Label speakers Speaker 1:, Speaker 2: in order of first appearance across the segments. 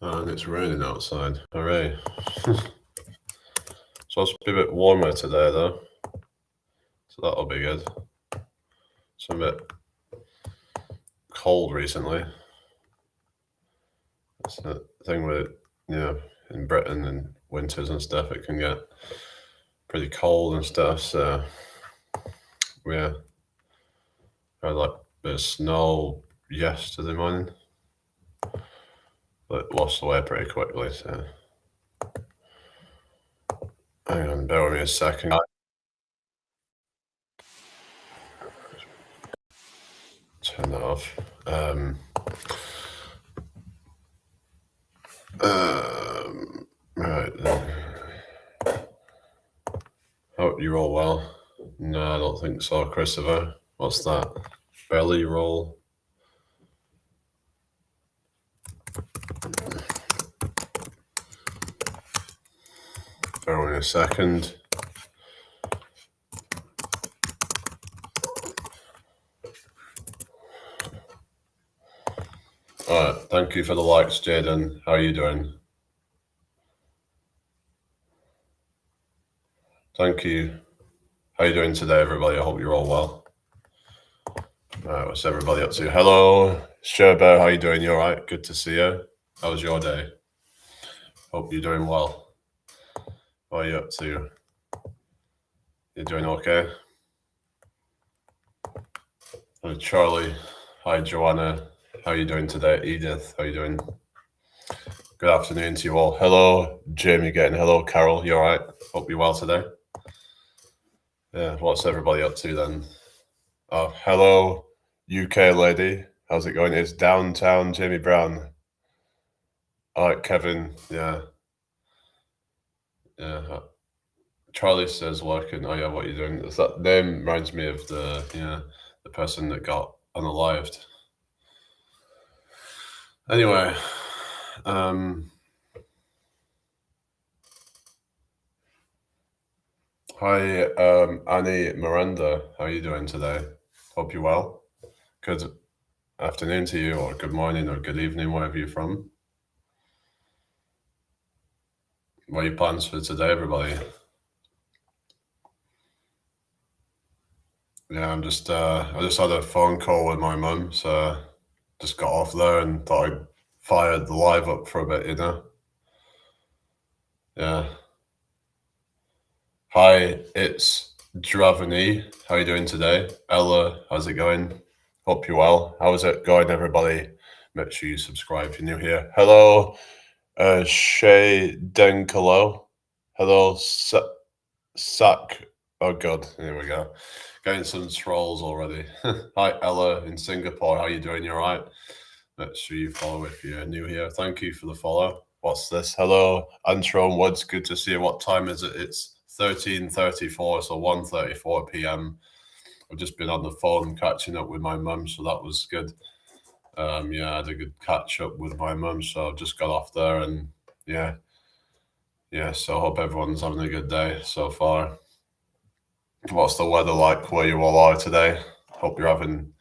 Speaker 1: And it's raining outside. Hooray. Supposed to be a bit warmer today, though. So that'll be good. It's a bit cold recently. That's the thing with, in Britain and winters and stuff, it can get pretty cold and stuff. So, yeah. I had like a bit of snow yesterday morning. But it lost away pretty quickly, so. Hang on, bear with me a second. Turn that off. Right then. Hope you're all well. No, I don't think so, Christopher. What's that? Belly roll. Bear with me a second. Alright, thank you for the likes, Jaden. How are you doing? Thank you. How are you doing today, everybody? I hope you're all well. Alright, what's everybody up to? Hello, Sherbo. How are you doing? You alright? Good to see you. How was your day? Hope you're doing well. What are you up to? You doing okay? Hi, Charlie. Hi, Joanna. How are you doing today? Edith, how are you doing? Good afternoon to you all. Hello, Jamie again. Hello, Carol. You all right? Hope you're well today. Yeah, what's everybody up to then? Oh, hello, UK lady. How's it going? It's downtown Jamie Brown. All right, Kevin. Yeah. Charlie says working. Oh yeah, what are you doing? That name reminds me of the person that got unalived. Anyway, hi, Annie Miranda. How are you doing today? Hope you're well. Good afternoon to you, or good morning, or good evening, wherever you're from. What are your plans for today, everybody? Yeah, I just had a phone call with my mum, so just got off there and thought I'd fire the live up for a bit, you know? Yeah. Hi, it's Dravani. How are you doing today? Ella, how's it going? Hope you're well. How's it going, everybody? Make sure you subscribe if you're new here. Hello, Shay Denkalo. Hello, Sack. Oh, God. Here we go. Getting some trolls already. Hi, Ella in Singapore. How are you doing? You all right? Make sure you follow if you're new here. Thank you for the follow. What's this? Hello, Antron Woods. Good to see you. What time is it? It's 13:34, so 1:34 p.m. I've just been on the phone catching up with my mum, so that was good. I had a good catch up with my mum, so I've just got off there, and yeah. So I hope everyone's having a good day so far. What's the weather like where you all are today? Hope you're having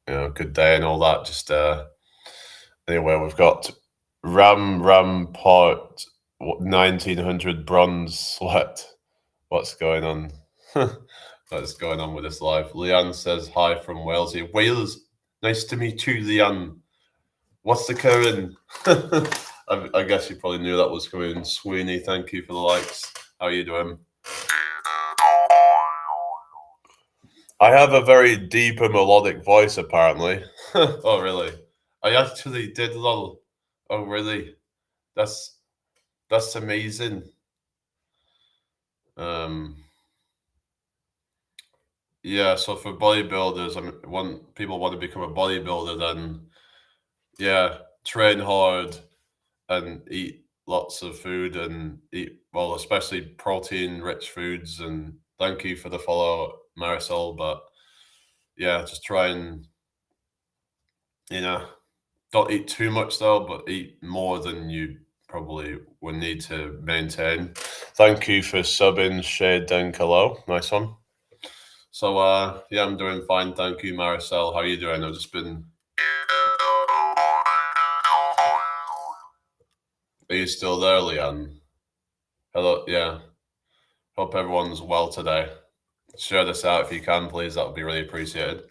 Speaker 1: a good day and all that. Just anyway, we've got Ram Port 1900 bronze sweat. What's going on? What's going on with this live? Leanne says hi from Wales. Wales, nice to meet you, Leanne. What's the current? I guess you probably knew that was coming. Sweeney, thank you for the likes. How are you doing? I have a very deep and melodic voice, apparently. Oh, really? I actually did, lol. Oh, really? That's amazing. Yeah, so for bodybuilders, people want to become a bodybuilder, then train hard and eat lots of food and especially protein-rich foods. And thank you for the follow, Marisol. But yeah, just try and don't eat too much though, but eat more than you probably would need to maintain. Thank you for subbing, Shade Denkalo. Nice one. So I'm doing fine. Thank you, Maricel. How are you doing? I've just been you still there, Leanne? Hello, yeah. Hope everyone's well today. Share this out if you can, please. That would be really appreciated.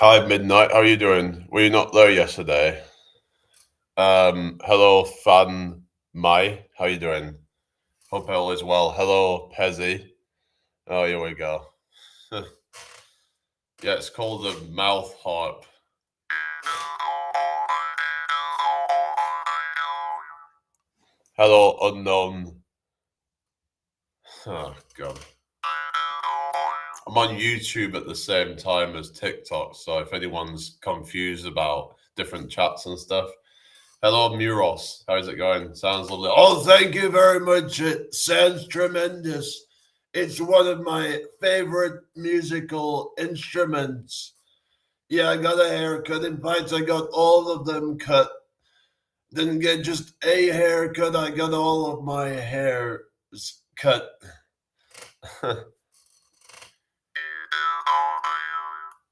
Speaker 1: Hi, Midnight. How are you doing? Were you not there yesterday? Hello, Fan Mai. How you doing? Hope all is well. Hello, Pezzy. Oh, here we go. Yeah, it's called the mouth harp. Hello, unknown. Oh, God. I'm on YouTube at the same time as TikTok, so if anyone's confused about different chats and stuff. Hello, Muros. How's it going? Sounds lovely. Oh, thank you very much. It sounds tremendous. It's one of my favorite musical instruments. Yeah, I got a haircut. In fact, I got all of them cut. Didn't get just a haircut. I got all of my hair cut.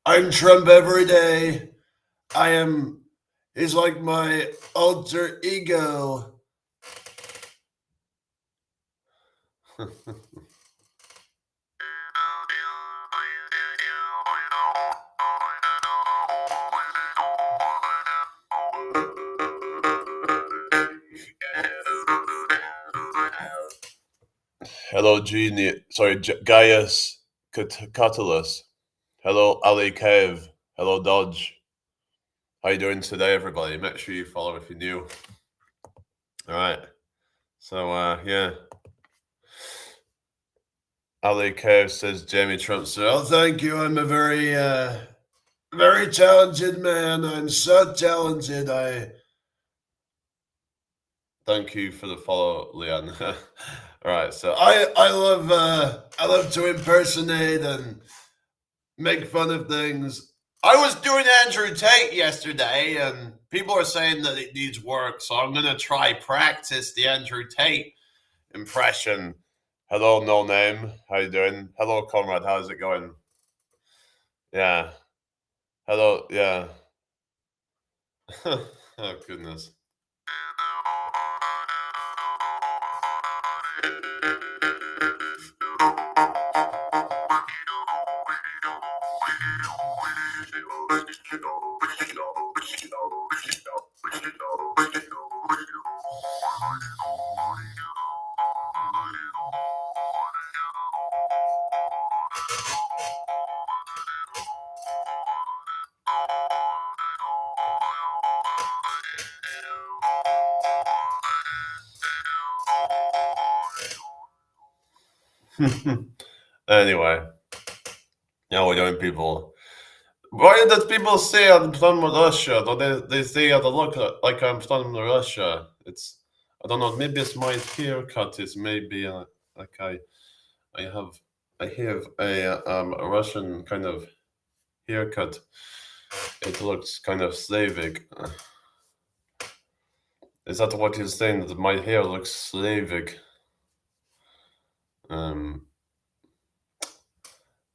Speaker 1: I'm Trump every day. He's like my alter ego. Hello, Gaius Catalus. Hello, Ali Cave. Hello, Dodge. How you doing today, everybody? Make sure you follow if you're new. All right. So, yeah. Ali Cave says Jamie Trump. So, oh, thank you. I'm a very, very talented man. I'm so talented. Thank you for the follow, Leon. All right. So, I love to impersonate and make fun of things. I was doing Andrew Tate yesterday, and people are saying that it needs work, so I'm gonna try practice the Andrew Tate impression. Hello, no name. How you doing? Hello, Conrad. How's it going? Yeah. Hello. Yeah. Oh goodness. Anyway, how we doing, people? Why does people say I'm from Russia? Do they say I look like I'm from Russia? It's I don't know. Maybe it's my haircut. It's maybe like I have a Russian kind of haircut. It looks kind of Slavic. Is that what you're saying? That my hair looks Slavic?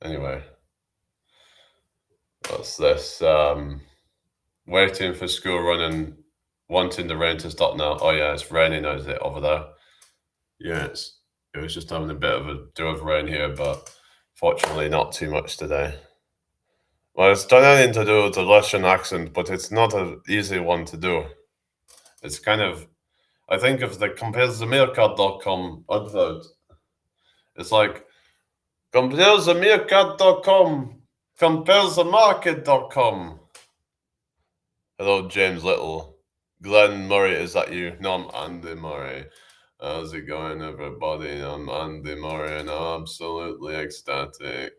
Speaker 1: Anyway, what's this? Waiting for school run and wanting the rain to stop now. Oh yeah, it's raining, is it, over there? Yeah, it was just having a bit of a do of rain here, but fortunately not too much today. Well, it's done anything to do with the Russian accent, but it's not an easy one to do. It's kind of, I think if the comparethemeerkat.com advert, it's like, comparethemeerkat.com, comparethemarket.com. Hello, James Little. Glenn Murray, is that you? No, I'm Andy Murray. How's it going, everybody? I'm Andy Murray, and I'm absolutely ecstatic.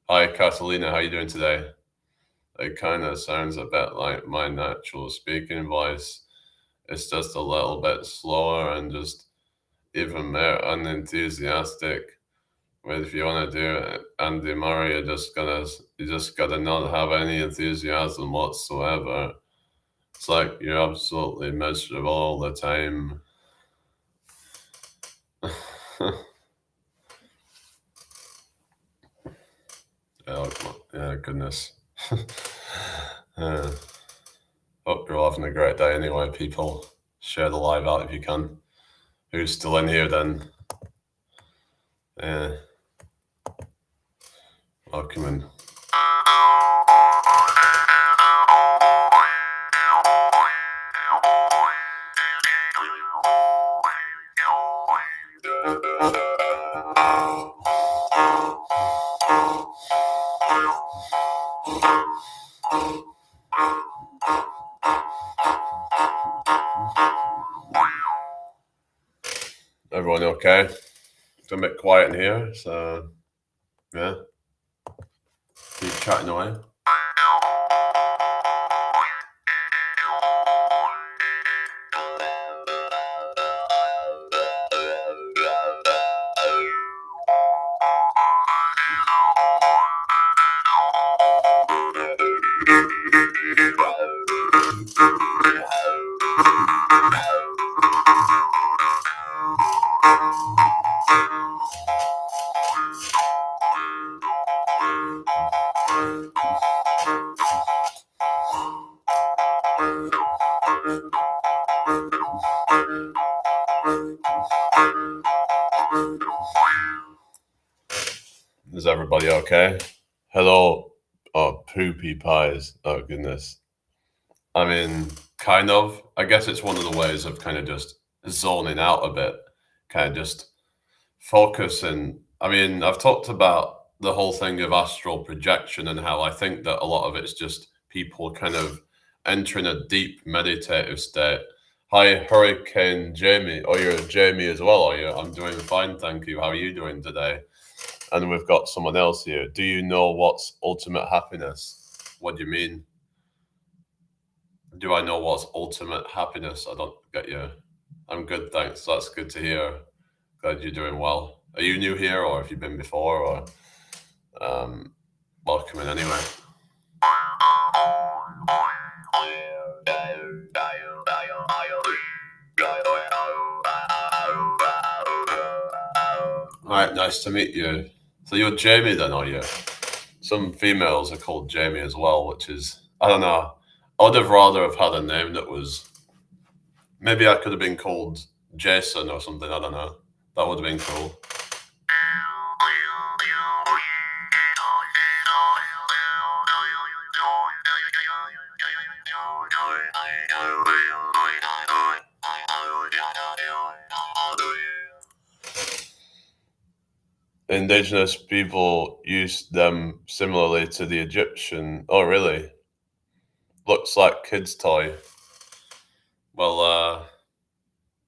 Speaker 1: Hi, Catalina. How you doing today? It kind of sounds a bit like my natural speaking voice. It's just a little bit slower and just even more unenthusiastic. But if you want to do it, Andy Murray, you just gotta not have any enthusiasm whatsoever. It's like you're absolutely miserable all the time. Oh, yeah, goodness. uh, Hope you're all having a great day anyway, people. Share the live out if you can. Who's still in here then? Yeah, welcome in. Everyone okay? It's a bit quiet in here, so yeah. Keep chatting away. Is everybody okay? Hello, poopy pies. Oh, goodness. I mean, kind of. I guess it's one of the ways of kind of just zoning out a bit, kind of just focusing. I mean, I've talked about the whole thing of astral projection and how I think that a lot of it's just people kind of entering a deep meditative state. Hi, Hurricane Jamie. Oh, you're Jamie as well, are you? I'm doing fine, thank you. How are you doing today? And we've got someone else here. Do you know what's ultimate happiness? What do you mean? Do I know what's ultimate happiness? I don't get you. I'm good, thanks. That's good to hear. Glad you're doing well. Are you new here, or have you been before, or welcome in anyway? All right, nice to meet you. So you're Jamie then, are you? Some females are called Jamie as well, which is, I don't know. I would have rather have had a name that was, maybe I could have been called Jason or something, I don't know. That would have been cool. Indigenous people used them similarly to the Egyptian. Oh, really? Looks like kid's toy. Well,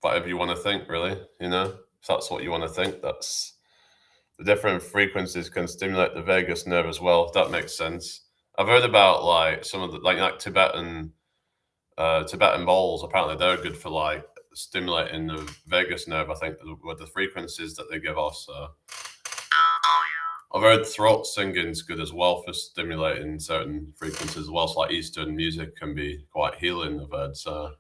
Speaker 1: whatever you want to think, really. You know, if that's what you want to think, that's the different frequencies can stimulate the vagus nerve as well. If that makes sense. I've heard about like some of the like Tibetan bowls. Apparently, they're good for like stimulating the vagus nerve. I think with the frequencies that they give off. So I've heard throat singing's good as well for stimulating certain frequencies as well. So like Eastern music can be quite healing. I've heard so.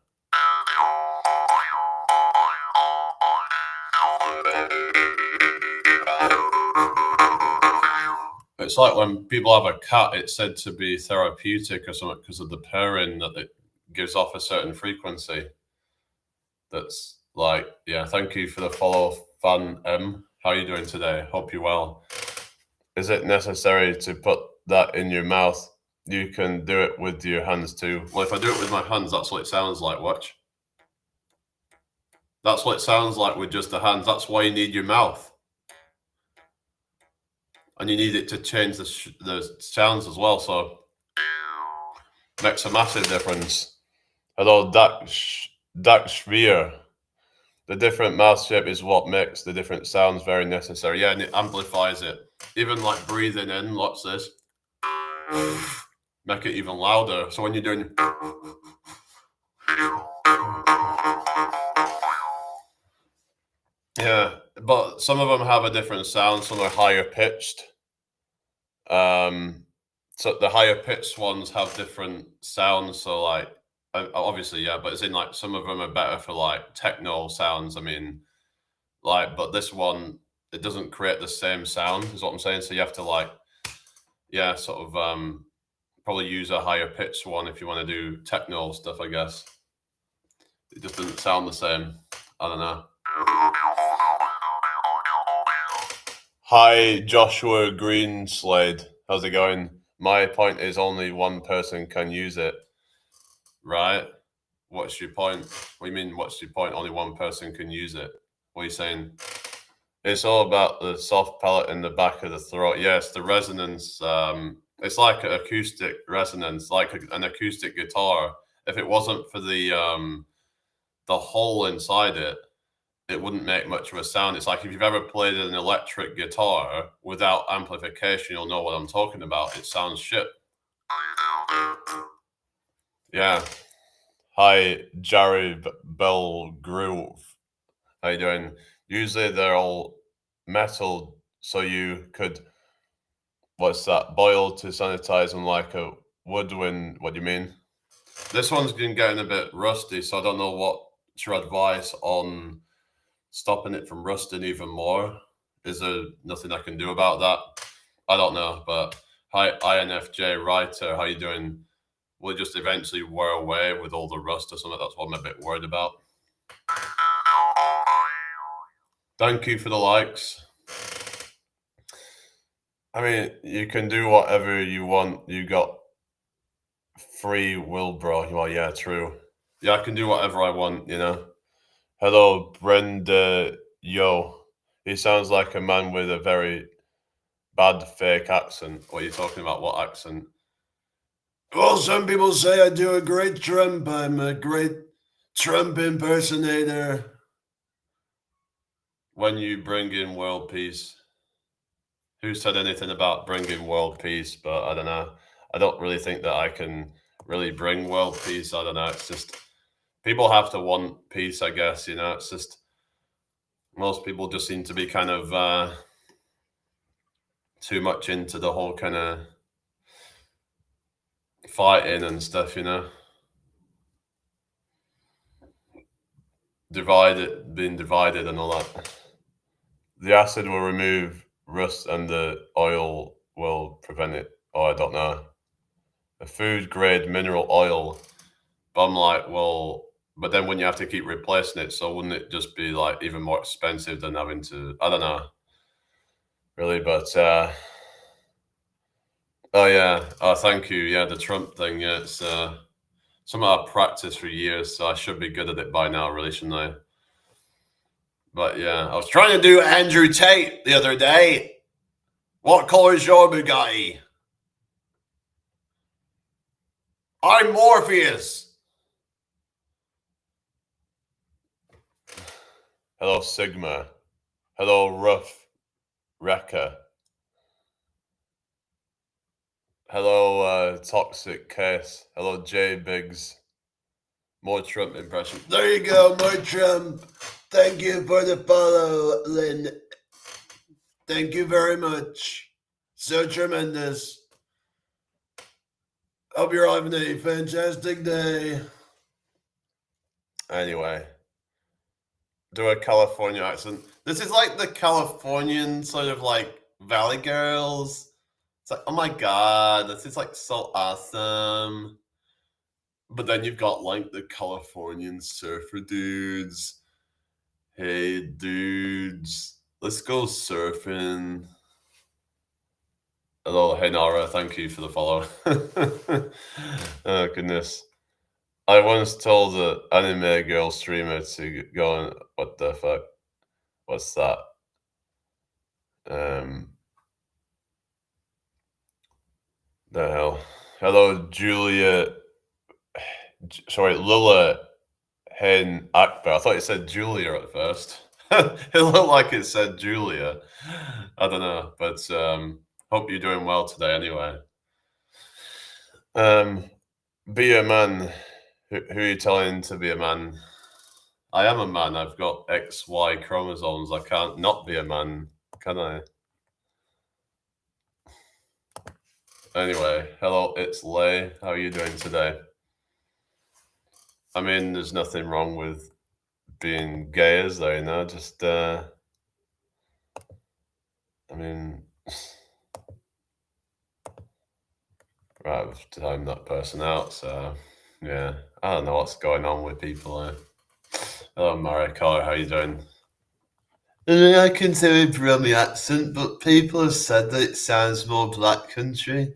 Speaker 1: It's like when people have a cat, it's said to be therapeutic or something because of the purring that it gives off a certain frequency. That's like, yeah, thank you for the follow, Fan M. How are you doing today? Hope you're well. Is it necessary to put that in your mouth? You can do it with your hands too. Well, if I do it with my hands, that's what it sounds like. Watch. That's what it sounds like with just the hands. That's why you need your mouth. And you need it to change the sounds as well. So makes a massive difference. Hello, Dak Sphere. The different mouth shape is what makes the different sounds very necessary. Yeah, and it amplifies it. Even like breathing in, watch this. make it even louder. So when you're doing, yeah, but some of them have a different sound. Some are higher pitched. So the higher pitched ones have different sounds. So like, obviously, yeah, but it's in like some of them are better for like techno sounds. I mean, like, but this one it doesn't create the same sound. Is what I'm saying. So you have to like, yeah, sort of probably use a higher pitched one if you want to do techno stuff. I guess it just doesn't sound the same. I don't know. Hi, Joshua Greenslade. How's it going? My point is only one person can use it. Right? What's your point? What do you mean, what's your point? Only one person can use it. What are you saying? It's all about the soft palate in the back of the throat. Yes, the resonance. It's like an acoustic resonance, like an acoustic guitar. If it wasn't for the hole inside it, it wouldn't make much of a sound. It's like if you've ever played an electric guitar without amplification, you'll know what I'm talking about. It sounds shit. Yeah. Hi, Jerry Belgrove. How you doing? Usually they're all metal, so you could, what's that, boil to sanitize them like a woodwind. What do you mean? This one's been getting a bit rusty, so I don't know what's your advice on stopping it from rusting even more. Is there nothing I can do about that? I don't know, but hi, INFJ writer, how you doing? Will it just eventually wear away with all the rust or something? That's what I'm a bit worried about. Thank you for the likes. I mean, you can do whatever you want. You got free will, bro. Well, yeah, true. Yeah, I can do whatever I want, you know? Hello, Brenda. Yo. He sounds like a man with a very bad fake accent. What are you talking about? What accent? Well, some people say I do a great Trump. I'm a great Trump impersonator. When you bring in world peace. Who said anything about bringing world peace? But I don't know. I don't really think that I can really bring world peace. I don't know. It's just people have to want peace, I guess. You know, it's just most people just seem to be kind of too much into the whole kind of fighting and stuff, you know. Being divided and all that. The acid will remove rust and the oil will prevent it. Oh, I don't know. A food grade mineral oil. But I'm like, well, but then when you have to keep replacing it, so wouldn't it just be like even more expensive than having to, I don't know, really, but oh yeah, oh thank you, yeah, the Trump thing, yeah, it's something I've practiced for years, so I should be good at it by now, really, shouldn't I? But yeah, I was trying to do Andrew Tate the other day. What color is your Bugatti? I'm Morpheus. Hello, Sigma. Hello, Ruff Rekka. Hello, Toxic Case. Hello, J Biggs. More Trump impression. There you go, more Trump. Thank you for the follow, Lynn. Thank you very much. So tremendous. Hope you're having a fantastic day. Anyway, do a California accent. This is like the Californian sort of like Valley Girls. It's like, oh my god, this is like so awesome. But then you've got like the Californian surfer dudes. Hey dudes, let's go surfing. Hello, hey Nara, thank you for the follow. Oh goodness. I once told the anime girl streamer to go on, what the fuck? What's that? The hell. Hello, Julia. Sorry, Lula Hen Akbar. I thought it said Julia at first. It looked like it said Julia. I don't know, but hope you're doing well today anyway. Be a man. Who are you telling to be a man? I am a man. I've got XY chromosomes. I can't not be a man, can I? Anyway, hello, it's Lay. How are you doing today? I mean, there's nothing wrong with being gay, is there? Just I mean, right, I've timed that person out. So yeah, I don't know what's going on with people. Hello, Mariko. How you doing? I can do a Brummy accent, but people have said that it sounds more Black Country.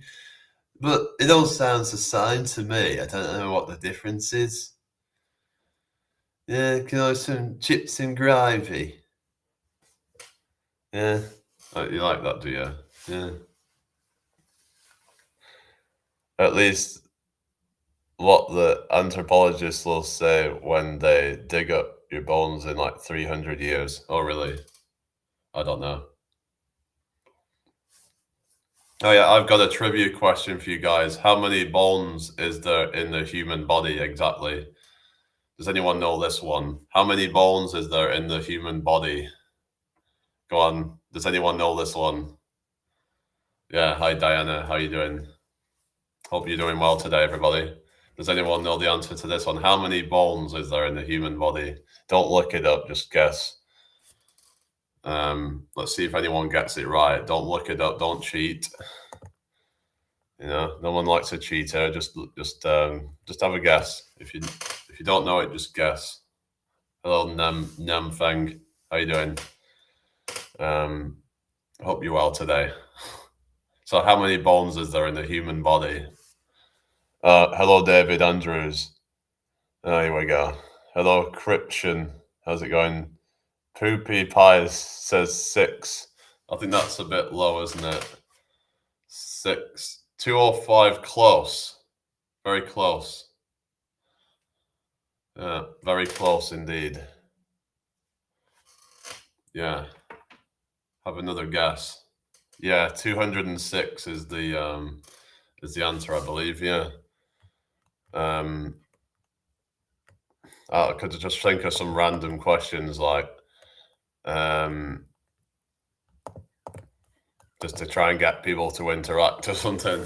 Speaker 1: But it all sounds the same to me. I don't know what the difference is. Yeah, can I have some chips and gravy? Yeah. Oh, you like that, do you? Yeah. At least what the anthropologists will say when they dig up your bones in like 300 years. Oh, really? I don't know. Oh, yeah, I've got a trivia question for you guys. How many bones is there in the human body exactly? Does anyone know this one? How many bones is there in the human body? Go on. Does anyone know this one? Yeah. Hi, Diana. How you doing? Hope you're doing well today, everybody. Does anyone know the answer to this one? How many bones is there in the human body? Don't look it up. Just guess. Let's see if anyone gets it right. Don't look it up. Don't cheat. No one likes a cheater. Just have a guess. If you don't know it, just guess. Hello, Nem Feng. How you doing? Hope you're well today. So, how many bones is there in the human body? Hello, David Andrews. Oh, here we go. Hello, Cryption. How's it going? Poopy Pies says 6. I think that's a bit low, isn't it? 6. 205, close. Very close. Yeah, very close indeed. Yeah. Have another guess. Yeah, 206 is the answer, I believe. Yeah. I could just think of some random questions like just to try and get people to interact or something.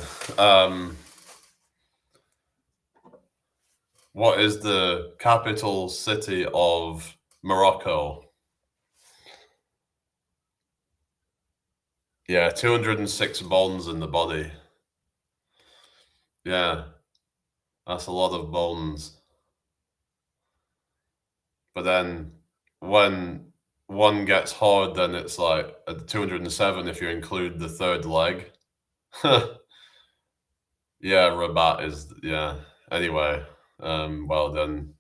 Speaker 1: What is the capital city of Morocco? Yeah, 206 bones in the body. Yeah, that's a lot of bones. But then when one gets hard, then it's like 207 if you include the third leg. Yeah, Rabat is, yeah. Anyway, well done.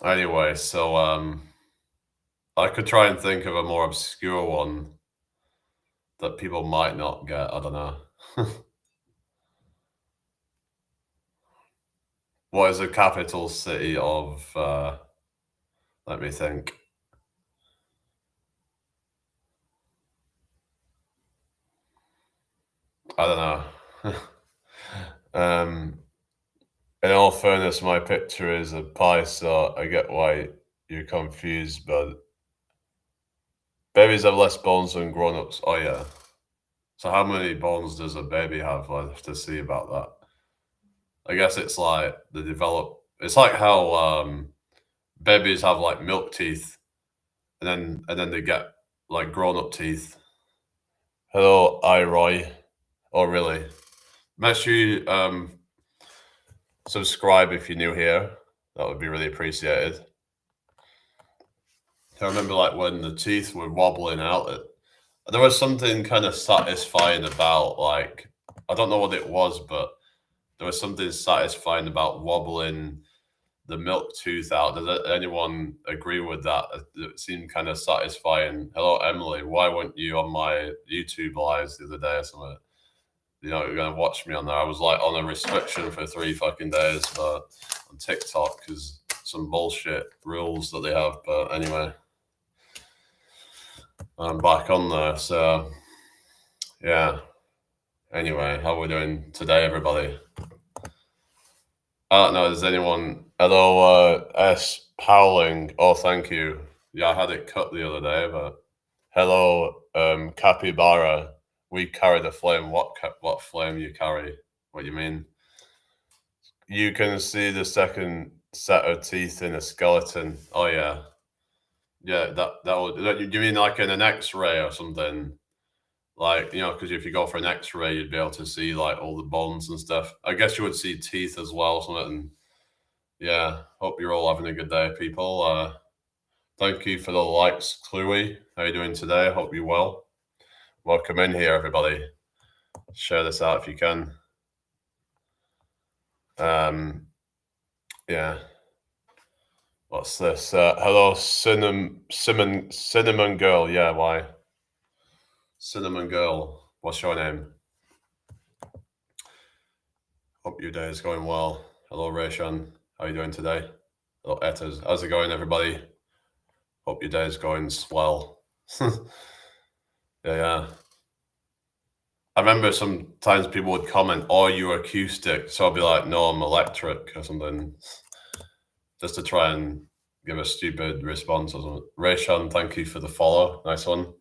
Speaker 1: Anyway, so I could try and think of a more obscure one that people might not get. I don't know. What is the capital city of? Let me think. I don't know. In all fairness, my picture is a pie, so I get why you're confused. But babies have less bones than grown-ups. Oh yeah. So how many bones does a baby have? I have to see about that. I guess it's like they develop. It's like how babies have like milk teeth, and then they get like grown-up teeth. Hello, Roy. Oh really? Make sure you subscribe if you're new here. That would be really appreciated. I remember like when the teeth were wobbling out. There was something kind of satisfying about like I don't know what it was, but there was something satisfying about wobbling the milk tooth out. Does anyone agree with that? It seemed kind of satisfying. Hello, Emily. Why weren't you on my YouTube lives the other day or something? You're gonna watch me on there. I was like on a restriction for 3 fucking days, but on TikTok because some bullshit rules that they have. But anyway, I'm back on there. So yeah. Anyway, how we doing today, everybody? I don't know. Does anyone? Hello, S. Powling. Oh, thank you. Yeah, I had it cut the other day, but hello, Capybara. We carry the flame. What flame you carry? What you mean? You can see the second set of teeth in a skeleton. Oh yeah, yeah. That would. You mean like in an X-ray or something? Like, because if you go for an X-ray, you'd be able to see like all the bones and stuff. I guess you would see teeth as well, something. Yeah, hope you're all having a good day, people. Thank you for the likes, Chloe. How you doing today? Hope you're well. Welcome in here, everybody. Share this out if you can. Yeah. What's this? Hello, cinnamon girl. Yeah, why? Cinnamon girl. What's your name? Hope your day is going well. Hello, Rayshan. How you doing today? Hello, Etas. How's it going, everybody? Hope your day is going swell. Yeah. I remember sometimes people would comment, "Oh, you're acoustic," so I'd be like, "No, I'm electric" or something, just to try and give a stupid response or something. Rayshan, thank you for the follow. Nice one.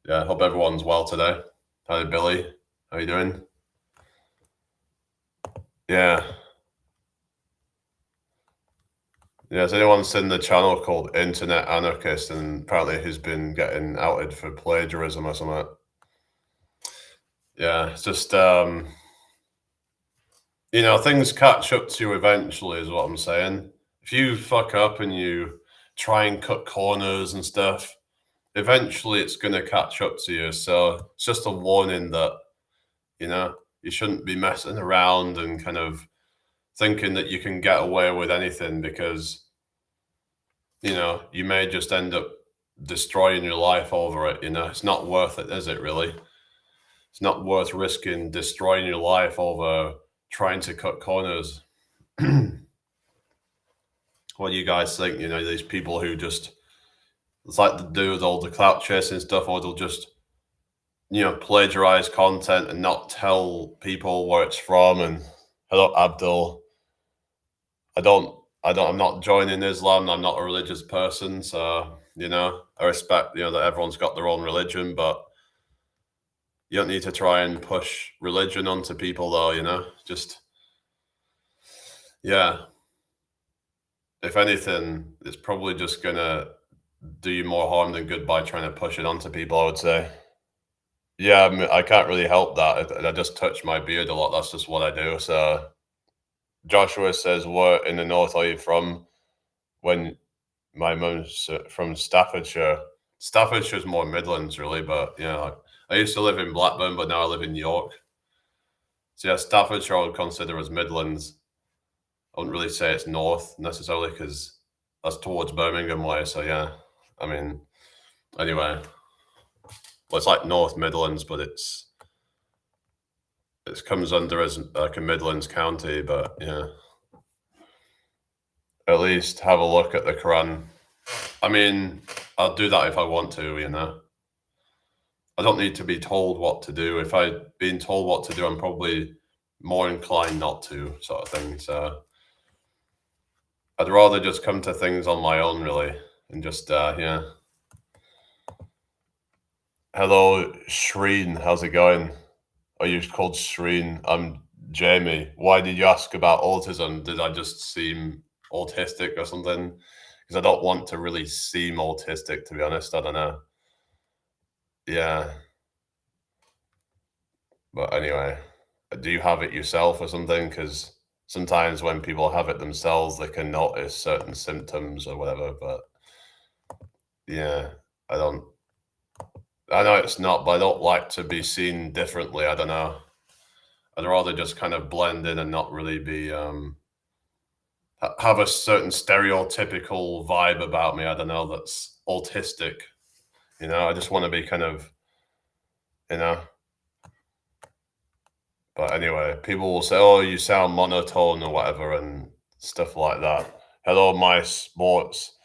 Speaker 1: Yeah, hope everyone's well today. Hi, Billy. How you doing? Yeah. Yeah, has anyone seen the channel called Internet Anarchist and apparently he's been getting outed for plagiarism or something? Yeah, it's just things catch up to you eventually, is what I'm saying. If you fuck up and you try and cut corners and stuff, eventually it's going to catch up to you. So it's just a warning that, you shouldn't be messing around and kind of thinking that you can get away with anything because, you may just end up destroying your life over it. It's not worth it, is it really? It's not worth risking destroying your life over trying to cut corners. What do you guys think? These people who just, it's like they do with all the clout chasing stuff, or they'll just, plagiarize content and not tell people where it's from. And hello, Abdul. I'm not joining Islam. I'm not a religious person. So, I respect, that everyone's got their own religion, but you don't need to try and push religion onto people though, just, yeah. If anything, it's probably just gonna do you more harm than good by trying to push it onto people, I would say. Yeah, I can't really help that. I just touch my beard a lot. That's just what I do. So Joshua says, "Where in the north are you from?" When my mum's from Staffordshire. Staffordshire's more Midlands, really. But like, I used to live in Blackburn, but now I live in York. So yeah, Staffordshire I would consider as Midlands. I wouldn't really say it's north necessarily because that's towards Birmingham way. So yeah, I mean, anyway, well, it's like North Midlands, but it comes under as like a Midlands county. But yeah, at least have a look at the Quran. I mean, I'll do that if I want to. I don't need to be told what to do. If I'd been told what to do, I'm probably more inclined not to, sort of thing. So I'd rather just come to things on my own, really, and just yeah. Hello, Shreen. How's it going? Are you called Shreen? I'm Jamie. Why did you ask about autism? Did I just seem autistic or something? Because I don't want to really seem autistic, to be honest. I don't know. Yeah. But anyway, do you have it yourself or something? Because sometimes when people have it themselves, they can notice certain symptoms or whatever. But yeah, I don't. I know it's not, but I don't like to be seen differently. I don't know. I'd rather just kind of blend in and not really be have a certain stereotypical vibe about me. I don't know, that's autistic. I just want to be kind of, you know. But anyway, people will say, "Oh, you sound monotone" or whatever, and stuff like that. Hello, my sports.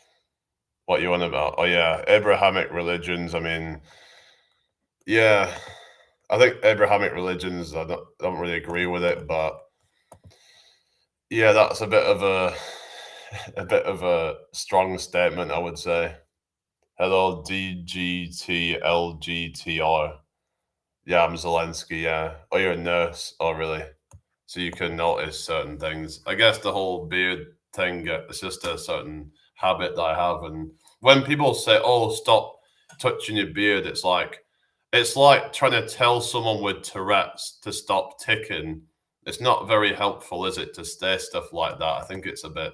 Speaker 1: What you on about? Oh yeah, Abrahamic religions. I mean, yeah. I think Abrahamic religions, I don't really agree with it, but yeah, that's a bit of a a bit of a strong statement, I would say. Hello, DGTLGTR. Yeah, I'm Zelensky. Yeah. Oh, you're a nurse. Oh, really? So you can notice certain things. I guess the whole beard thing, it's just a certain habit that I have. And when people say, "Oh, stop touching your beard," it's like trying to tell someone with Tourette's to stop ticking. It's not very helpful, is it, to say stuff like that? I think it's a bit,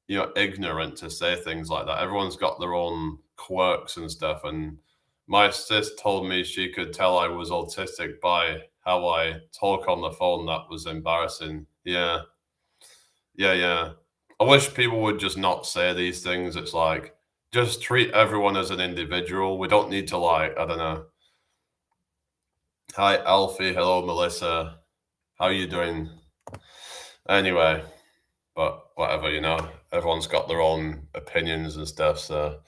Speaker 1: ignorant to say things like that. Everyone's got their own quirks and stuff. And my sis told me she could tell I was autistic by how I talk on the phone. That was embarrassing. Yeah, yeah, yeah. I wish people would just not say these things. It's like, just treat everyone as an individual. We don't need to, like, I don't know. Hi, Alfie. Hello, Melissa. How you doing? Anyway, but whatever, everyone's got their own opinions and stuff. So,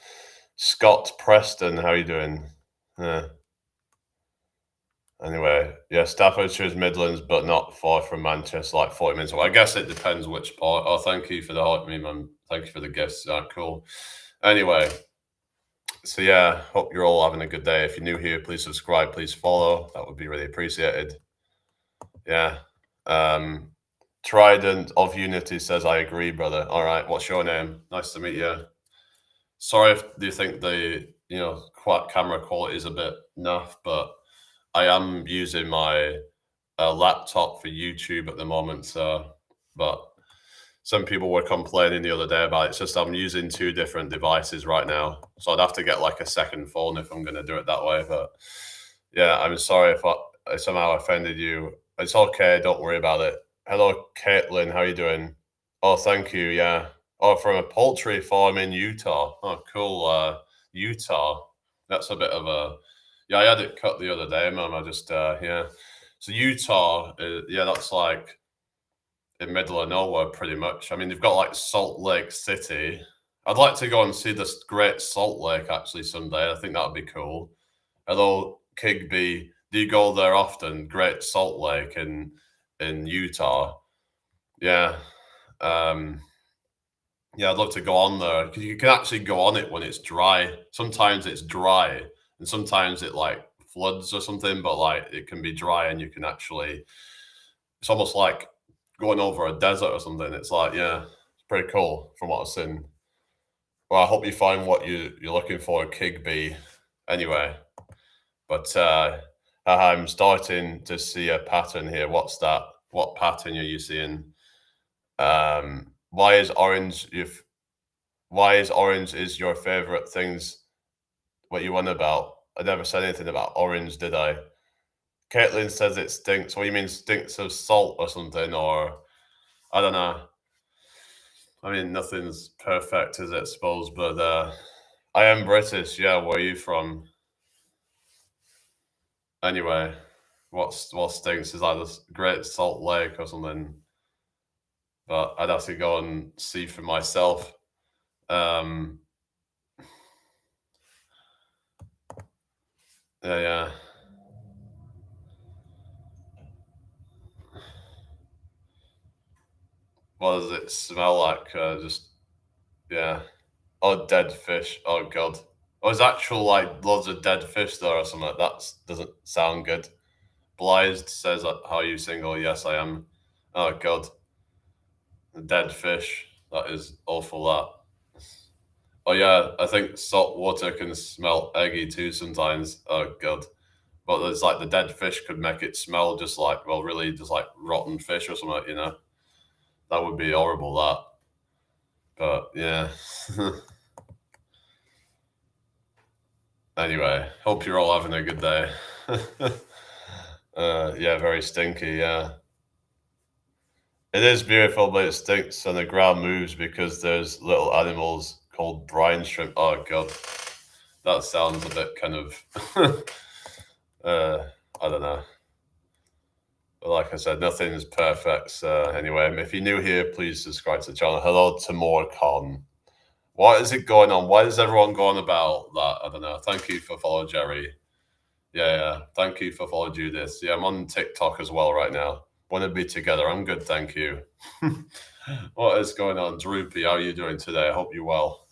Speaker 1: Scott Preston, how you doing? Yeah. Anyway, yeah, Staffordshire's Midlands, but not far from Manchester, like 40 minutes away. I guess it depends which part. Oh, thank you for the help, me, man. Thank you for the gifts. Cool. Anyway, so yeah, hope you're all having a good day. If you're new here, please subscribe, please follow. That would be really appreciated. Yeah. Trident of Unity says, I agree, brother. All right. What's your name? Nice to meet you. Sorry if you think the, camera quality is a bit naff, but I am using my laptop for YouTube at the moment. So, but some people were complaining the other day about it. It's just I'm using two different devices right now. So I'd have to get like a second phone if I'm going to do it that way. But yeah, I'm sorry if I somehow offended you. It's okay. Don't worry about it. Hello, Caitlin. How are you doing? Oh, thank you. Yeah. Oh, from a poultry farm in Utah. Oh, cool. Utah. That's a bit of a. Yeah, I had it cut the other day, man. I just, yeah. So Utah, yeah, that's like in middle of nowhere, pretty much. I mean, they've got like Salt Lake City. I'd like to go and see this Great Salt Lake actually someday. I think that would be cool. Hello, Kigby. Do you go there often? Great Salt Lake in Utah. Yeah. Um, yeah, I'd love to go on there because you can actually go on it when it's dry. Sometimes it's dry, and sometimes it like floods or something, but like it can be dry and you can actually. It's almost like going over a desert or something. It's like, yeah, it's pretty cool from what I've seen. Well, I hope you find what you're looking for, Kigby. Anyway, but I'm starting to see a pattern here. What's that? What pattern are you seeing? Why is orange if why is orange is your favorite things what you want about? I never said anything about orange, did I? Caitlin says it stinks. What do you mean stinks of salt or something? Or I don't know. I mean nothing's perfect as it suppose, but I am British, yeah, where are you from? Anyway, what stinks is like this Great Salt Lake or something. But I'd have to go and see for myself. Um yeah, yeah. What does it smell like? Just yeah. Oh, dead fish. Oh god. Oh, there's actual like loads of dead fish there or something. That doesn't sound good. Blythe says, "How are you single?" Yes, I am. Oh god, dead fish. That is awful. That. Oh yeah, I think salt water can smell eggy too sometimes. Oh god. But it's like the dead fish could make it smell just like well, really just like rotten fish or something. That would be horrible. That. But yeah. Anyway, hope you're all having a good day. Yeah, very stinky. Yeah, it is beautiful, but it stinks, and the ground moves because there's little animals called brine shrimp. Oh god, that sounds a bit kind of. I don't know. But like I said, nothing is perfect. So anyway, if you're new here, please subscribe to the channel. Hello, Timor Khan. What is it going on? Why is everyone going about that? I don't know. Thank you for following Jerry. Yeah. Thank you for following Judith. Yeah, I'm on TikTok as well right now. Want to be together. I'm good, thank you. What is going on? Droopy, how are you doing today? I hope you're well.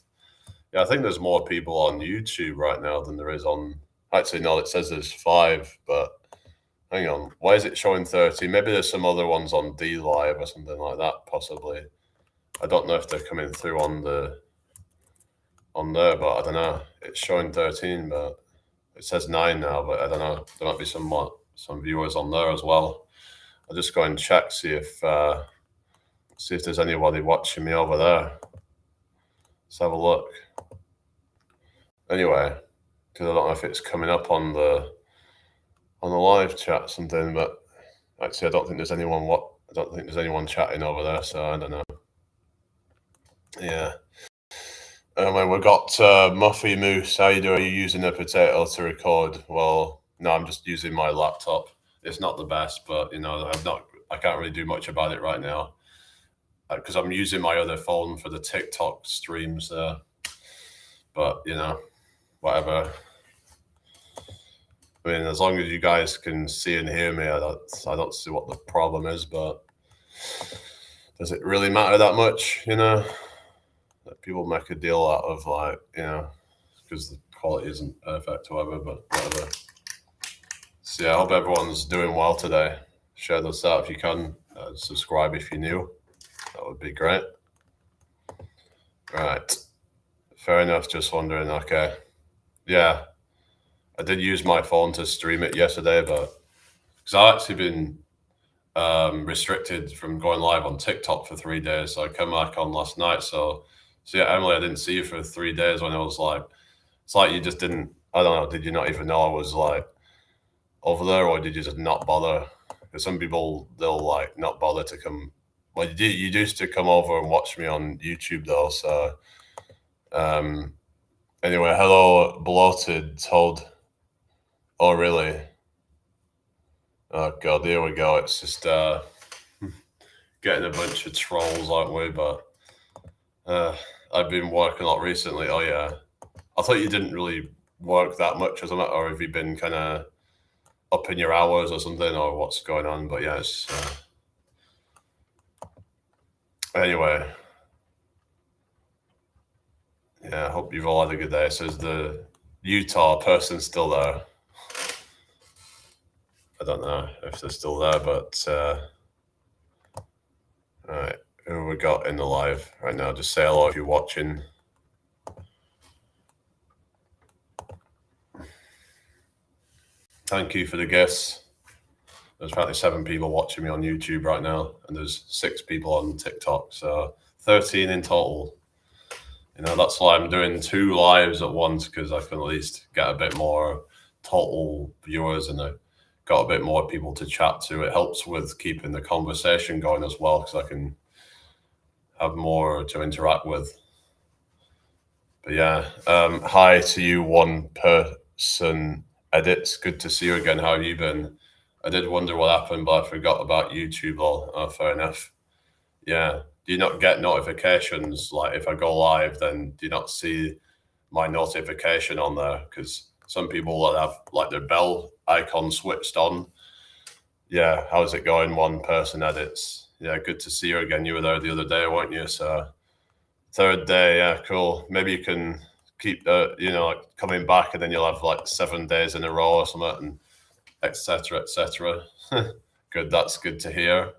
Speaker 1: Yeah, I think there's more people on YouTube right now than there is on. Actually, no, it says there's 5, but hang on. Why is it showing 30? Maybe there's some other ones on D Live or something like that, possibly. I don't know if they're coming through on there, but I don't know. It's showing 13, but it says 9 now, but I don't know. There might be some viewers on there as well. I'll just go and check, see if there's anybody watching me over there. Let's have a look. Anyway, because I don't know if it's coming up on the live chat or something, but actually I don't think there's anyone chatting over there, so I don't know. Yeah. Anyway, we've got Muffy Moose. How you doing? Are you using a potato to record? Well, no, I'm just using my laptop. It's not the best, but I can't really do much about it right now because I'm using my other phone for the TikTok streams there. But whatever. I mean, as long as you guys can see and hear me, I don't see what the problem is. But does it really matter that much? That people make a deal out of, like, because the quality isn't perfect, or whatever. But whatever. So yeah, I hope everyone's doing well today. Share this out if you can. Subscribe if you're new. That would be great. Right. Fair enough. Just wondering. Okay. Yeah. I did use my phone to stream it yesterday, but because I've actually been restricted from going live on TikTok for 3 days. So I came back on last night. So yeah, Emily, I didn't see you for 3 days when I was like, it's like you just didn't, I don't know, did you not even know I was like over there, or did you just not bother? Because some people, they'll like not bother to come. Well, you used to come over and watch me on YouTube though. So anyway, hello, bloated told. Oh, really? Oh God, here we go. It's just getting a bunch of trolls, aren't we? But I've been working a lot recently. Oh yeah, I thought you didn't really work that much or something, or have you been kind of up in your hours or something, or what's going on? But yeah, it's anyway. Yeah, I hope you've all had a good day. So is the Utah person still there? I don't know if they're still there, but all right, who we got in the live right now? Just say hello if you're watching. Thank you for the guests. There's apparently 7 people watching me on YouTube right now, and there's 6 people on TikTok, so 13 in total. That's why I'm doing 2 lives at once, because I can at least get a bit more total viewers, and I got a bit more people to chat to. It helps with keeping the conversation going as well, because I can have more to interact with. But yeah, hi to you, one person edits. Good to see you again. How have you been? I did wonder what happened, but I forgot about YouTube. Oh, fair enough. Yeah. Do you not get notifications? Like if I go live, then do you not see my notification on there? Because some people will have like their bell icon switched on. Yeah. How's it going? One person edits. Yeah. Good to see you again. You were there the other day, weren't you? So 3rd day. Yeah. Cool. Maybe you can keep like coming back, and then you'll have like 7 days in a row or something, and etc. etc. Good. That's good to hear.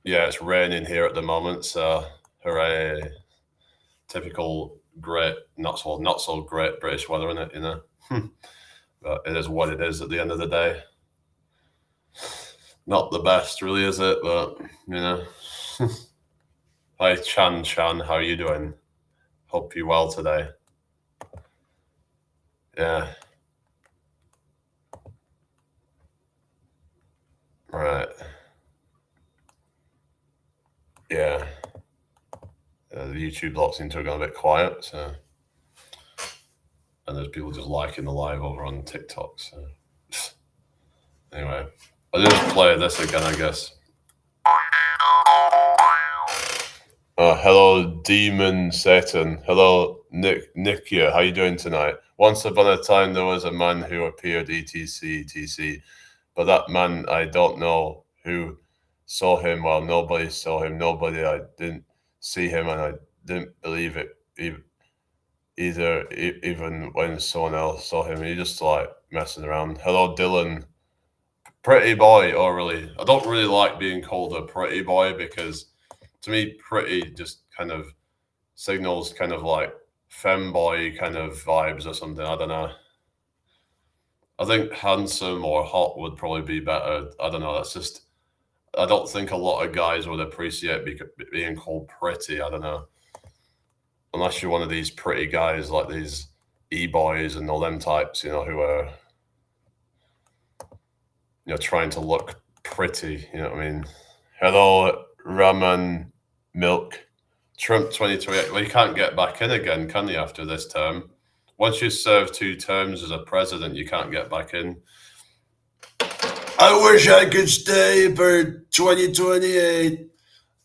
Speaker 1: Yeah, it's raining here at the moment, so hooray! Typical great, not so great British weather, isn't it? But it is what it is at the end of the day. Not the best, really, is it? But Hi Chan, how are you doing? Hope you're well today. Yeah. Right. Yeah. The YouTube lot seem to have gone a bit quiet, so. And there's people just liking the live over on TikTok. So anyway, I'll just play this again, I guess. Hello, Demon Satan. Hello, Nick here. How you doing tonight? Once upon a time, there was a man who appeared, etc. But that man, I don't know who saw him. Well, nobody saw him. I didn't see him, and I didn't believe it either. Even when someone else saw him, he just like messing around. Hello, Dylan. Pretty boy. Oh, really? I don't really like being called a pretty boy because to me, pretty just kind of signals kind of like femboy kind of vibes or something. I don't know. I think handsome or hot would probably be better. I don't know. That's just. I don't think a lot of guys would appreciate being called pretty. I don't know. Unless you're one of these pretty guys like these e-boys and all them types, who are, trying to look pretty. You know what I mean? Hello, Raman Milk. Trump 2028. Well, you can't get back in again, can you, after this term? Once you serve 2 terms as a president, you can't get back in. I wish I could stay for 2028,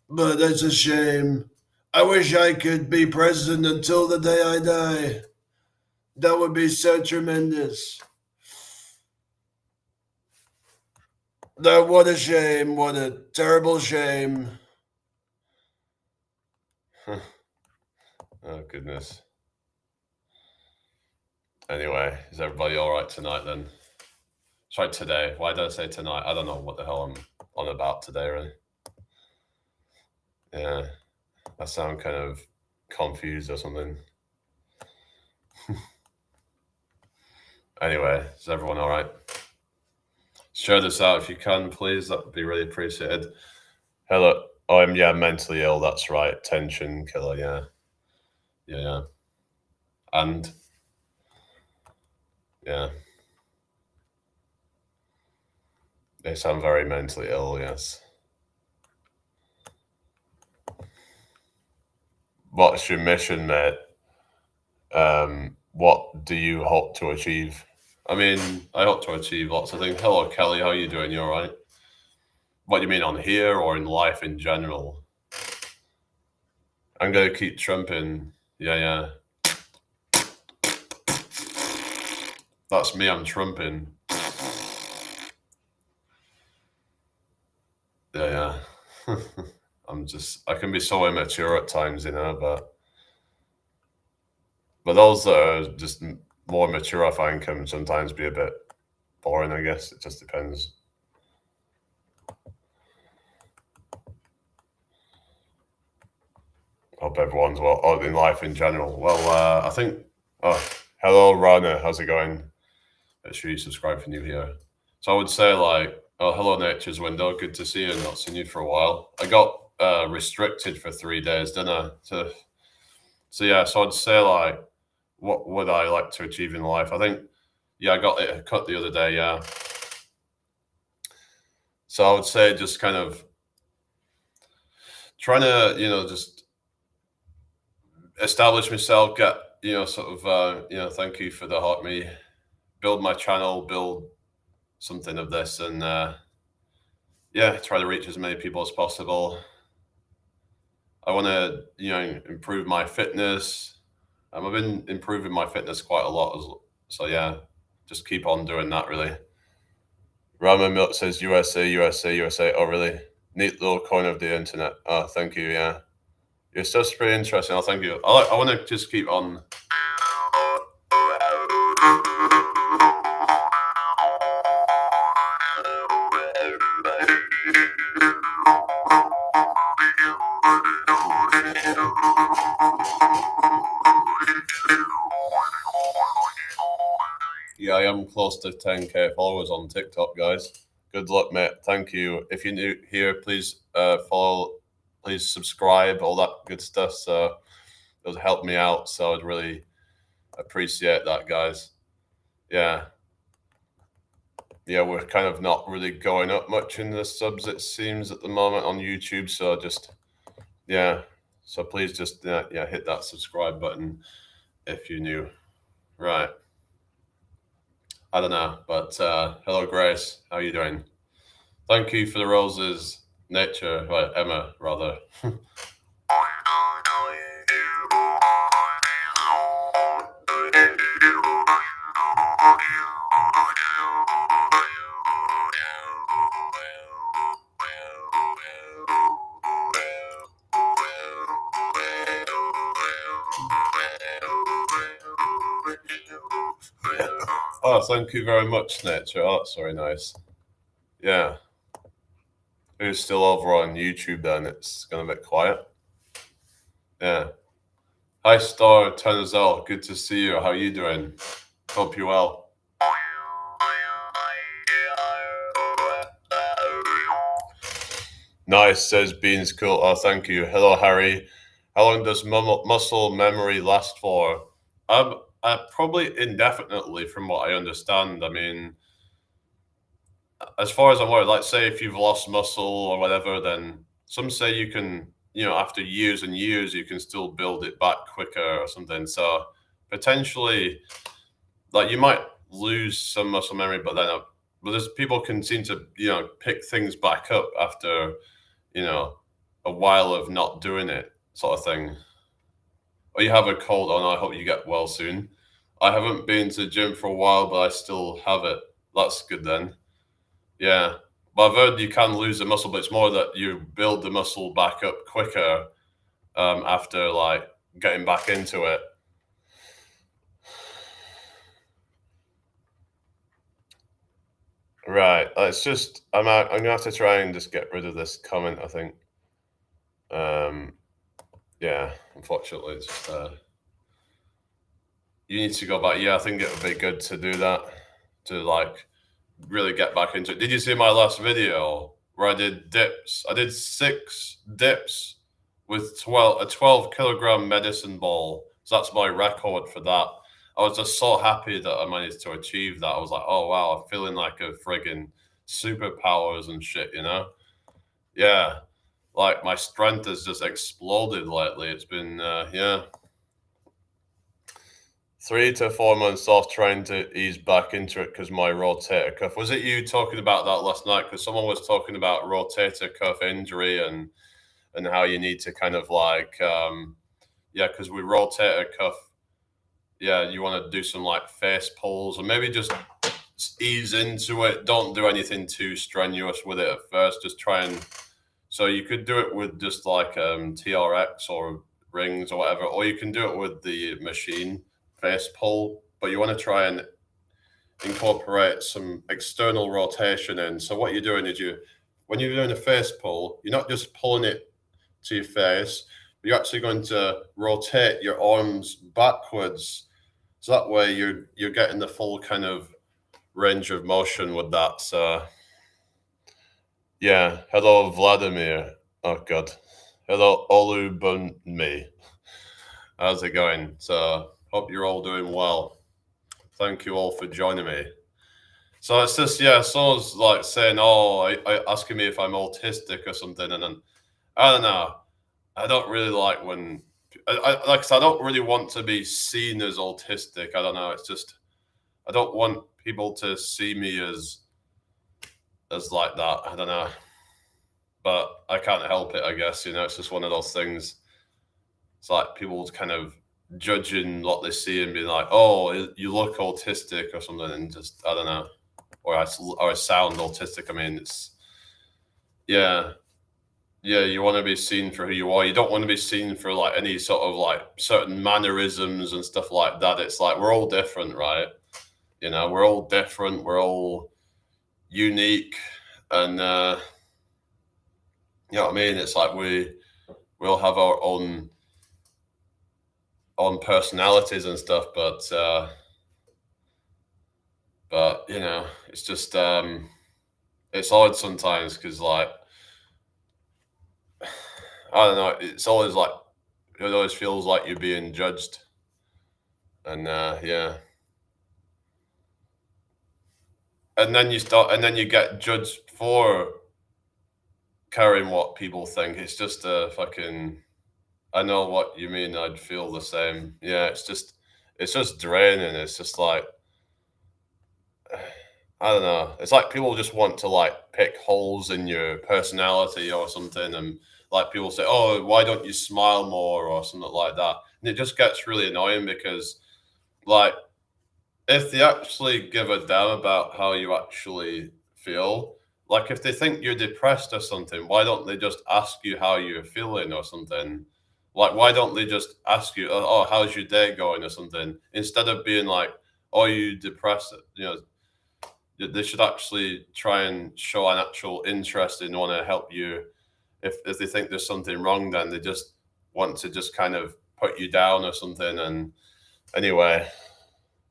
Speaker 1: but that's a shame. I wish I could be president until the day I die. That would be so tremendous. What a shame. What a terrible shame. Oh, goodness. Anyway, is everybody all right tonight then? Sorry, today. Why did I say tonight? I don't know what the hell I'm on about today, really. Yeah, I sound kind of confused or something. Anyway, is everyone all right? Share this out if you can, please. That would be really appreciated. Hello. Oh, I'm mentally ill. That's right. Tension killer. Yeah. And yeah, they sound very mentally ill. Yes. What's your mission, mate? What do you hope to achieve? I mean, I hope to achieve lots of things. Hello, Kelly. How are you doing? You all right? What do you mean, on here or in life in general? I'm gonna keep trumping. Yeah. That's me. I'm trumping. Yeah. I can be so immature at times, but those that are just more mature, I find, can sometimes be a bit boring, I guess. It just depends. Hope everyone's well. Oh, in life in general. Well, I think. Oh, hello, Rana. How's it going? Make sure you subscribe if you're new here. So I would say, like, oh, hello, Nature's Window. Good to see you. Not seen you for a while. I got restricted for 3 days, didn't I? So yeah. So I'd say, like, what would I like to achieve in life? I think, I got it cut the other day. Yeah. So I would say just kind of trying to, just establish myself, get, sort of, thank you for the hot me, build my channel, build something of this, and try to reach as many people as possible. I want to, improve my fitness. I've been improving my fitness quite a lot, so yeah, just keep on doing that, really. Ramen Milk says USA. Oh, really? Neat little coin of the internet. Oh, thank you. Yeah, your stuff's pretty interesting. Oh, thank you. I want to just keep on. Yeah, I am close to 10K followers on TikTok, guys. Good luck, mate. Thank you. If you're new here, please follow, please subscribe, all that good stuff. So it'll help me out. So I'd really appreciate that, guys. Yeah, we're kind of not really going up much in the subs, it seems, at the moment on YouTube. So just, so please just, hit that subscribe button if you're new. Right. I don't know, but hello, Grace. How are you doing? Thank you for the roses, Nature. Right, Emma, rather. Oh, thank you very much, Nature. Oh, that's very nice. Yeah. Who's still over on YouTube then? It's gonna be quiet. Yeah. Hi, Star Tenzel. Good to see you. How you doing? Hope you well. Nice, says Beans. Cool. Oh, thank you. Hello, Harry. How long does muscle memory last for? Probably indefinitely, from what I understand. I mean, as far as I'm aware, like say if you've lost muscle or whatever, then some say you can, after years and years, you can still build it back quicker or something. So potentially, like you might lose some muscle memory, but there's people can seem to, pick things back up after, you know, a while of not doing it, sort of thing. Or you have a cold, oh no, I hope you get well soon. I haven't been to the gym for a while, but I still have it. That's good then. Yeah. But I've heard you can lose the muscle, but it's more that you build the muscle back up quicker after like getting back into it. Right. It's just I'm gonna have to try and just get rid of this comment, I think. Yeah, unfortunately it's just you need to go back. Yeah, I think it would be good to do that to like really get back into it. Did you see my last video where I did dips? I did 6 dips with 12 kilogram medicine ball. So that's my record for that. I was just so happy that I managed to achieve that. I was like, oh wow, I'm feeling like a friggin' superpowers and shit, Yeah. Like my strength has just exploded lately. It's been yeah. 3 to 4 months off trying to ease back into it because my rotator cuff. Was it you talking about that last night? Because someone was talking about rotator cuff injury and how you need to kind of like yeah, because with rotator cuff, yeah, you want to do some like face pulls or maybe just ease into it. Don't do anything too strenuous with it at first. Just try and so you could do it with just like TRX or rings or whatever, or you can do it with the machine face pull, but you want to try and incorporate some external rotation in. So what you're doing is when you're doing a face pull, you're not just pulling it to your face, but you're actually going to rotate your arms backwards. So that way you're getting the full kind of range of motion with that. So yeah, hello Vladimir. Oh god. Hello Olubunmi. How's it going? So hope you're all doing well. Thank you all for joining me. So it's just yeah, someone's like saying, "Oh, I asking me if I'm autistic or something," and then I don't know. I don't really like when I don't really want to be seen as autistic. I don't know. It's just I don't want people to see me as like that. I don't know, but I can't help it. I guess it's just one of those things. It's like people kind of judging what they see and being like, "Oh, you look autistic" or something, and just I don't know, or I sound autistic. I mean, it's yeah, yeah. You want to be seen for who you are. You don't want to be seen for like any sort of like certain mannerisms and stuff like that. It's like we're all different, right? We're all different. We're all unique, and you know what I mean. It's like we all have our own personalities and stuff, but it's just it's odd sometimes because like I don't know, it's always like it always feels like you're being judged, and yeah, and then you get judged for caring what people think. It's just a fucking. I know what you mean. I'd feel the same. Yeah, it's just draining. It's just like I don't know. It's like people just want to like pick holes in your personality or something, and like people say, "Oh, why don't you smile more?" or something like that, and it just gets really annoying because, like, if they actually give a damn about how you actually feel, like if they think you're depressed or something, why don't they just ask you how you're feeling or something? Like, why don't they just ask you, "Oh, how's your day going?" or something, instead of being like, are you depressed? They should actually try and show an actual interest in want to help you. If they think there's something wrong, then they just want to just kind of put you down or something. And anyway,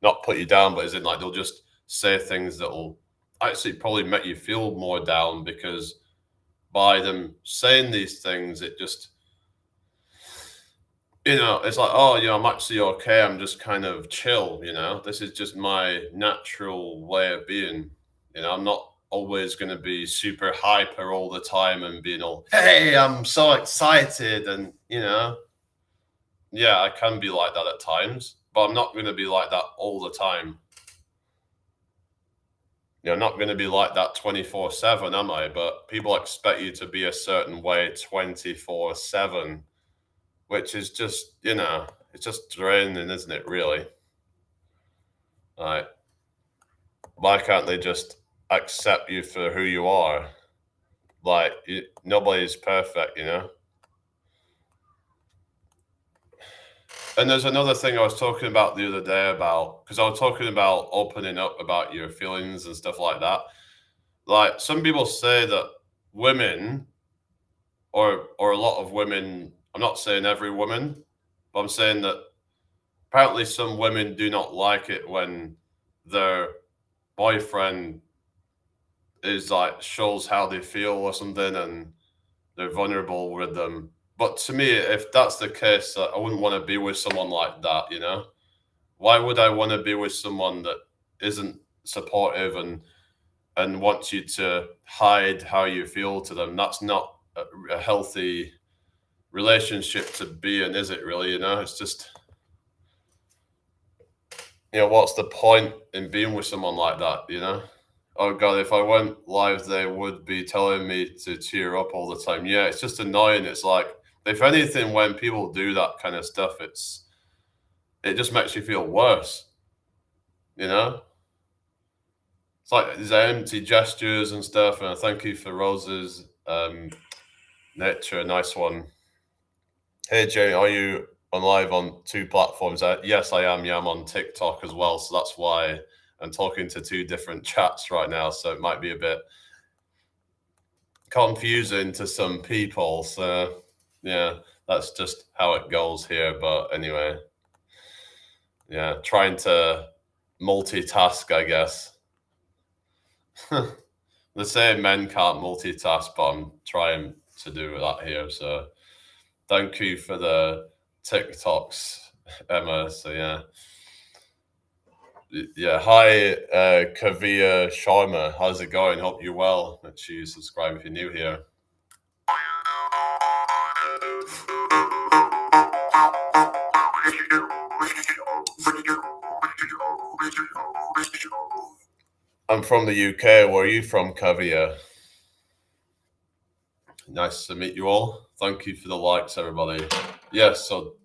Speaker 1: not put you down, but as in like they'll just say things that will actually probably make you feel more down, because by them saying these things, it just, it's like, oh, I'm actually okay. I'm just kind of chill, This is just my natural way of being. I'm not always going to be super hyper all the time and being all, hey, I'm so excited. And, yeah, I can be like that at times, but I'm not going to be like that all the time. I'm not going to be like that 24/7, am I? But people expect you to be a certain way 24/7, which is just, it's just draining, isn't it, really? Like, why can't they just accept you for who you are? Like, nobody's perfect, And there's another thing I was talking about the other day about, because I was talking about opening up about your feelings and stuff like that. Like, some people say that women, or a lot of women, I'm not saying every woman, but I'm saying that apparently some women do not like it when their boyfriend is like shows how they feel or something, and they're vulnerable with them. But to me, if that's the case, I wouldn't want to be with someone like that. Why would I want to be with someone that isn't supportive and wants you to hide how you feel to them? That's not a healthy relationship to be in, is it really? It's just, what's the point in being with someone like that? Oh God, if I went live, they would be telling me to cheer up all the time. Yeah, it's just annoying. It's like, if anything, when people do that kind of stuff, it just makes you feel worse. It's like these empty gestures and stuff. And thank you for roses. Nature, nice one. Hey Jamie, are you on live on two platforms? Yes, I am. Yeah, I'm on TikTok as well. So that's why I'm talking to two different chats right now. So it might be a bit confusing to some people. So yeah, that's just how it goes here. But anyway, yeah, trying to multitask, I guess. They say men can't multitask, but I'm trying to do that here. So thank you for the TikToks, Emma. So yeah. Yeah, hi, Kavia Sharma. How's it going? Hope you're well. Make sure you subscribe if you're new here. I'm from the UK. Where are you from, Kavia? Nice to meet you all. Thank you for the likes, everybody. Yes, so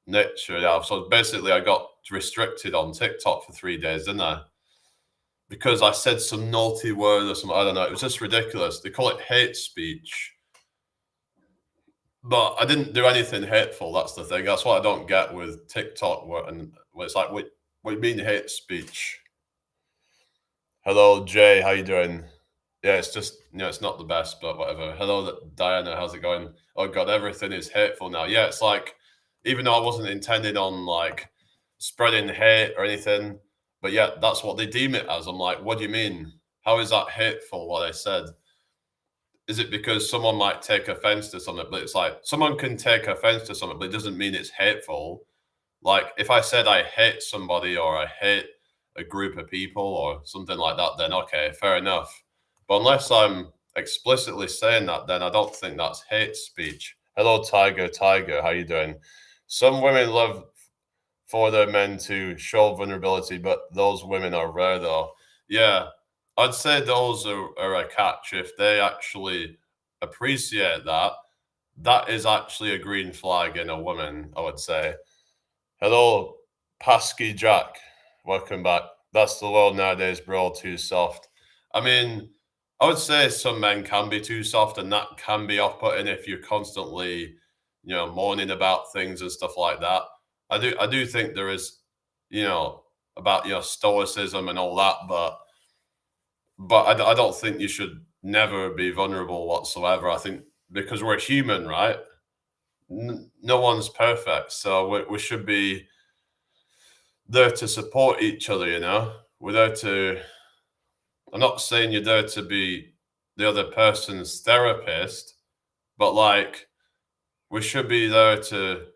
Speaker 1: nature. Yeah, so basically, I got restricted on TikTok for 3 days, didn't I? Because I said some naughty word or something. I don't know. It was just ridiculous. They call it hate speech. But I didn't do anything hateful. That's the thing. That's what I don't get with TikTok. Where it's like, what do you mean hate speech? Hello, Jay. How you doing? Yeah, it's just, it's not the best, but whatever. Hello, Diana. How's it going? Oh God, everything is hateful now. Yeah, it's like, even though I wasn't intending on like spreading hate or anything, but yeah, that's what they deem it as. I'm like, what do you mean? How is that hateful? What I said? Is it because someone might take offense to something? But it's like, someone can take offense to something, but it doesn't mean it's hateful. Like, if I said I hate somebody or I hate a group of people or something like that, then okay, fair enough. But unless I'm explicitly saying that, then I don't think that's hate speech. Hello, Tiger. How you doing? Some women love for their men to show vulnerability, but those women are rare, though. Yeah, I'd say those are a catch. If they actually appreciate that, that is actually a green flag in a woman, I would say. Hello, Pasky Jack. Welcome back. That's the world nowadays, bro. Too soft. I mean, I would say some men can be too soft, and that can be off-putting if you're constantly, moaning about things and stuff like that. I do think there is, about stoicism and all that, but I don't think you should never be vulnerable whatsoever. I think because we're human, right? No one's perfect, so we should be there to support each other. We're there to. I'm not saying you're there to be the other person's therapist, but like we should be there to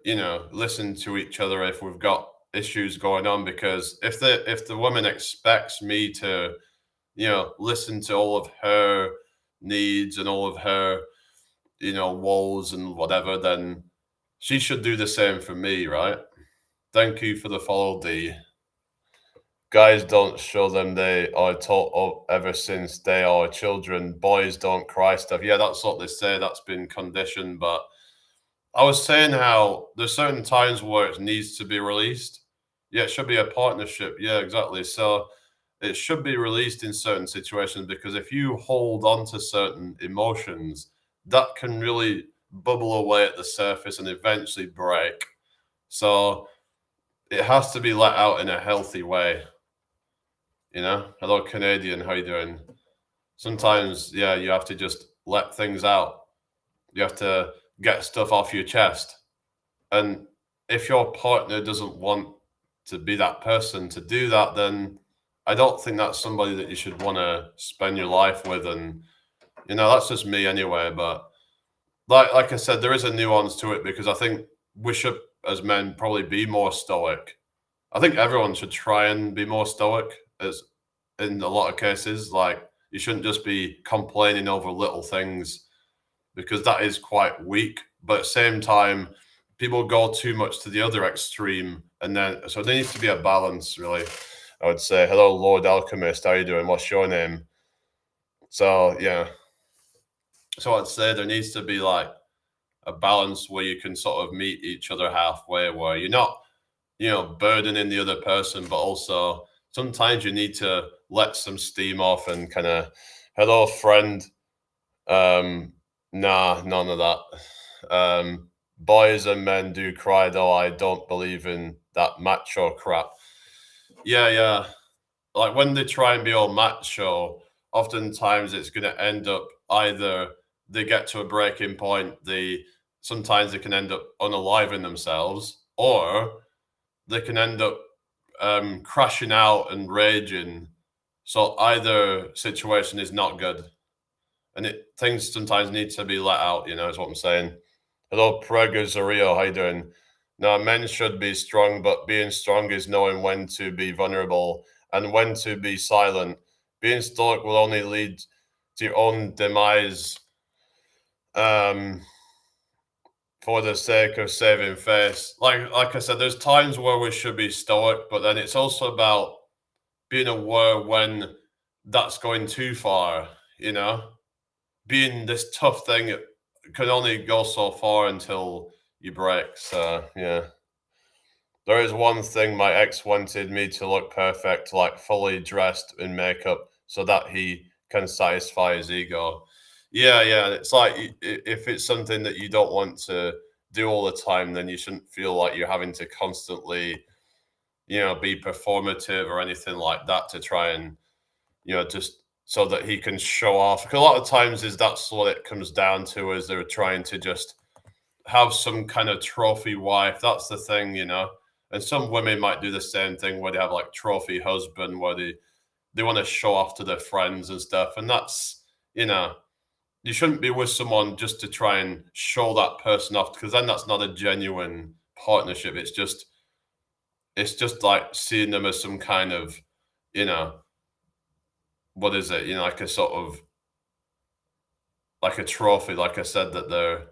Speaker 1: listen to each other if we've got issues going on. Because if the woman expects me to listen to all of her needs and all of her woes and whatever, then she should do the same for me, right? Thank you for the follow, D. Guys don't show them they are taught ever since they are children. Boys don't cry stuff. Yeah, that's what they say. That's been conditioned. But I was saying how there's certain times where it needs to be released. Yeah, it should be a partnership. Yeah, exactly. So it should be released in certain situations, because if you hold on to certain emotions, that can really bubble away at the surface and eventually break. So it has to be let out in a healthy way. Hello, Canadian. How you doing? Sometimes, yeah, you have to just let things out. You have to get stuff off your chest. And if your partner doesn't want to be that person to do that, then I don't think that's somebody that you should want to spend your life with. And that's just me anyway. But like I said, there is a nuance to it, because I think we should, as men, probably be more stoic. I think everyone should try and be more stoic, as in a lot of cases. Like, you shouldn't just be complaining over little things, because that is quite weak. But at the same time, people go too much to the other extreme, and then so there needs to be a balance, really. I would say, hello, Lord Alchemist. How you doing? What's your name? So yeah, so I'd say there needs to be like a balance where you can sort of meet each other halfway, where you're not burdening the other person, but also sometimes you need to let some steam off and kind of, hello, friend. Nah, none of that. Boys and men do cry, though. I don't believe in that macho crap. Yeah, yeah. Like when they try and be all macho, oftentimes it's going to end up either they get to a breaking point, sometimes they can end up unaliving themselves, or they can end up crashing out and raging. So either situation is not good, and things sometimes need to be let out. Is what I'm saying. Hello, Prego Zario. How you doing? Now, men should be strong, but being strong is knowing when to be vulnerable and when to be silent. Being stoic will only lead to your own demise. Um, for the sake of saving face. Like I said, there's times where we should be stoic, but then it's also about being aware when that's going too far, being this tough thing, it can only go so far until you break. So yeah. There is one thing my ex wanted me to look perfect, like fully dressed in makeup, so that he can satisfy his ego. Yeah, yeah. It's like if it's something that you don't want to do all the time, then you shouldn't feel like you're having to constantly, be performative or anything like that to try and, just so that he can show off. 'Cause a lot of times that's what it comes down to, is they're trying to just have some kind of trophy wife. That's the thing, And some women might do the same thing, where they have like trophy husband, where they want to show off to their friends and stuff. And that's, you shouldn't be with someone just to try and show that person off, because then that's not a genuine partnership. It's just like seeing them as some kind of, you know, what is it? Like a sort of like a trophy, like I said, that they're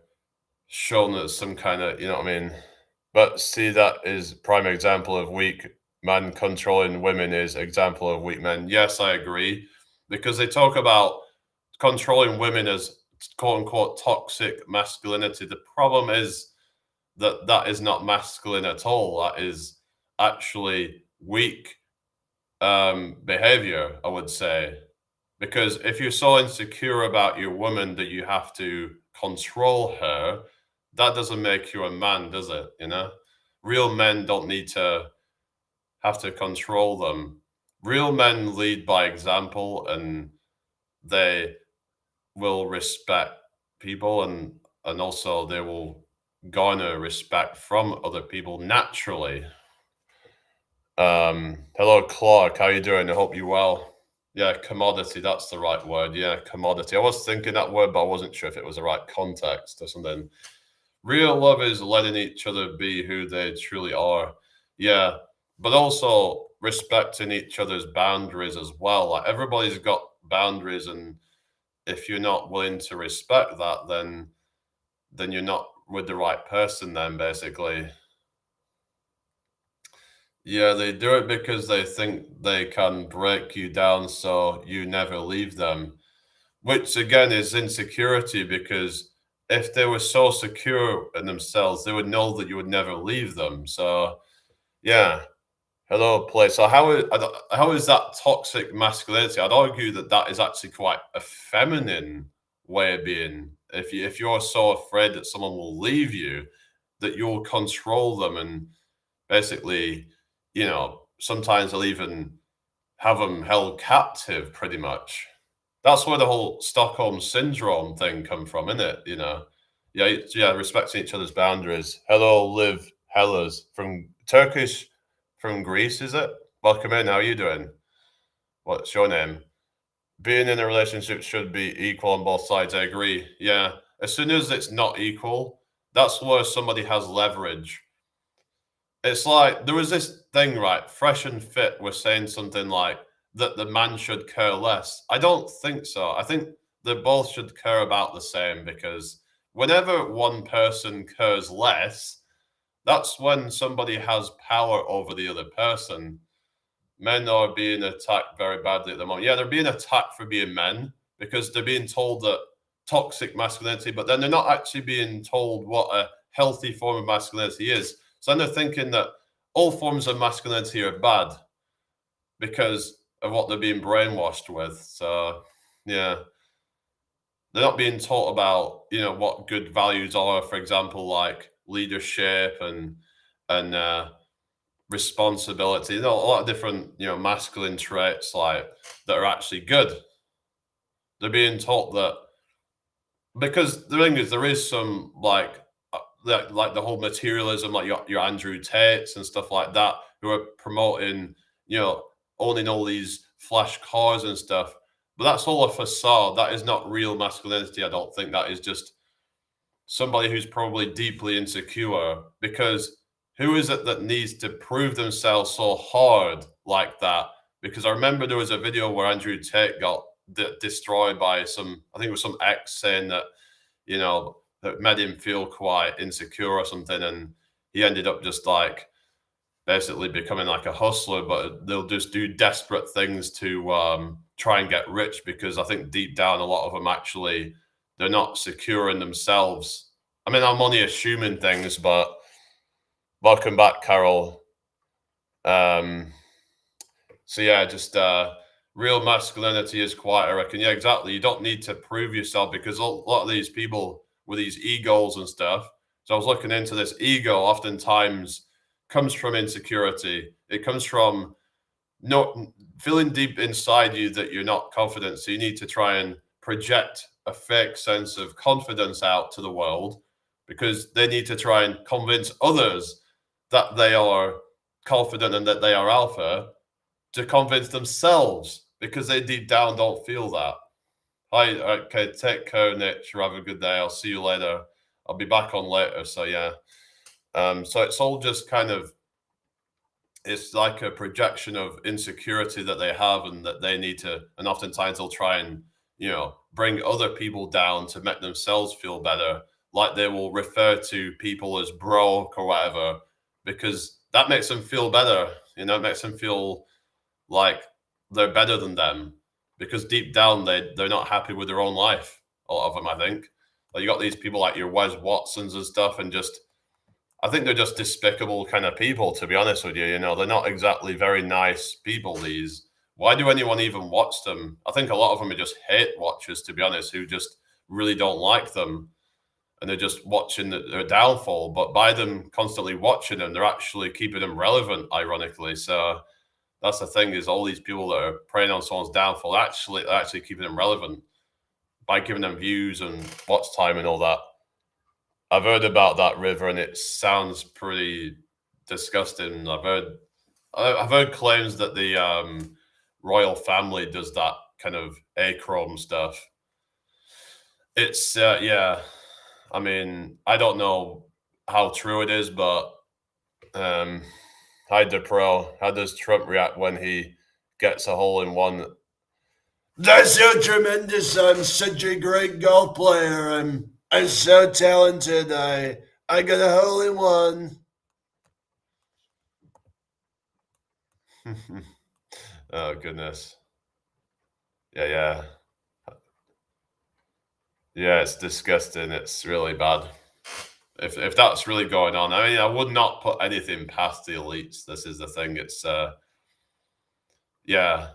Speaker 1: shown as some kind of, you know what I mean? But see, that is prime example of weak man controlling women is example of weak men. Yes, I agree. Because they talk about controlling women as quote unquote toxic masculinity. The problem is that that is not masculine at all. That is actually weak behavior, I would say. Because if you're so insecure about your woman that you have to control her, that doesn't make you a man, does it? Real men don't need to have to control them. Real men lead by example, and they will respect people, and also they will garner respect from other people naturally. Hello, Clark. How you doing? I hope you're well. Yeah, commodity. That's the right word. Yeah, commodity. I was thinking that word, but I wasn't sure if it was the right context or something. Real love is letting each other be who they truly are. Yeah, but also respecting each other's boundaries as well. Like everybody's got boundaries, and if you're not willing to respect that, then you're not with the right person. Then basically, yeah, they do it because they think they can break you down, so you never leave them. Which again is insecurity because if they were so secure in themselves, they would know that you would never leave them. So yeah, hello, place. So how is that toxic masculinity? I'd argue that that is actually quite a feminine way of being. If you're so afraid that someone will leave you, that you'll control them and basically, sometimes they'll even have them held captive, pretty much. That's where the whole Stockholm syndrome thing come from, isn't it? Yeah, respecting each other's boundaries. Hello, Liv Hellas from Turkish, from Greece, is it? Welcome in. How are you doing? What's your name? Being in a relationship should be equal on both sides. I agree. Yeah. As soon as it's not equal, that's where somebody has leverage. It's like there was this thing, right? Fresh and Fit was saying something like that the man should care less. I don't think so. I think they both should care about the same because whenever one person cares less, that's when somebody has power over the other person. Men are being attacked very badly at the moment. Yeah, they're being attacked for being men because they're being told that toxic masculinity, but then they're not actually being told what a healthy form of masculinity is. So then they're thinking that all forms of masculinity are bad because of what they're being brainwashed with. So yeah, they're not being taught about what good values are. For example, like leadership and responsibility. A lot of different masculine traits like that are actually good. They're being taught that because the thing is there is some like the whole materialism, like your Andrew Tates and stuff like that, who are promoting, owning all these flash cars and stuff. But that's all a facade. That is not real masculinity. I don't think that is just somebody who's probably deeply insecure. Because who is it that needs to prove themselves so hard like that? Because I remember there was a video where Andrew Tate got destroyed by I think it was some ex saying that that made him feel quite insecure or something, and he ended up just like basically becoming like a hustler, but they'll just do desperate things to try and get rich because I think deep down a lot of them actually they're not secure in themselves. I mean, I'm only assuming things, but welcome back, Carol. Um, so yeah, just real masculinity is quiet, I reckon. Yeah, exactly. You don't need to prove yourself because a lot of these people with these egos and stuff. So I was looking into this. Ego oftentimes comes from insecurity. It comes from not feeling deep inside you that you're not confident. So you need to try and project a fake sense of confidence out to the world because they need to try and convince others that they are confident and that they are alpha to convince themselves because they deep down don't feel that. Hi, okay, take care, Nick. Have a good day. I'll see you later. I'll be back on later. So yeah. So it's all just kind of it's like a projection of insecurity that they have and that they need to, and oftentimes they'll try and bring other people down to make themselves feel better. Like they will refer to people as broke or whatever because that makes them feel better. It makes them feel like they're better than them because deep down they're not happy with their own life. A lot of them, I think. Like you got these people like your Wes Watsons and stuff, and just I think they're just despicable kind of people. To be honest with you, they're not exactly very nice people. These. Why do anyone even watch them? I think a lot of them are just hate watchers, to be honest, who just really don't like them. and they're just watching their downfall. But by them constantly watching them, they're actually keeping them relevant, ironically. So that's the thing, is all these people that are preying on someone's downfall actually keeping them relevant by giving them views and watch time and all that. I've heard about that river, and it sounds pretty disgusting. I've heard claims that the royal family does that kind of achrome stuff. It's yeah. I mean, I don't know how true it is, but hi DePro, how does Trump react when he gets a hole in one? That's so tremendous! I'm such a great golf player. I'm so talented. I got a hole in one. Oh goodness. Yeah. Yeah, it's disgusting. It's really bad. If that's really going on, I mean, I would not put anything past the elites. This is the thing. It's yeah.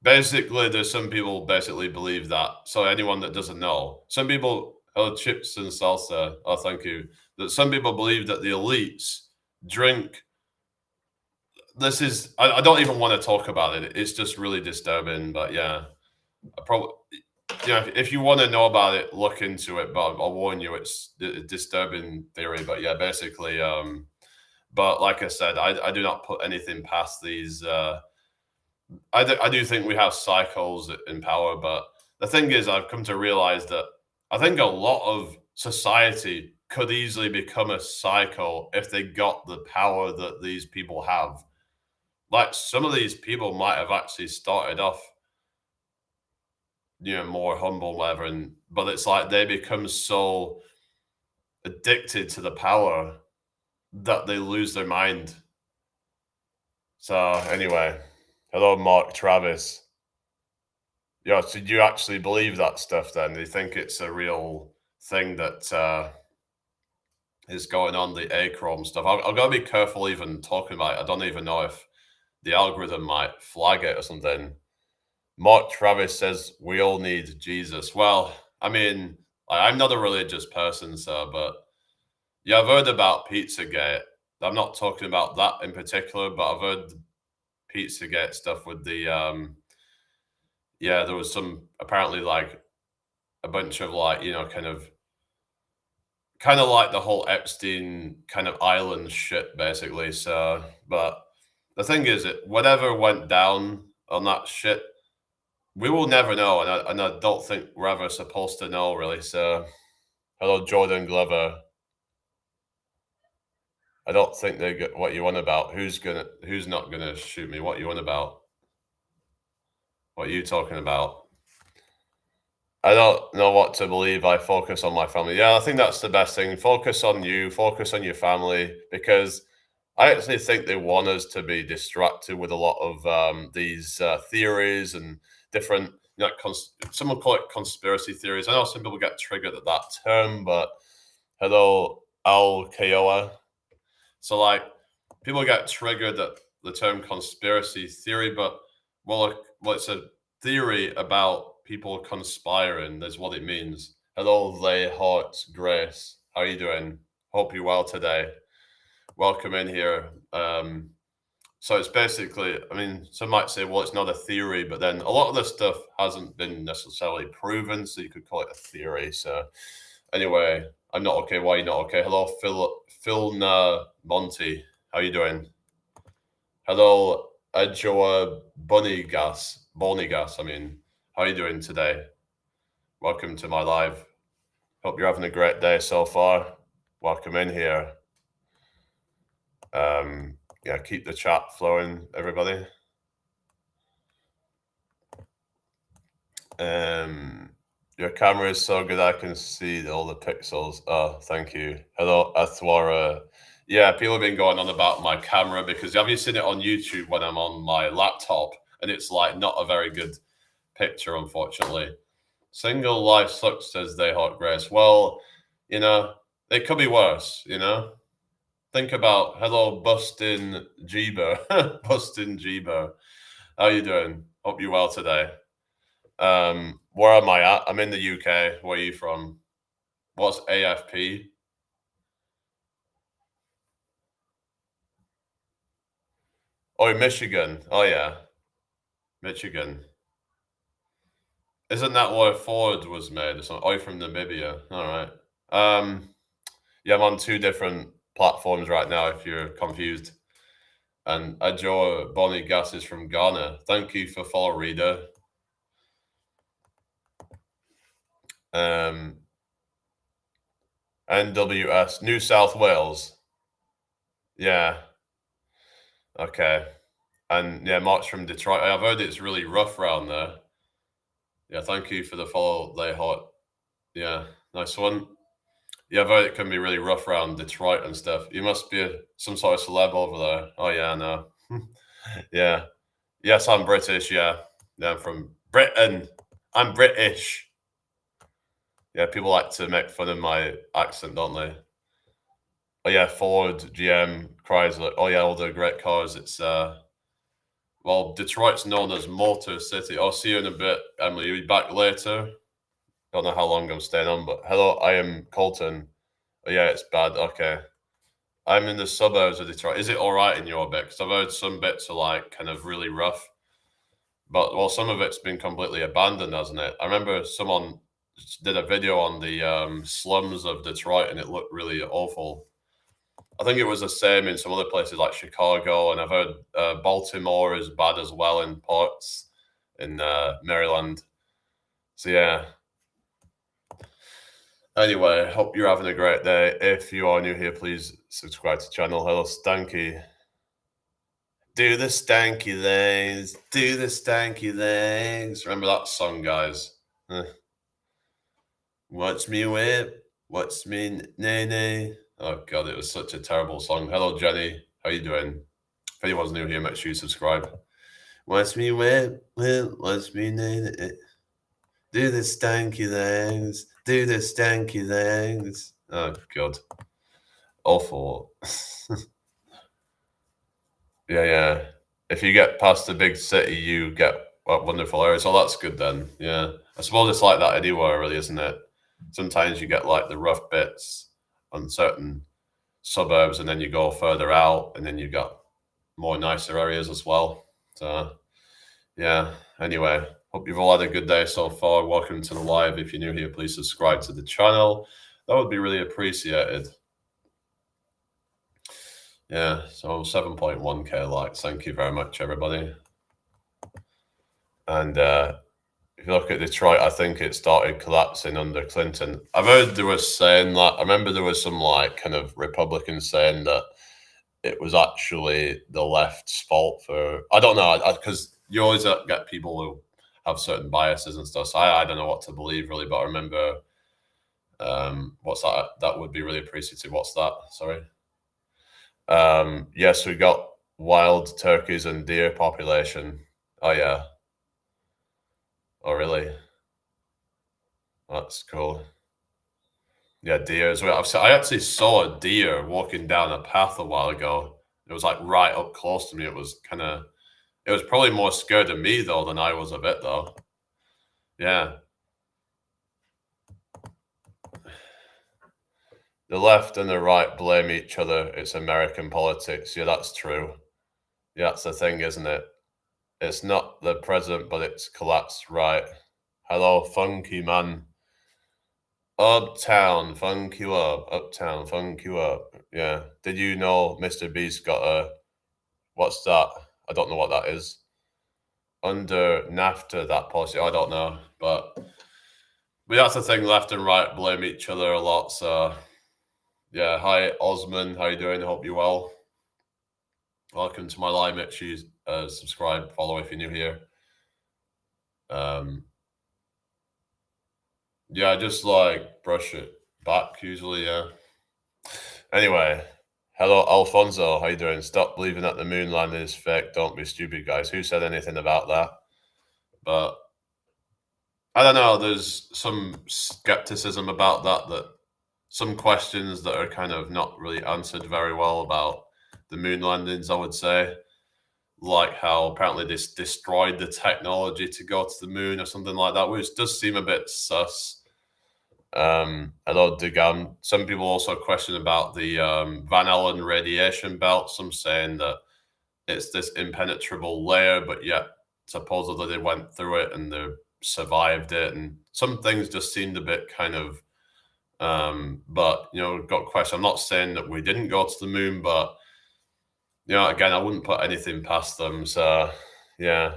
Speaker 1: Basically, there's some people basically believe that. So anyone that doesn't know, some people, oh, chips and salsa. Oh, thank you. That some people believe that the elites drink. This is. I don't even want to talk about it. It's just really disturbing. But yeah, I probably. Yeah, if you want to know about it, look into it. But I'll warn you, it's a disturbing theory. But yeah, basically, but like I said, I do not put anything past these. I do think we have cycles in power, but the thing is, I've come to realize that I think a lot of society could easily become a cycle if they got the power that these people have. Like some of these people might have actually started off, more humble, whatever, but it's like they become so addicted to the power that they lose their mind. So anyway, hello, Mark Travis. Yeah, so do you actually believe that stuff then? Do you think it's a real thing that is going on, the achrome stuff? I've got to be careful even talking about it. I don't even know if the algorithm might flag it or something. Mark Travis says we all need Jesus. Well, I mean, I'm not a religious person, sir, but yeah, I've heard about Pizzagate. I'm not talking about that in particular, but I've heard Pizzagate stuff with the yeah, there was some apparently like a bunch of like, kind of like the whole Epstein kind of island shit, basically. So, but the thing is, that whatever went down on that shit, we will never know, and I don't think we're ever supposed to know, really. So, hello, Jordan Glover. I don't think they get what you want about. Who's not gonna shoot me? What you want about? What are you talking about? I don't know what to believe. I focus on my family. Yeah, I think that's the best thing. Focus on you, focus on your family, because I actually think they want us to be distracted with a lot of these theories and different, some will call it conspiracy theories. I know some people get triggered at that term, but hello, Al Kayoa. So, like, people get triggered at the term conspiracy theory, but it's a theory about people conspiring. That's what it means. Hello, Lay Heart Grace. How are you doing? Hope you're well today. Welcome in here. So it's basically, I mean, some might say, well, it's not a theory, but then a lot of this stuff hasn't been necessarily proven, so you could call it a theory. So anyway, I'm not okay. Why are you not okay? Hello, Phil Monty. How you doing? Hello, Adjoa Bonigas. I mean, how are you doing today? Welcome to my live. Hope you're having a great day so far. Welcome in here. Yeah, keep the chat flowing, everybody. Your camera is so good I can see all the pixels. Oh, thank you. Hello, Athwara. Yeah, people have been going on about my camera because have you seen it on YouTube when I'm on my laptop and it's like not a very good picture, unfortunately. Single life sucks, says They Hot Grace. Well, it could be worse, Think about hello, Bustin Jeeber. Bustin Jeeber. How you doing? Hope you're well today. Where am I at? I'm in the UK. Where are you from? What's AFP? Oh, Michigan. Oh yeah, Michigan. Isn't that where Ford was made or something? Oh, from Namibia. All right. Yeah, I'm on two different platforms right now. If you're confused, and Ajo Bonnie Gas is from Ghana. Thank you for follow, reader. Um, NWS New South Wales. Yeah. Okay. And yeah, Mark's from Detroit. I've heard it's really rough around there. Yeah, thank you for the follow, Lay Hot. Yeah, nice one. Yeah, I've heard it can be really rough around Detroit and stuff. You must be some sort of celeb over there. Oh yeah, no. Yeah. Yes, I'm British. Yeah. Yeah, I'm from Britain. I'm British. Yeah, people like to make fun of my accent, don't they? Oh yeah, Ford, GM, Chrysler. Oh yeah, all the great cars. It's well, Detroit's known as Motor City. I'll see you in a bit, Emily. You'll be back later. Don't know how long I'm staying on, but hello, I am Colton. Oh yeah, it's bad. Okay. I'm in the suburbs of Detroit. Is it all right in your bit? Because I've heard some bits are like kind of really rough, but well, some of it's been completely abandoned, hasn't it? I remember someone did a video on the slums of Detroit, and it looked really awful. I think it was the same in some other places like Chicago, and I've heard Baltimore is bad as well in parts in Maryland. So yeah. Anyway, hope you're having a great day. If you are new here, please subscribe to the channel. Hello, Stanky. Do the stanky things. Do the stanky things. Remember that song, guys? Watch me whip. Watch me nay nay. Oh god, it was such a terrible song. Hello, Jenny. How you doing? If anyone's new here, make sure you subscribe. Watch me whip, whip. Watch me nay nay. Do the stanky things. Do the stanky things. Oh god, awful. Yeah, yeah. If you get past the big city, you get wonderful areas. Oh, that's good then. Yeah. I suppose it's like that anywhere, really, isn't it? Sometimes you get like the rough bits on certain suburbs, and then you go further out, and then you got more nicer areas as well. So, yeah. Anyway, hope you've all had a good day so far. Welcome to the live. If you're new here, please subscribe to the channel. That would be really appreciated. Yeah, so 7.1k likes. Thank you very much, everybody. And if you look at Detroit, I think it started collapsing under Clinton. I've heard there was saying that. I remember there was some like kind of Republicans saying that it was actually the left's fault for. I don't know, because you always get people who have certain biases and stuff. So I don't know what to believe really. But I remember, what's that? That would be really appreciative. What's that? Sorry. Yes, we got wild turkeys and deer population. Oh yeah. Oh really? That's cool. Yeah, deer as well. I actually saw a deer walking down a path a while ago. It was like right up close to me. It was kind of. It was probably more scared of me though than I was of it though. Yeah. The left and the right blame each other. It's American politics. Yeah, that's true. Yeah, that's the thing, isn't it? It's not the present, but it's collapsed. Right. Hello, funky man. Uptown, funk you up. Uptown, funk you up. Yeah. Did you know Mr. Beast got a. What's that? I don't know what that is. Under NAFTA, that policy, I don't know. But that's the thing, left and right blame each other a lot. So, yeah. Hi, Osman. How you doing? Hope you're well. Welcome to my live. Make sure you subscribe, follow if you're new here. Yeah, I just like brush it back usually. Yeah. Anyway, hello, Alfonso. How you doing? Stop believing that the moon landing is fake. Don't be stupid, guys. Who said anything about that? But I don't know. There's some skepticism about that. That some questions that are kind of not really answered very well about the moon landings. I would say, like how apparently this destroyed the technology to go to the moon or something like that, which does seem a bit sus. Hello, Digam. Some people also question about the Van Allen radiation belt. Some saying that it's this impenetrable layer, but yet supposedly they went through it and they survived it. And some things just seemed a bit kind of, but got question. I'm not saying that we didn't go to the moon, but again, I wouldn't put anything past them. So, yeah,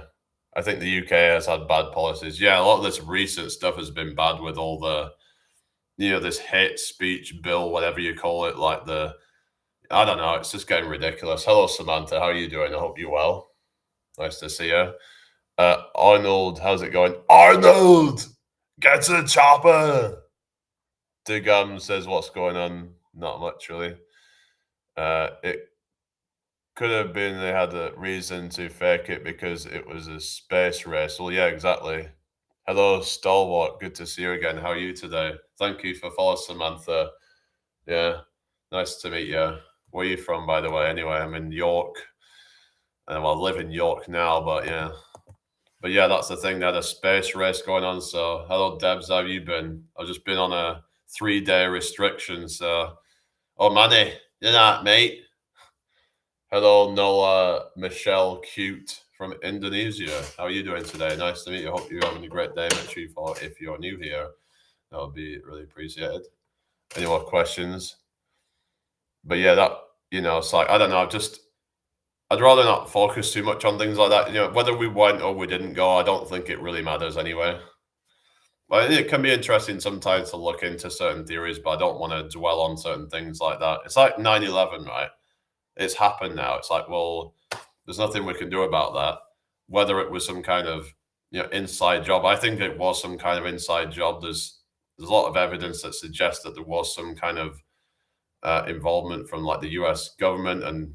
Speaker 1: I think the UK has had bad policies. Yeah, a lot of this recent stuff has been bad with all the, this hate speech bill, whatever you call it, like I don't know, it's just getting ridiculous. Hello, Samantha. How are you doing? I hope you're well. Nice to see you. Arnold, how's it going? Arnold, get to the chopper. Digam says, what's going on? Not much, really. It could have been they had a reason to fake it because it was a space race. Well, yeah, exactly. Hello, Stalwart. Good to see you again. How are you today? Thank you for following, Samantha. Yeah, nice to meet you. Where are you from, by the way? Anyway, I'm in York. Well, I live in York now, but yeah. But yeah, that's the thing. They had a space race going on. So, hello, Debs. How have you been? I've just been on a 3-day restriction. So, oh, Manny, you're not, mate. Hello, Nola Michelle Cute from Indonesia. How are you doing today? Nice to meet you. Hope you're having a great day. Make sure you follow if you're new here. That would be really appreciated. Any more questions? But yeah, that, it's like, I don't know, I'd rather not focus too much on things like that. Whether we went or we didn't go, I don't think it really matters anyway. But it can be interesting sometimes to look into certain theories, but I don't want to dwell on certain things like that. It's like 9/11, right? It's happened now. It's like, well, there's nothing we can do about that. Whether it was some kind of inside job, I think it was some kind of inside job. There's a lot of evidence that suggests that there was some kind of involvement from like the U.S. government, and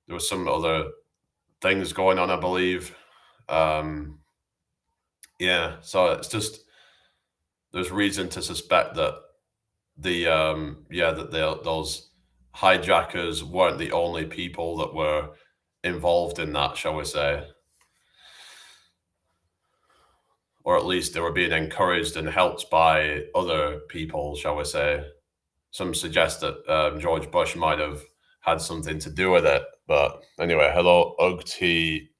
Speaker 1: there was some other things going on, I believe. Yeah, so it's just there's reason to suspect that those hijackers weren't the only people that were involved in that, shall we say, or at least they were being encouraged and helped by other people, shall we say. Some suggest that George Bush might have had something to do with it. But anyway, hello, UGT.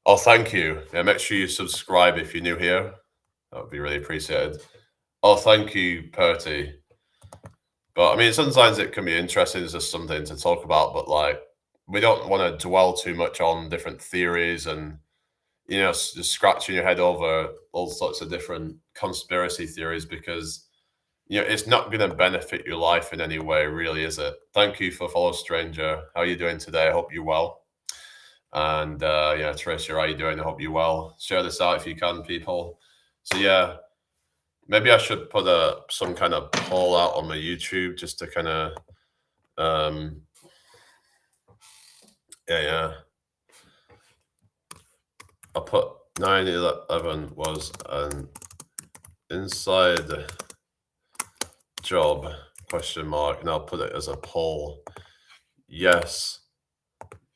Speaker 1: Oh, thank you. Yeah, make sure you subscribe if you're new here. That would be really appreciated. Oh, thank you, Perty. But I mean, sometimes it can be interesting. It's just something to talk about. But like, we don't want to dwell too much on different theories and, just scratching your head over all sorts of different conspiracy theories because it's not going to benefit your life in any way, really, is it? Thank you for follow, stranger. How are you doing today? I hope you're well. And Tricia, how are you doing? I hope you're well. Share this out if you can, people. So yeah, maybe I should put some kind of poll out on my YouTube just to kind of, I'll put 9/11 was an inside job, ? And I'll put it as a poll. Yes,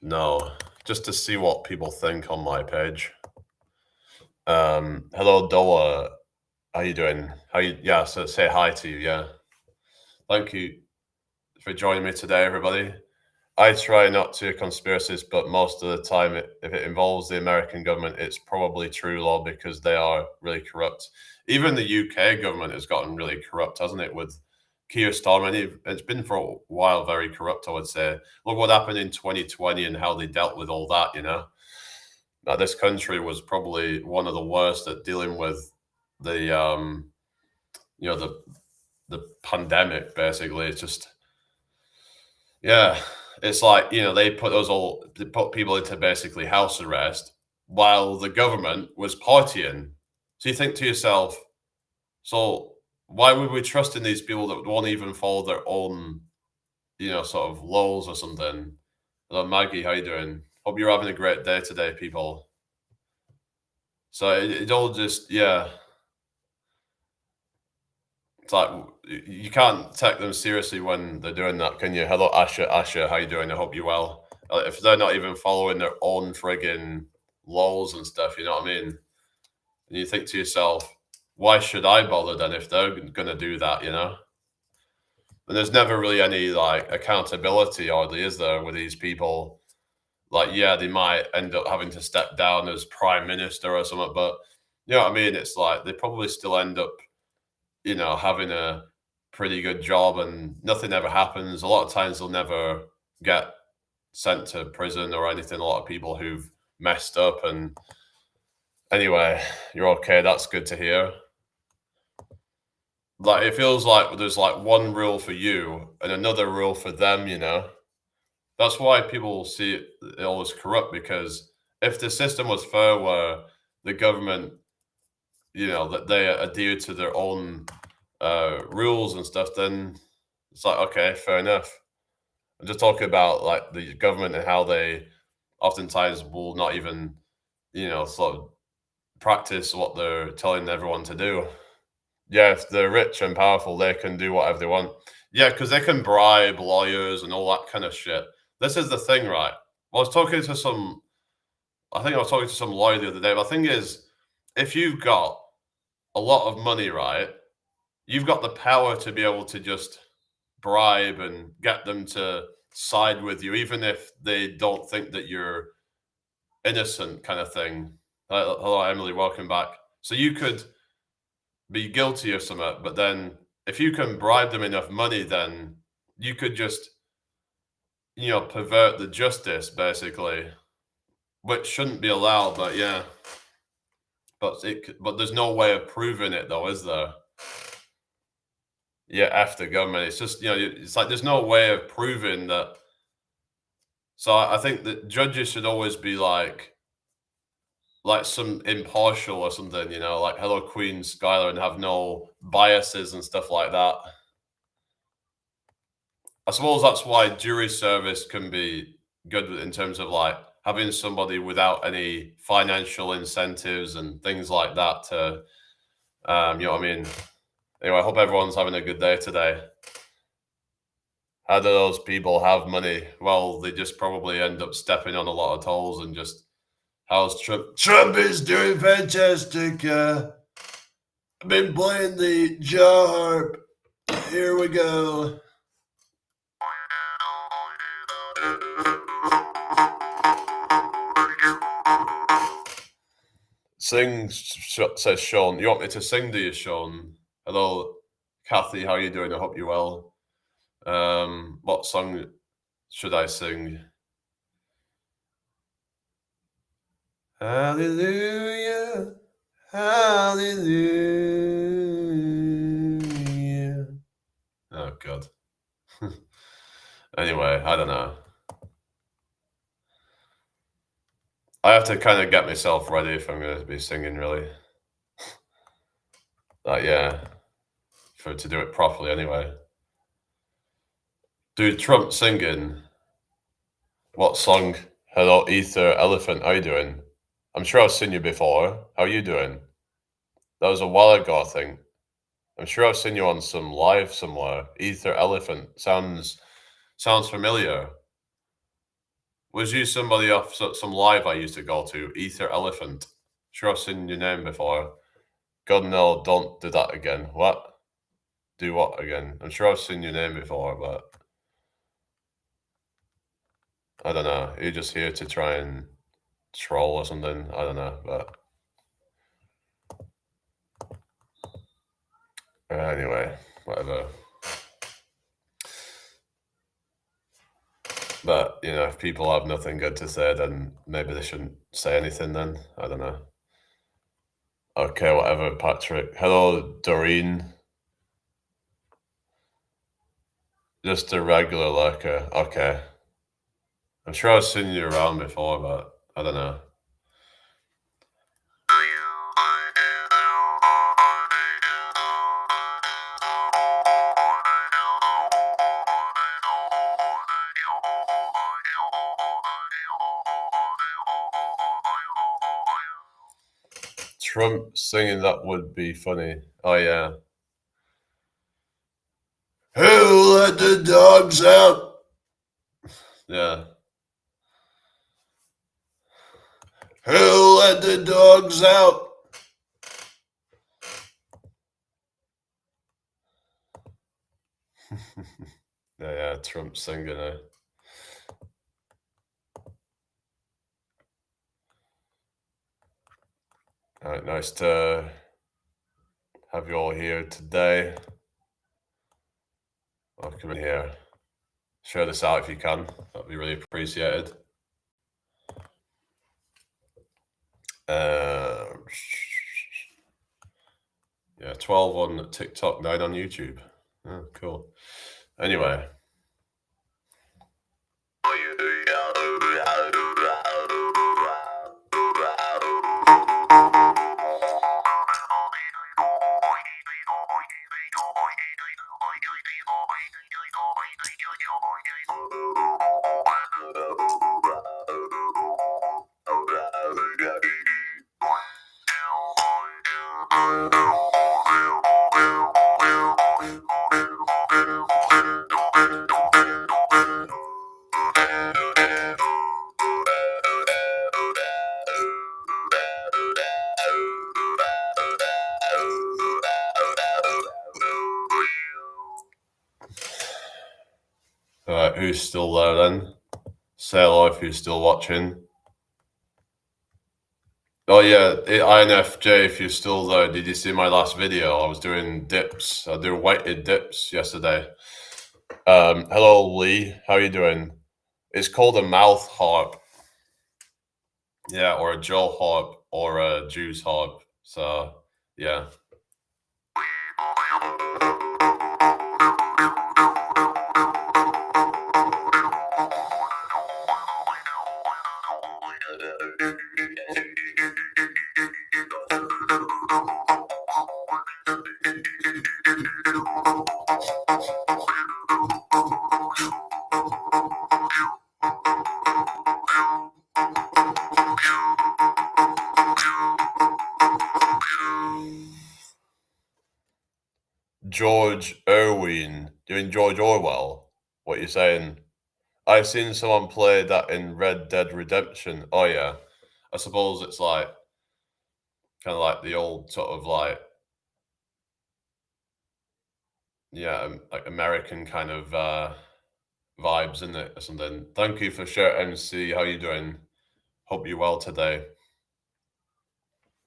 Speaker 1: no, just to see what people think on my page. Hello, Dola. How you doing? Yeah, so say hi to you, yeah. Thank you for joining me today, everybody. I try not to conspiracies, but most of the time, if it involves the American government, it's probably true law because they are really corrupt. Even the UK government has gotten really corrupt, hasn't it, with Keir Starmer? It's been for a while very corrupt, I would say. Look what happened in 2020 and how they dealt with all that, Now, this country was probably one of the worst at dealing with the, the pandemic, basically. It's just, yeah, it's like, they put people into basically house arrest while the government was partying. So you think to yourself, so why would we trust in these people that won't even follow their own, sort of laws or something? Hello, Maggie, how you doing? Hope you're having a great day today, people. So it all just, yeah. It's like you can't take them seriously when they're doing that, can you? Hello, Asha, how you doing? I hope you're well. If they're not even following their own friggin' laws and stuff, you know what I mean? And you think to yourself, why should I bother then if they're going to do that, you know? And there's never really any like accountability, oddly, is there, with these people? Like, yeah, they might end up having to step down as prime minister or something, but you know what I mean? It's like they probably still end up, having a pretty good job and nothing ever happens. A lot of times they'll never get sent to prison or anything. A lot of people who've messed up. And anyway, you're okay. That's good to hear. Like, it feels like there's like one rule for you and another rule for them, you know? That's why people see it always corrupt, because if the system was fair where the government, that they adhere to their own rules and stuff, then it's like, okay, fair enough. I'm just talking about like the government and how they oftentimes will not even, sort of practice what they're telling everyone to do. Yeah, if they're rich and powerful, they can do whatever they want. Yeah, because they can bribe lawyers and all that kind of shit. This is the thing, right? I think I was talking to some lawyer the other day, but the thing is, if you've got a lot of money, right, you've got the power to be able to just bribe and get them to side with you, even if they don't think that you're innocent, kind of thing. Hello, Emily, welcome back. So you could be guilty of something, but then if you can bribe them enough money, then you could just, pervert the justice, basically, which shouldn't be allowed, but yeah. But there's no way of proving it, though, is there? Yeah, after government, it's just, it's like there's no way of proving that. So I think that judges should always be like some impartial or something, like Hello Queen Skylar, and have no biases and stuff like that. I suppose that's why jury service can be good in terms of like having somebody without any financial incentives and things like that to, you know what I mean? Anyway, I hope everyone's having a good day today. How do those people have money? Well, they just probably end up stepping on a lot of toes and just, how's Trump? Trump is doing fantastic. I've been playing the jaw harp. Here we go. Sing, says Sean. You want me to sing, do you, Sean? Hello, Kathy. How are you doing? I hope you're well. What song should I sing? Hallelujah, hallelujah. Oh, God. Anyway, I don't know. I have to kind of get myself ready if I'm going to be singing, really. Yeah, to do it properly anyway. Dude, Trump singing. What song? Hello, Ether Elephant. How you doing? I'm sure I've seen you before. How are you doing? That was a while ago, I think. I'm sure I've seen you on some live somewhere. Ether Elephant sounds familiar. Was you somebody off some live I used to go to? Ether Elephant. Sure I've seen your name before. God no, don't do that again. What? Do what again? I'm sure I've seen your name before, but I don't know. You're just here to try and troll or something. I don't know, but anyway, whatever. But, if people have nothing good to say, then maybe they shouldn't say anything then. I don't know. Okay, whatever, Patrick. Hello, Doreen. Just a regular lurker. Okay. I'm sure I've seen you around before, but I don't know. Trump singing that would be funny. Oh, yeah. Who let the dogs out? Yeah. Who let the dogs out? Yeah, Trump singing. All right, nice to have you all here today. Welcome in here. Share this out if you can. That'd be really appreciated. Yeah, 12 on TikTok, 9 on YouTube. Oh, cool. Anyway. Alright, who's still there then? Say hello if you're still watching. Oh yeah, INFJ, if you're still there, did you see my last video? I was doing dips. I did weighted dips yesterday. Hello Lee, how are you doing? It's called a mouth harp. Yeah, or a jaw harp or a juice harp. So yeah. George Irwin, doing George Orwell. What you saying? I've seen someone play that in Red Dead Redemption. Oh yeah, I suppose it's like kind of like the old sort of like like American kind of vibes, isn't it, or something? Thank you for sharing, MC. How you doing? Hope you're well today.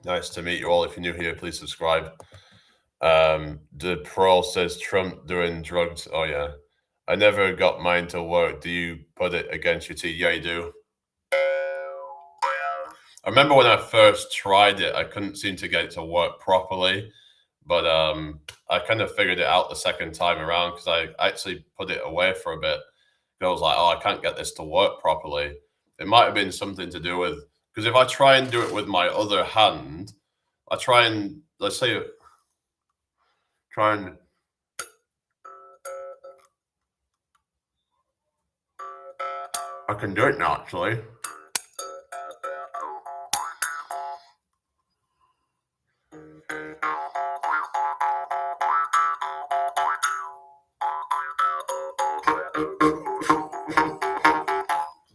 Speaker 1: Nice to meet you all. If you're new here, please subscribe. The pro says Trump doing drugs. Oh yeah, I never got mine to work. Do you put it against your teeth? Yeah, you do. I remember when I first tried it, I couldn't seem to get it to work properly, but I kind of figured it out the second time around because I actually put it away for a bit. I was like, oh, I can't get this to work properly. It might have been something to do with because if I try and do it with my other hand, I try and let's say try and I can do it now actually.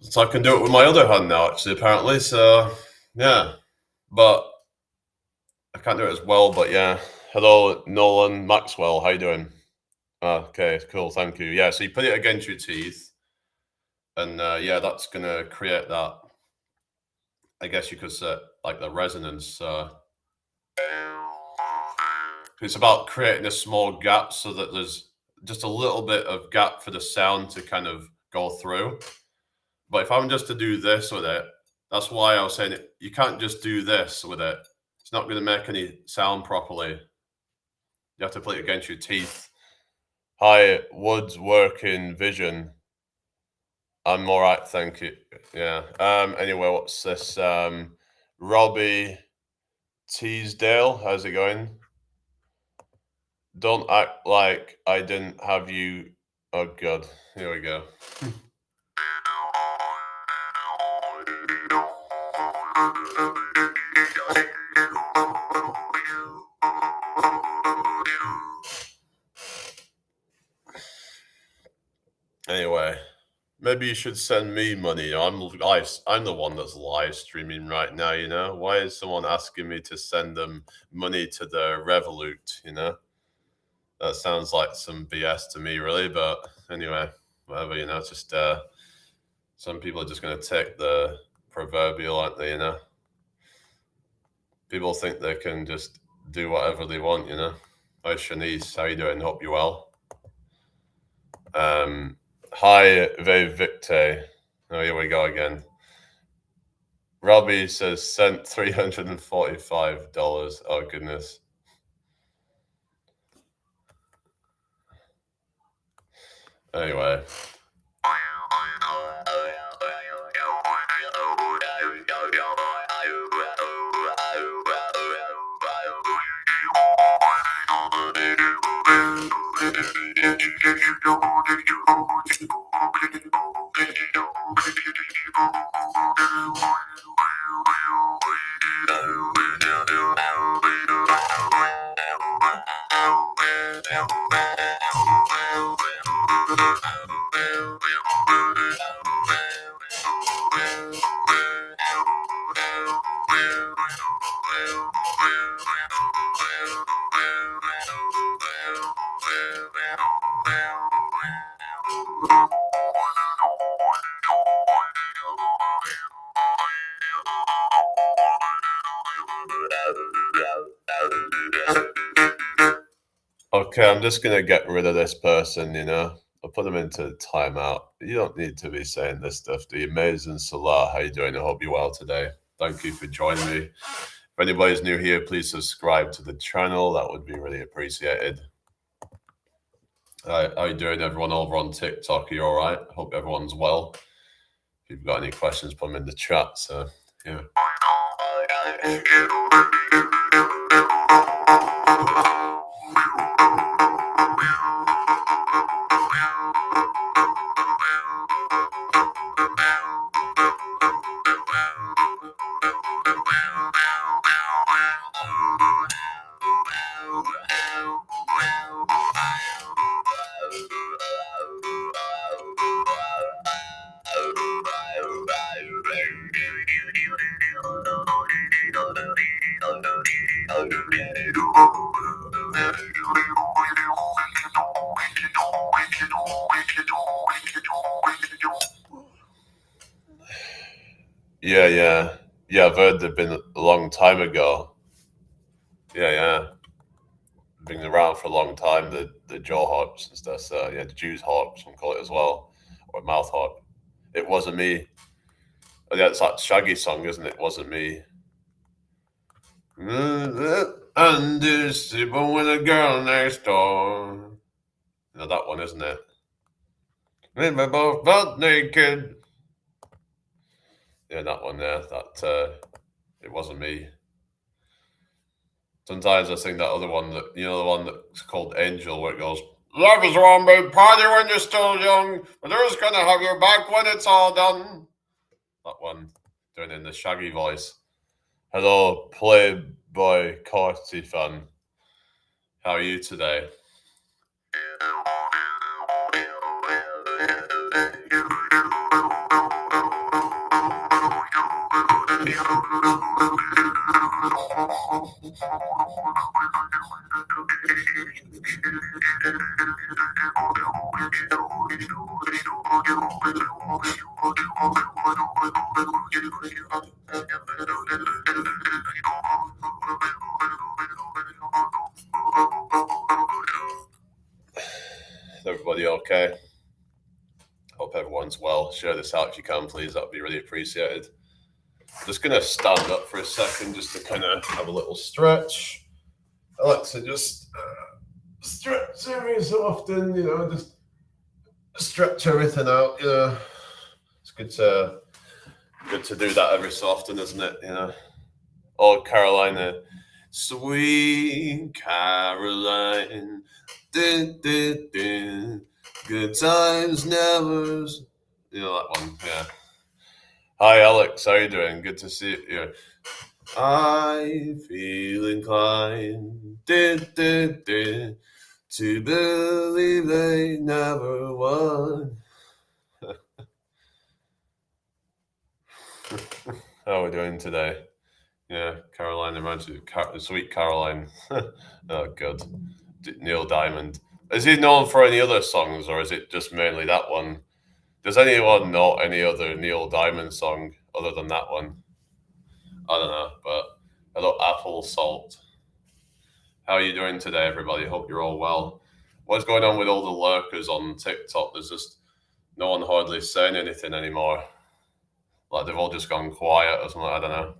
Speaker 1: So I can do it with my other hand now actually apparently. So yeah, but I can't do it as well. But yeah, hello Nolan Maxwell, how you doing? Okay, cool, thank you. Yeah, so you put it against your teeth, and yeah, that's gonna create that. I guess you could say like the resonance. It's about creating a small gap so that there's just a little bit of gap for the sound to kind of go through. But if I'm just to do this with it, that's why I was saying it, you can't just do this with it. It's not going to make any sound properly. You have to put it against your teeth. Hi, Woods Working Vision. I'm all right, thank you. Yeah. Anyway, what's this? Robbie Teasdale, how's it going? Don't act like I didn't have you. Oh God, here we go. Anyway, maybe you should send me money. I'm the one that's live streaming right now. You know, why is someone asking me to send them money to the Revolut? You know, That sounds like some BS to me, really. But anyway, whatever, just some people are just going to take the proverbial, aren't they, People think they can just do whatever they want. Hi, Shanice. How you doing? Hope you're well. Hi, Victor. Oh, here we go again. Robbie says sent $345. Oh, goodness. Anyway. Okay, I'm just gonna get rid of this person. I'll put them into timeout. You don't need to be saying this stuff, do you? Amazing Salah, how you doing? I hope you're well today. Thank you for joining me. If anybody's new here, please subscribe to the channel. That would be really appreciated. How you doing, everyone over on TikTok? Are you all right? Hope everyone's well. If you've got any questions, put them in the chat. So, yeah. Yeah. I've heard they've been a long time ago. Yeah. Been around for a long time. The jaw harps and stuff. So yeah, the Jews harp, some call it as well, or mouth harp. It wasn't me. Oh, yeah, it's that Shaggy song, isn't it? Wasn't me. And this sleeping with a girl next door. That one, isn't it? We both butt naked. Yeah, that one there. That it wasn't me. Sometimes I sing that other one the one that's called Angel, where it goes, "Life is one big party when you're still young, but who's gonna have your back when it's all done?" That one, doing it in the Shaggy voice. Hello, Playboy Corty fan. How are you today? Is everybody okay? Hope everyone's well. Share this out if you can, please. That would be really appreciated. Just going to stand up for a second just to kind of have a little stretch. Alexa, just stretch every so often, just stretch everything out. It's good to do that every so often, isn't it? Oh, Carolina, sweet Caroline, din, din, din. Good times never. That one, yeah. Hi, Alex. How you doing? Good to see you. I feel inclined to believe they never won. How are we doing today? Yeah, Caroline, imagine sweet Caroline. Oh, good. Neil Diamond. Is he known for any other songs, or is it just mainly that one? Does anyone know any other Neil Diamond song other than that one? I don't know, but hello, Apple Salt. How are you doing today, everybody? Hope you're all well. What's going on with all the lurkers on TikTok? There's just no one hardly saying anything anymore. Like they've all just gone quiet or something. I don't know.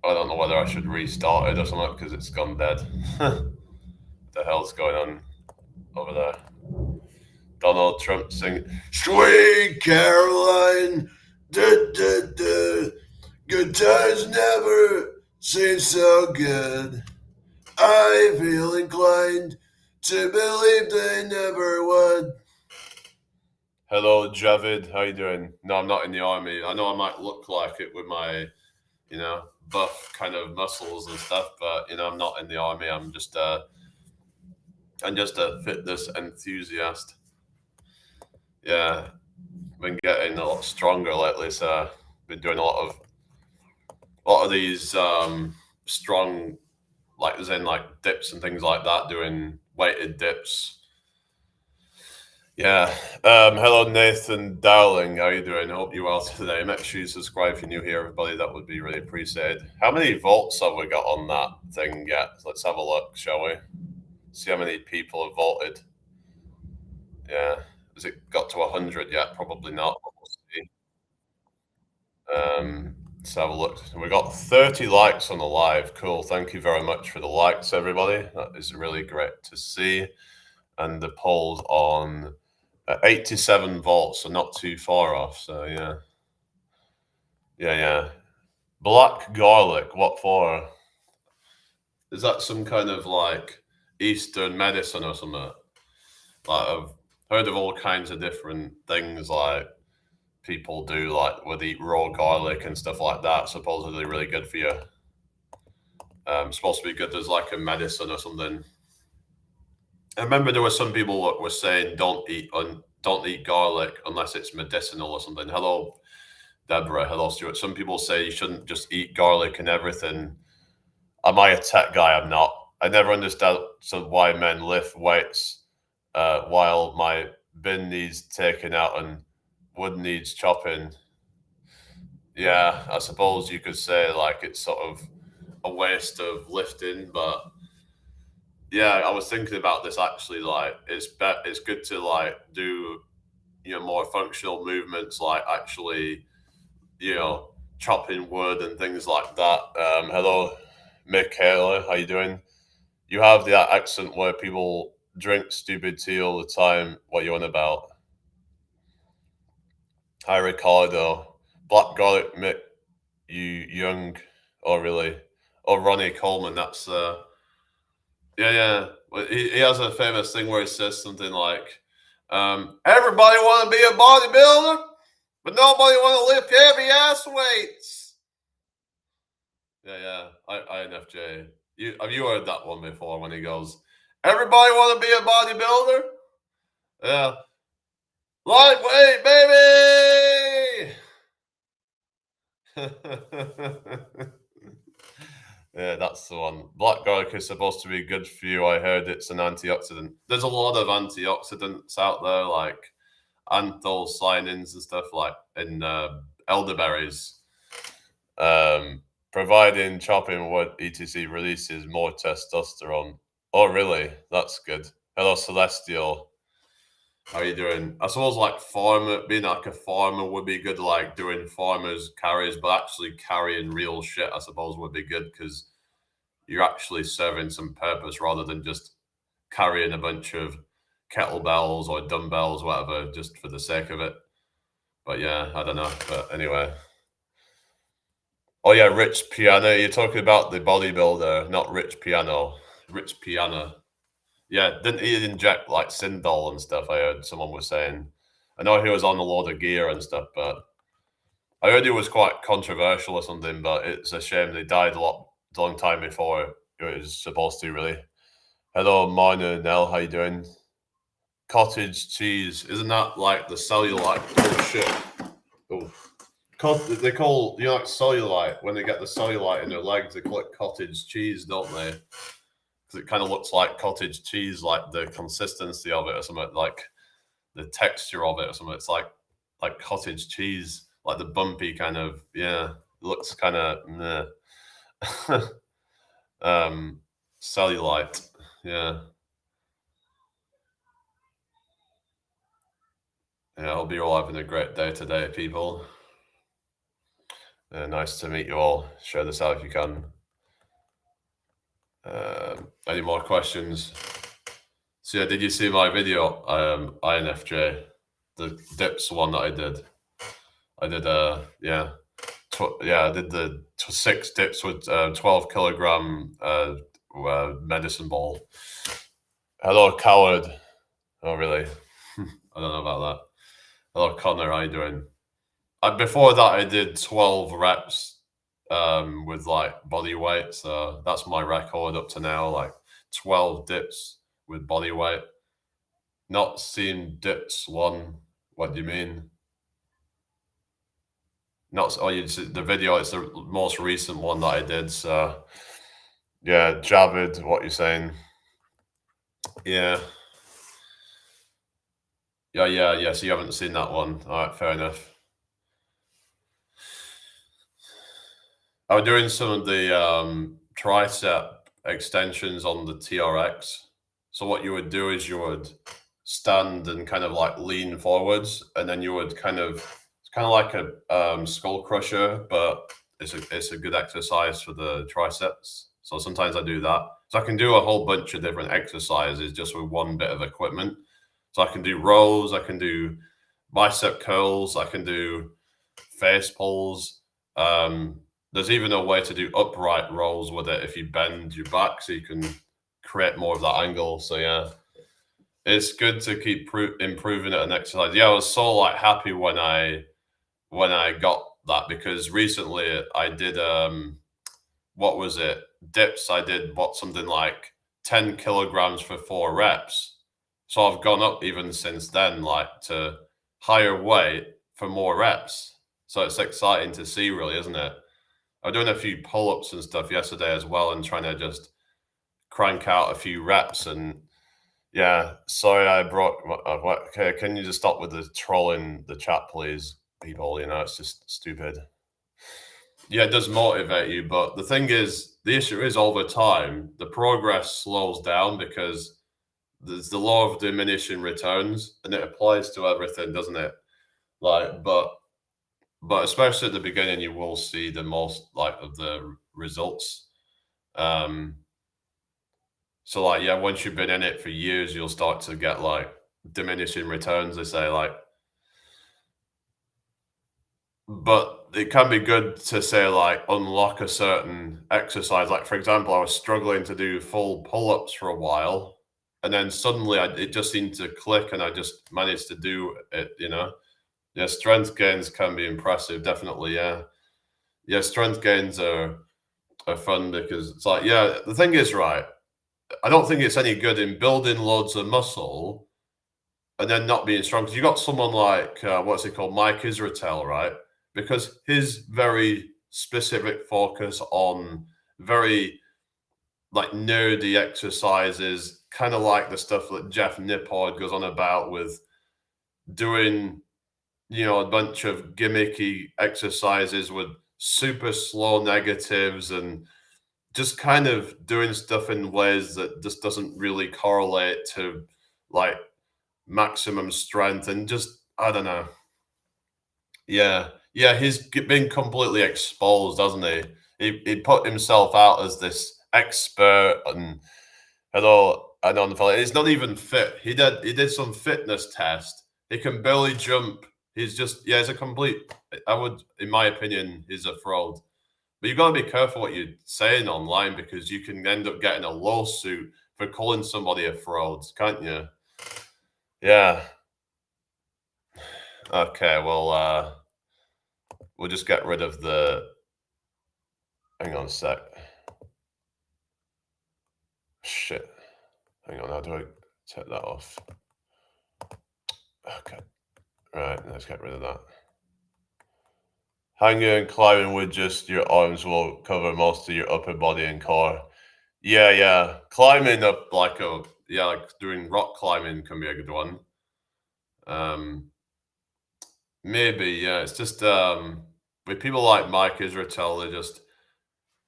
Speaker 1: I don't know whether I should restart it or something because it's gone dead. What the hell's going on over there? Donald Trump singing "Sweet Caroline." Duh, duh, duh. Good times never seem so good. I feel inclined to believe they never would. Hello, Javid. How you doing? No, I'm not in the army. I know I might look like it with my, buff kind of muscles and stuff, but I'm not in the army. I'm just a fitness enthusiast. Yeah, been getting a lot stronger lately, so been doing a lot of these strong, like as in like dips and things like that, doing weighted dips. Yeah. Hello, Nathan Dowling. How you doing? Hope you're well today. Make sure you subscribe if you're new here, everybody. That would be really appreciated. How many volts have we got on that thing yet? Let's have a look, shall we? See how many people have voted. Yeah. Has it got to 100 yet? Probably not. We'll see. Let's have a look. We got 30 likes on the live. Cool. Thank you very much for the likes, everybody. That is really great to see. And the poll's on 87 volts, so not too far off. So yeah. Black garlic. What for? Is that some kind of like Eastern medicine or something? Like I've heard of all kinds of different things like people do, like would eat raw garlic and stuff like that. Supposedly really good for you. Supposed to be good as like a medicine or something. I remember there were some people that were saying don't eat garlic unless it's medicinal or something. Hello, Deborah. Hello, Stuart. Some people say you shouldn't just eat garlic and everything. Am I a tech guy? I'm not. I never understood why men lift weights while my bin needs taken out and wood needs chopping. Yeah, I suppose you could say like it's sort of a waste of lifting, but yeah, I was thinking about this actually. Like, it's good to like do more functional movements, like actually chopping wood and things like that. Hello, Michaela, how you doing? You have that accent where people drink stupid tea all the time. What you on about? Hi, Ricardo. Black garlic, Mick. You young? Oh, really? Oh, Ronnie Coleman. That's yeah. Well, he has a famous thing where he says something like, "Everybody want to be a bodybuilder, but nobody want to lift heavy ass weights." Yeah. INFJ. Have you heard that one before when he goes, "Everybody want to be a bodybuilder"? Yeah. Lightweight, baby. Yeah, that's the one. Black garlic is supposed to be good for you. I heard it's an antioxidant. There's a lot of antioxidants out there, like anthocyanins and stuff, like in elderberries. Providing chopping wood, etc., releases more testosterone. Oh, really? That's good. Hello, Celestial. How are you doing? I suppose like being like a farmer would be good, like doing farmers carries, but actually carrying real shit, I suppose, would be good because you're actually serving some purpose rather than just carrying a bunch of kettlebells or dumbbells, whatever, just for the sake of it. But yeah, I don't know. But anyway. Oh yeah, Rich Piano. You're talking about the bodybuilder, not Rich Piano. Rich Piano. Yeah, didn't he inject like Sindol and stuff? I heard someone was saying. I know he was on a load of gear and stuff, but I heard he was quite controversial or something. But it's a shame they died a long time before it was supposed to. Really. Hello, Miner Nell. How you doing? Cottage cheese, isn't that like the cellulite bullshit? Oh, they call like cellulite when they get the cellulite in their legs. They call it cottage cheese, don't they? because it kind of looks like cottage cheese, like the consistency of it or something, like the texture of it or something. It's like cottage cheese, like the bumpy kind of, yeah, looks kind of meh. um cellulite. Yeah. Yeah, I hope you're all having a great day today, people. Nice to meet you all. Share this out if you can. Any more questions? So yeah, did you see my video, INFJ, the dips one that I did? I did I did the 6 dips with 12 kilogram medicine ball. Hello, coward. Oh really? I don't know about that. Hello, Connor. How you doing? Before that, I did 12 reps with like body weight. So that's my record up to now, like 12 dips with body weight. Not seen dips one. What do you mean? Not oh, you the video. It's the most recent one that I did. So yeah, Javid, what you saying? Yeah, yeah. So you haven't seen that one. All right, fair enough. I was doing some of the tricep extensions on the TRX. So what you would do is you would stand and kind of like lean forwards, and then you would it's kind of like a skull crusher, but it's a good exercise for the triceps. So sometimes I do that. So I can do a whole bunch of different exercises just with one bit of equipment. So I can do rows, I can do bicep curls, I can do face pulls. There's even a way to do upright rolls with it if you bend your back, so you can create more of that angle. So yeah, it's good to keep improving it and exercise. Yeah, I was so like happy when I got that because recently I did what was it, dips. I did something like 10 kilograms for 4 reps. So I've gone up even since then, like to higher weight for more reps. So it's exciting to see, really, isn't it? I'm doing a few pull-ups and stuff yesterday as well, and trying to just crank out a few reps. And yeah, sorry, I brought. Okay, can you just stop with the trolling the chat, please, people? You know, it's just stupid. Yeah, it does motivate you, but the thing is, the issue is over time, the progress slows down because there's the law of diminishing returns, and it applies to everything, doesn't it? Like, but especially at the beginning, you will see the most like of the results. Um, so like, yeah, once you've been in it for years, you'll start to get like diminishing returns. They say like, but it can be good to say like unlock a certain exercise. Like for example, I was struggling to do full pull-ups for a while, and then suddenly it just seemed to click, and I just managed to do it. You know, yeah, strength gains can be impressive, definitely. Yeah, yeah, strength gains are fun because it's like, yeah, the thing is, right, I don't think it's any good in building loads of muscle and then not being strong. Because you got someone like, what's it called, Mike Israetel, right? Because his very specific focus on very like nerdy exercises, kind of like the stuff that Jeff Nippard goes on about with doing, you know, a bunch of gimmicky exercises with super slow negatives and just kind of doing stuff in ways that just doesn't really correlate to like maximum strength and just I don't know. Yeah, yeah, been completely exposed, hasn't he? He put himself out as this expert and hello, and on the fella, he's not even fit. He did some fitness test. He can barely jump. He's just yeah, he's a complete. I would, in my opinion, he's a fraud. But you've got to be careful what you're saying online because you can end up getting a lawsuit for calling somebody a fraud, can't you? Yeah. Okay. Well, we'll just get rid of the. Hang on a sec. Shit. Hang on. How do I take that off? Okay. Right. Let's get rid of that. Hanging and climbing with just your arms will cover most of your upper body and core. Yeah, yeah. Climbing up like a yeah, like doing rock climbing can be a good one. Um, maybe, yeah. It's just with people like Mike Israetel,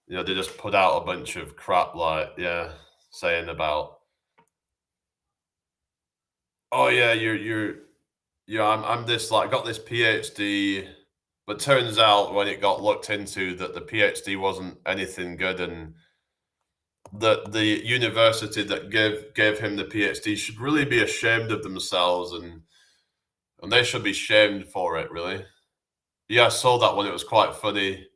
Speaker 1: they just put out a bunch of crap like, yeah, saying about, oh yeah, yeah, I'm this like got this PhD, but turns out when it got looked into that the PhD wasn't anything good, and that the university that gave him the PhD should really be ashamed of themselves, and they should be shamed for it, really. Yeah, I saw that one. It was quite funny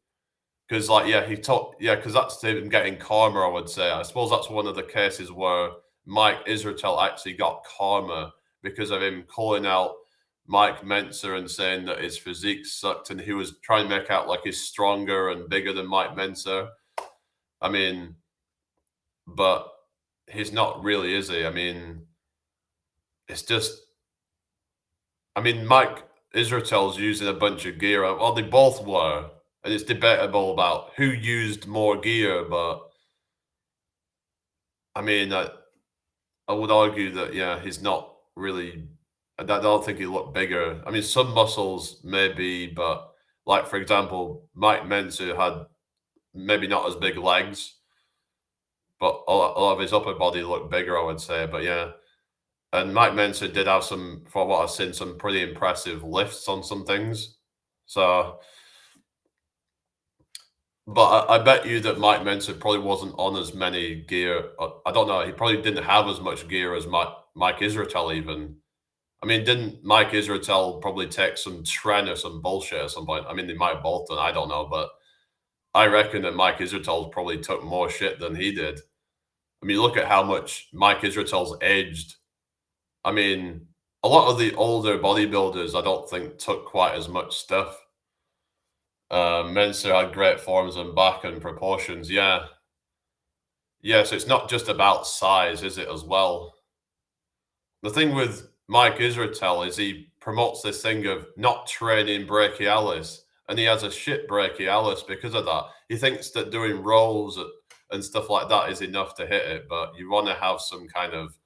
Speaker 1: because, like, yeah, he talked, yeah, because that's him getting karma. I would say. I suppose that's one of the cases where Mike Israetel actually got karma because of him calling out Mike Mensa and saying that his physique sucked, and he was trying to make out like he's stronger and bigger than Mike Mensa. I mean, but he's not really, is he? I mean, it's just, I mean, Mike Israel's using a bunch of gear. Well, they both were, and it's debatable about who used more gear. But I mean, I would argue that yeah, he's not really. I don't think he looked bigger. I mean, some muscles maybe, but like for example, Mike Mensa had maybe not as big legs, but a lot of his upper body looked bigger. I would say, but yeah. And Mike Mensa did have some, for what I've seen, some pretty impressive lifts on some things. So, but I bet you that Mike Mensa probably wasn't on as many gear. I don't know. He probably didn't have as much gear as Mike Israetel even. I mean, didn't Mike Israetel probably take some tren or some bullshit at some point? I mean, they might have both done. I don't know, but I reckon that Mike Israetel probably took more shit than he did. I mean, look at how much Mike Israetel's aged. I mean, a lot of the older bodybuilders, I don't think took quite as much stuff. Mensah had great forms and back and proportions. Yeah, yeah. So it's not just about size, is it? As well, the thing with Mike Israetel is he promotes this thing of not training brachialis, and he has a shit brachialis because of that. He thinks that doing rolls and stuff like that is enough to hit it, but you want to have some kind of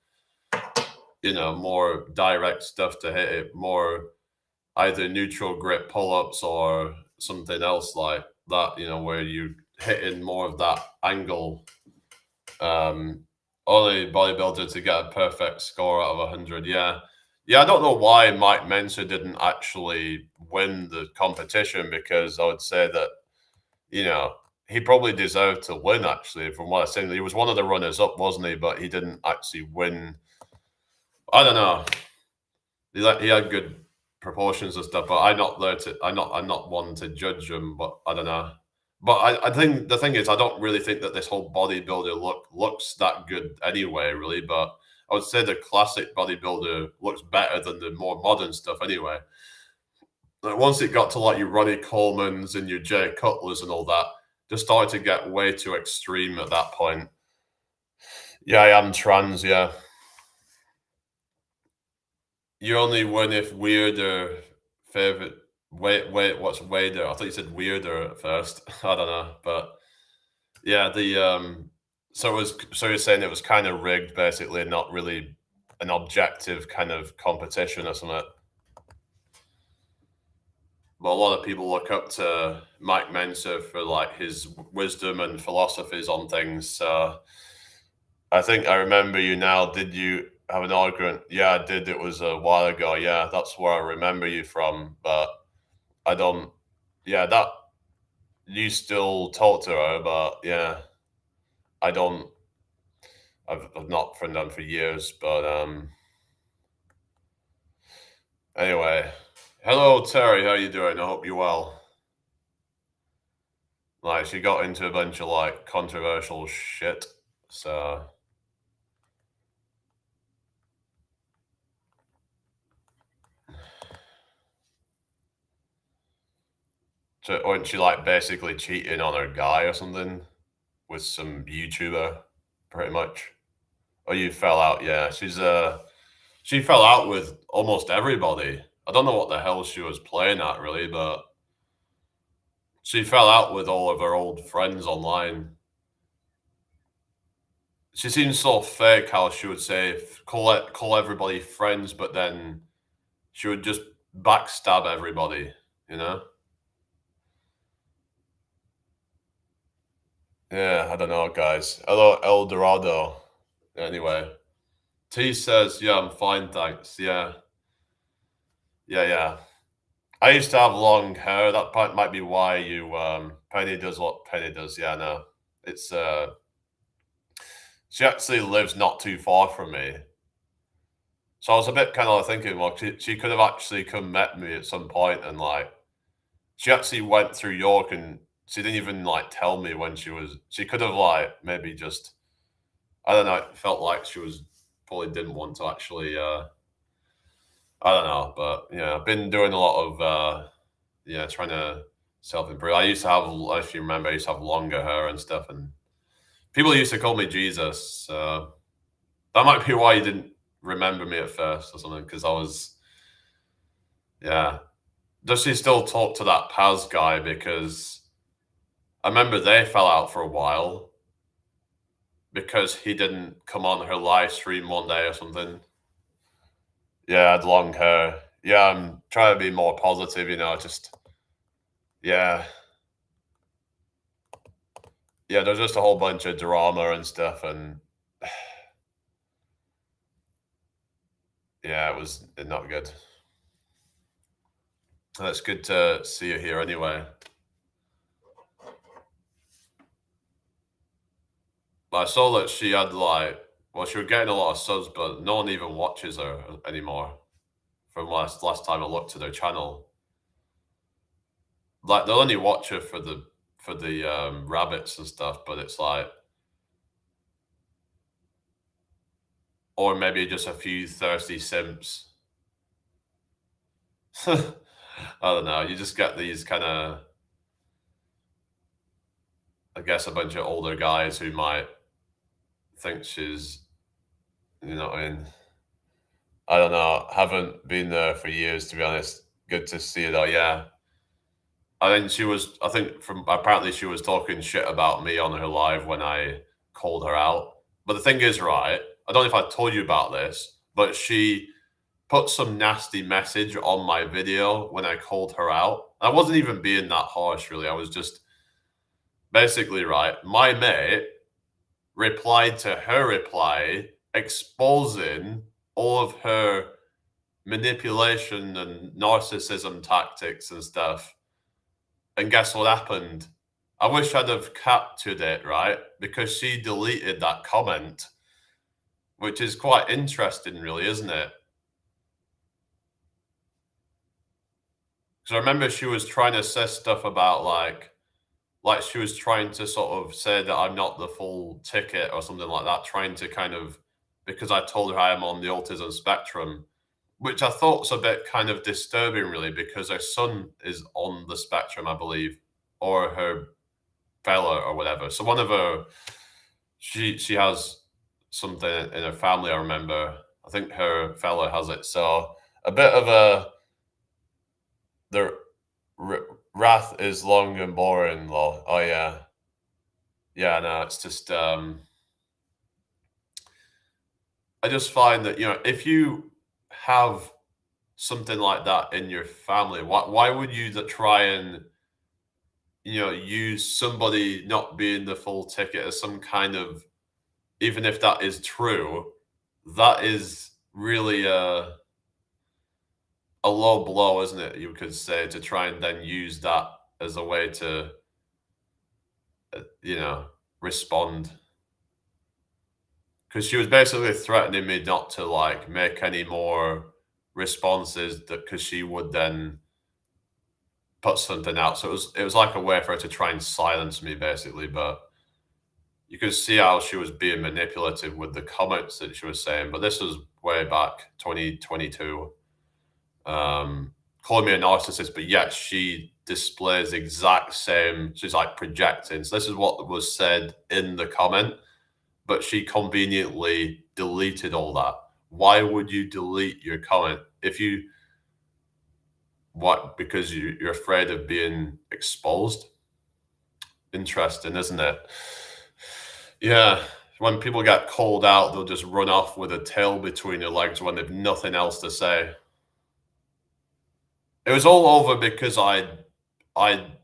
Speaker 1: more direct stuff to hit it, more either neutral grip pull-ups or something else like that, where you hitting more of that angle. Only bodybuilder to get a perfect score out of 100. Yeah. Yeah, I don't know why Mike Mensa didn't actually win the competition, because I would say that, you know, he probably deserved to win, actually, from what I've seen. He was one of the runners up, wasn't he? But he didn't actually win. I don't know. He had good proportions and stuff, but I'm not one to judge him, but I don't know. But I think the thing is, I don't really think that this whole bodybuilder looks that good anyway, really. But I would say the classic bodybuilder looks better than the more modern stuff anyway. Like once it got to like your Ronnie Coleman's and your Jay Cutlers and all that, just started to get way too extreme at that point. Yeah, I am trans. Yeah, you only win if weirder favorite. Wait, what's weirder? I thought you said weirder at first. I don't know, but yeah, so you're saying it was kind of rigged, basically, not really an objective kind of competition or something. But a lot of people look up to Mike Mensa for like his wisdom and philosophies on things. So I think I remember you now. Did you have an argument? Yeah, I did. It was a while ago. Yeah, that's where I remember you from. But I don't. Yeah, that you still talk to her, but yeah, I don't. I've not friended them for years, but anyway. Hello, Terry. How you doing? I hope you're well. Like, she got into a bunch of like controversial shit. So, wasn't she like basically cheating on her guy or something with some YouTuber, pretty much? Oh, you fell out? Yeah, she fell out with almost everybody. I don't know what the hell she was playing at really, but she fell out with all of her old friends online. she seems so fake how she would say call everybody friends, but then she would just backstab everybody, you know? Yeah, I don't know, guys. Hello, El Dorado. Anyway, T says, "Yeah, I'm fine, thanks." Yeah, yeah, yeah. I used to have long hair. That might be why you Penny does what Penny does. Yeah, no, it's she actually lives not too far from me, so I was a bit kind of thinking, well, she could have actually come met me at some point, and like she actually went through York, and she didn't even like tell me when she was. She could have like maybe just I don't know. It felt like she was probably didn't want to actually. I don't know, but yeah, I've been doing a lot of yeah, trying to self improve. I used to have, if you remember, I used to have longer hair and stuff, and people used to call me Jesus. So that might be why you didn't remember me at first or something, because I was, yeah. Does she still talk to that Paz guy? Because I remember they fell out for a while because he didn't come on her live stream one day or something. Yeah, I had long hair. Yeah, I'm trying to be more positive, just, yeah. Yeah, there's just a whole bunch of drama and stuff, and yeah, it was not good. It's good to see you here anyway. I saw that she had like, well, she was getting a lot of subs, but no one even watches her anymore. From last time I looked at her channel, like they'll only watch her for the rabbits and stuff, but it's like, or maybe just a few thirsty simps. I don't know. You just get these kind of, I guess, a bunch of older guys who might think she's, I mean, I don't know. Haven't been there for years, to be honest. Good to see you though. Yeah, I think from apparently she was talking shit about me on her live when I called her out. But the thing is, right? I don't know if I told you about this, but she put some nasty message on my video when I called her out. I wasn't even being that harsh, really. I was just basically right. My mate replied to her reply, exposing all of her manipulation and narcissism tactics and stuff. And guess what happened? I wish I'd have captured it, right? Because she deleted that comment, which is quite interesting, really, isn't it? Because I remember she was trying to say stuff about like she was trying to sort of say that I'm not the full ticket or something like that, trying to kind of because I told her I am on the autism spectrum, which I thought was a bit kind of disturbing, really, because her son is on the spectrum, I believe, or her fella or whatever. So one of her, she has something in her family. I remember. I think her fella has it. So a bit of a the wrath is long and boring. Lol. Oh yeah, yeah. No, it's just I just find that if you have something like that in your family, why would you try and use somebody not being the full ticket as some kind of, even if that is true, that is really a low blow, isn't it? You could say, to try and then use that as a way to, you know, respond. Because she was basically threatening me not to like make any more responses that because she would then put something out. So it was like a way for her to try and silence me, basically. But you could see how she was being manipulative with the comments that she was saying. But this was way back 2022. Calling me a narcissist, but yet she displays the exact same. She's like projecting. So this is what was said in the comment, but she conveniently deleted all that. Why would you delete your comment if you what? Because you're afraid of being exposed. Interesting, isn't it? Yeah. When people get called out, they'll just run off with a tail between their legs when they've nothing else to say. It was all over because I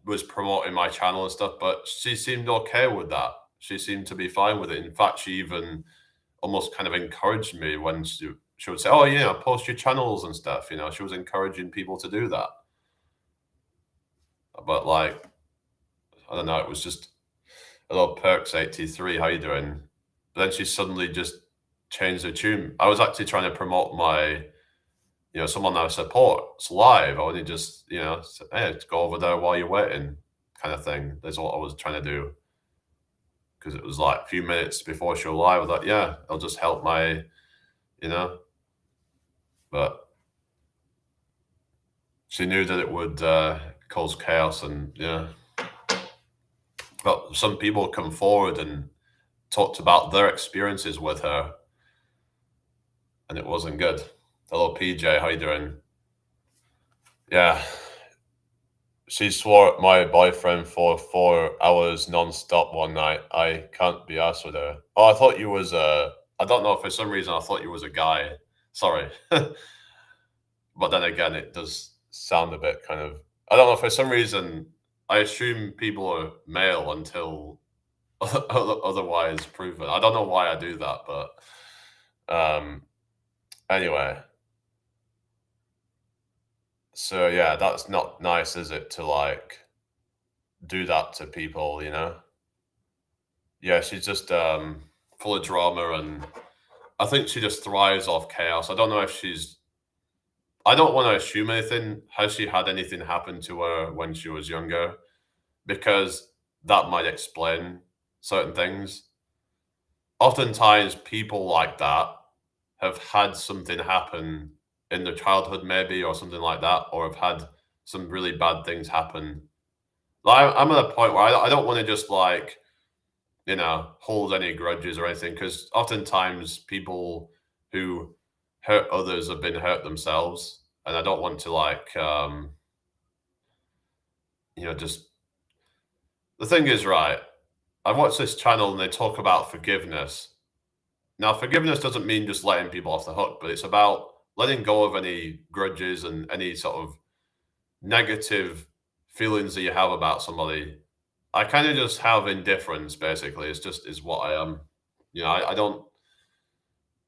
Speaker 1: was promoting my channel and stuff, but she seemed okay with that. She seemed to be fine with it. In fact, she even almost kind of encouraged me when she would say, "Oh, yeah, post your channels and stuff." You know, she was encouraging people to do that. But like, I don't know, it was just hello Perks 83, how you doing? But then she suddenly just changed the tune. I was actually trying to promote my, someone I support's live. I only just, said, hey, just go over there while you're waiting, kind of thing. That's what I was trying to do. Because it was like a few minutes before she was live. I was like, yeah, I'll just help my, you know. But she knew that it would cause chaos and yeah. But some people come forward and talked about their experiences with her, and it wasn't good. Hello, PJ. How you doing? Yeah, she swore at my boyfriend for 4 hours non-stop one night. I can't be asked with her. Oh, I thought you was a. I don't know. For some reason, I thought you was a guy. Sorry, but then again, it does sound a bit kind of. I don't know. For some reason, I assume people are male until otherwise proven. I don't know why I do that, but anyway. So yeah, that's not nice, is it, to like do that to people, you know? Yeah, she's just full of drama and I think she just thrives off chaos. I don't know if she's I don't want to assume anything. Has she had anything happen to her when she was younger? Because that might explain certain things. Oftentimes people like that have had something happen in their childhood maybe or something like that, or have had some really bad things happen. Like, I'm at a point where I don't want to just like, hold any grudges or anything, because oftentimes people who hurt others have been hurt themselves. And I don't want to like, just the thing is, right? I watch this channel and they talk about forgiveness. Now, forgiveness doesn't mean just letting people off the hook, but it's about letting go of any grudges and any sort of negative feelings that you have about somebody. I kind of just have indifference, basically. It's just is what I am. I don't.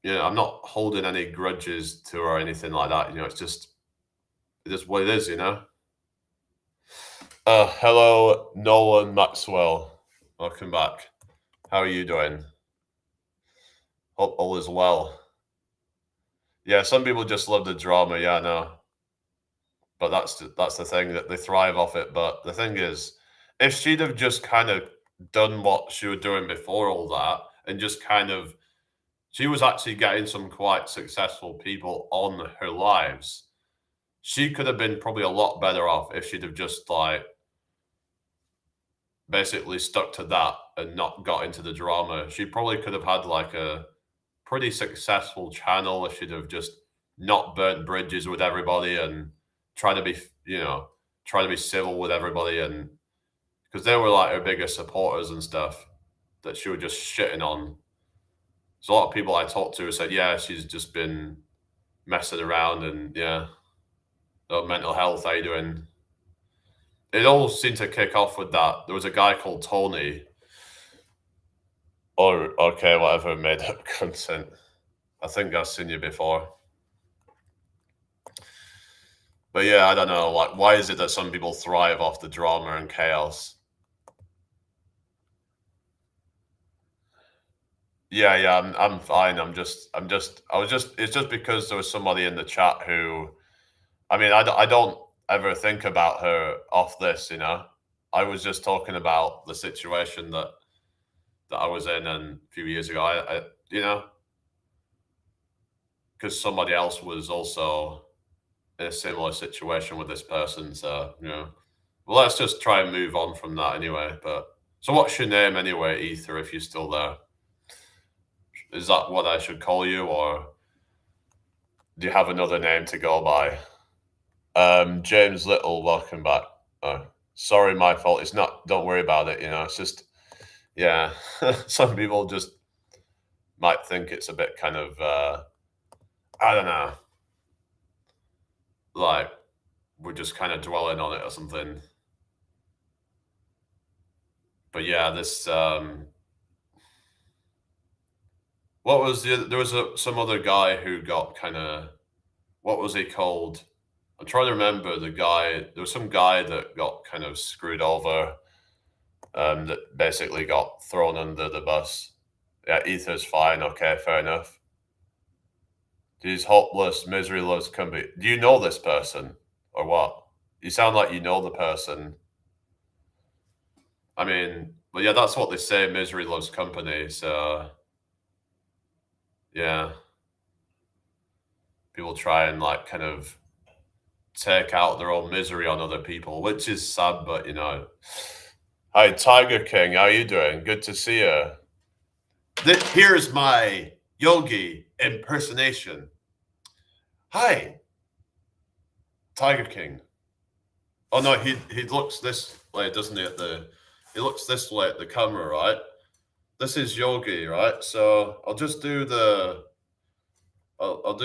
Speaker 1: I'm not holding any grudges to her or anything like that. It's just what it is. Hello, Nolan Maxwell. Welcome back. How are you doing? Hope all is well. Yeah, some people just love the drama. Yeah, no, but that's the thing that they thrive off it. But the thing is, if she'd have just kind of done what she was doing before all that, and just kind of, she was actually getting some quite successful people on her lives. She could have been probably a lot better off if she'd have just like basically stuck to that and not got into the drama. She probably could have had like a pretty successful channel if she'd have just not burnt bridges with everybody and try to be, try to be civil with everybody. And because they were like her biggest supporters and stuff that she was just shitting on. So a lot of people I talked to said, yeah, she's just been messing around and yeah, mental health, how you doing? It all seemed to kick off with that. There was a guy called Tony, or okay, whatever, made up content. I think I've seen you before. But yeah, I don't know. Like, why is it that some people thrive off the drama and chaos? Yeah, yeah, I'm fine. It's just because there was somebody in the chat who, I mean, I don't ever think about her off this, you know. I was just talking about the situation that I was in and a few years ago. You know, because somebody else was also in a similar situation with this person. So, well, let's just try and move on from that anyway. But so, what's your name anyway, Ether? If you're still there, is that what I should call you, or do you have another name to go by? James Little, welcome back. Sorry, my fault. It's not. Don't worry about it. It's just, yeah. Some people just might think it's a bit kind of I don't know, like we're just kind of dwelling on it or something. But yeah, this what was there was some other guy who got kind of, what was he called? I'm trying to remember the guy. There was some guy that got kind of screwed over, that basically got thrown under the bus. Yeah, ether's fine. Okay, fair enough. These hopeless, misery loves company. Do you know this person or what? You sound like you know the person. I mean, but yeah, that's what they say. Misery loves company. So yeah, people try and like kind of take out their own misery on other people, which is sad, but you know. Hi, Tiger King. How you doing? Good to see you. Here's my yogi impersonation. Hi, Tiger King. Oh no, he looks this way, doesn't he? He looks this way at the camera, right? This is yogi, right? So I'll just do the. I'll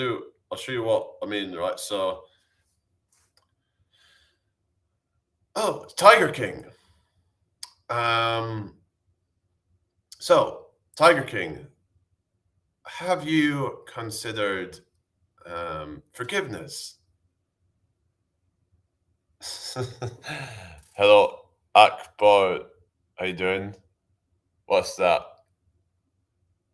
Speaker 1: show you what I mean, right? So, oh, Tiger King. Um. So, Tiger King, have you considered forgiveness? Hello, Akbar. How you doing? What's that?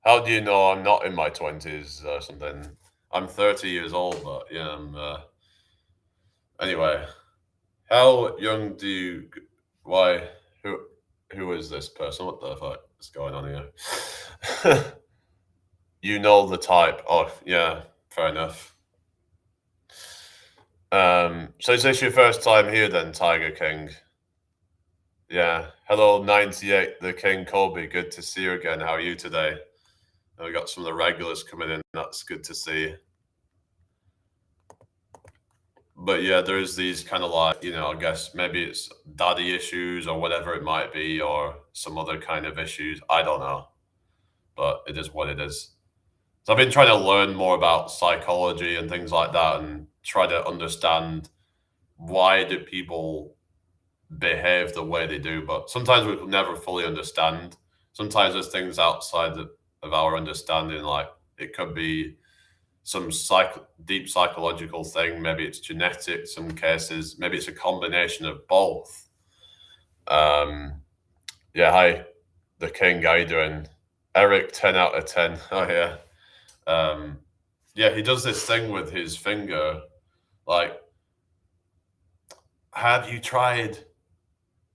Speaker 1: How do you know I'm not in my 20s or something? I'm 30 years old, but yeah, anyway, how young do you? Why? Who? Who is this person? What the fuck is going on here? You know the type. Oh, yeah, fair enough. So is this your first time here then, Tiger King? Yeah. Hello, 98, the King Colby. Good to see you again. How are you today? We got some of the regulars coming in. That's good to see. But yeah, there's these kind of like, I guess maybe it's daddy issues or whatever it might be, or some other kind of issues. I don't know. But it is what it is. So I've been trying to learn more about psychology and things like that and try to understand why do people behave the way they do. But sometimes we will never fully understand. Sometimes there's things outside of our understanding, like it could be some deep psychological thing. Maybe it's genetic, some cases. Maybe it's a combination of both. Um, yeah, hi, the King. How you doing? Eric, 10 out of 10. Oh, yeah. Um, yeah, he does this thing with his finger. Like, have you tried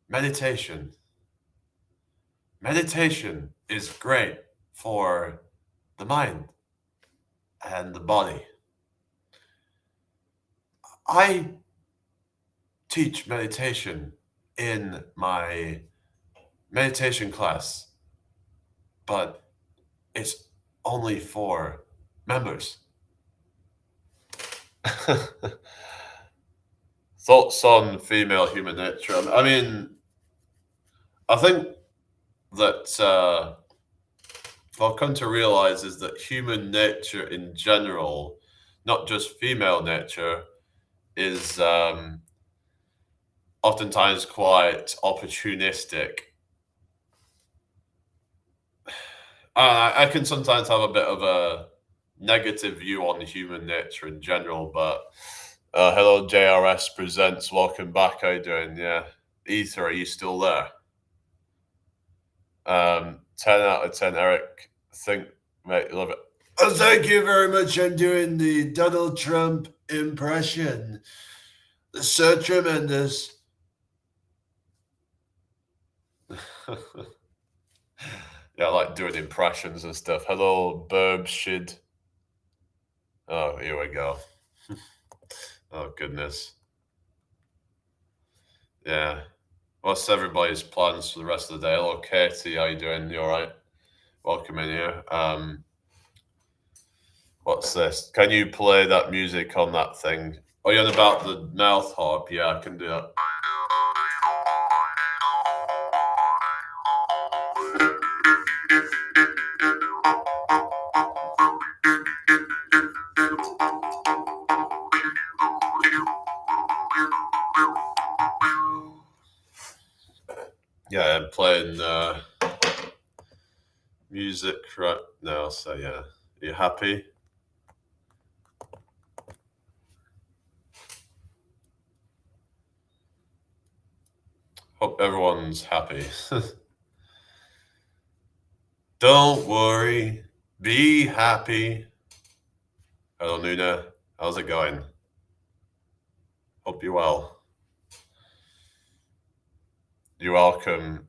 Speaker 1: meditation? Meditation is great for the mind and the body. I teach meditation in my meditation class, but it's only for members. Thoughts on female human nature? I mean, I think that what I've come to realize is that human nature in general, not just female nature, is oftentimes quite opportunistic. I can sometimes have a bit of a negative view on human nature in general, but hello, JRS Presents. Welcome back. How you doing? Yeah. Ether, are you still there? 10 out of 10, Eric. Think, mate, you love it. Oh, thank you very much. I'm doing the Donald Trump impression. So tremendous. Yeah, I like doing impressions and stuff. Hello, Burb Shid. Oh, here we go. Oh, goodness. Yeah. What's everybody's plans for the rest of the day? Hello, Katie. How you doing? You all right? Welcome in here. What's this? Can you play that music on that thing? Oh, you're on about the mouth harp? Yeah, I can do that. Yeah, I'm playing music right now. So yeah, you happy? Hope everyone's happy. Don't worry, be happy. Hello, Nuna. How's it going? Hope you're well. You're welcome,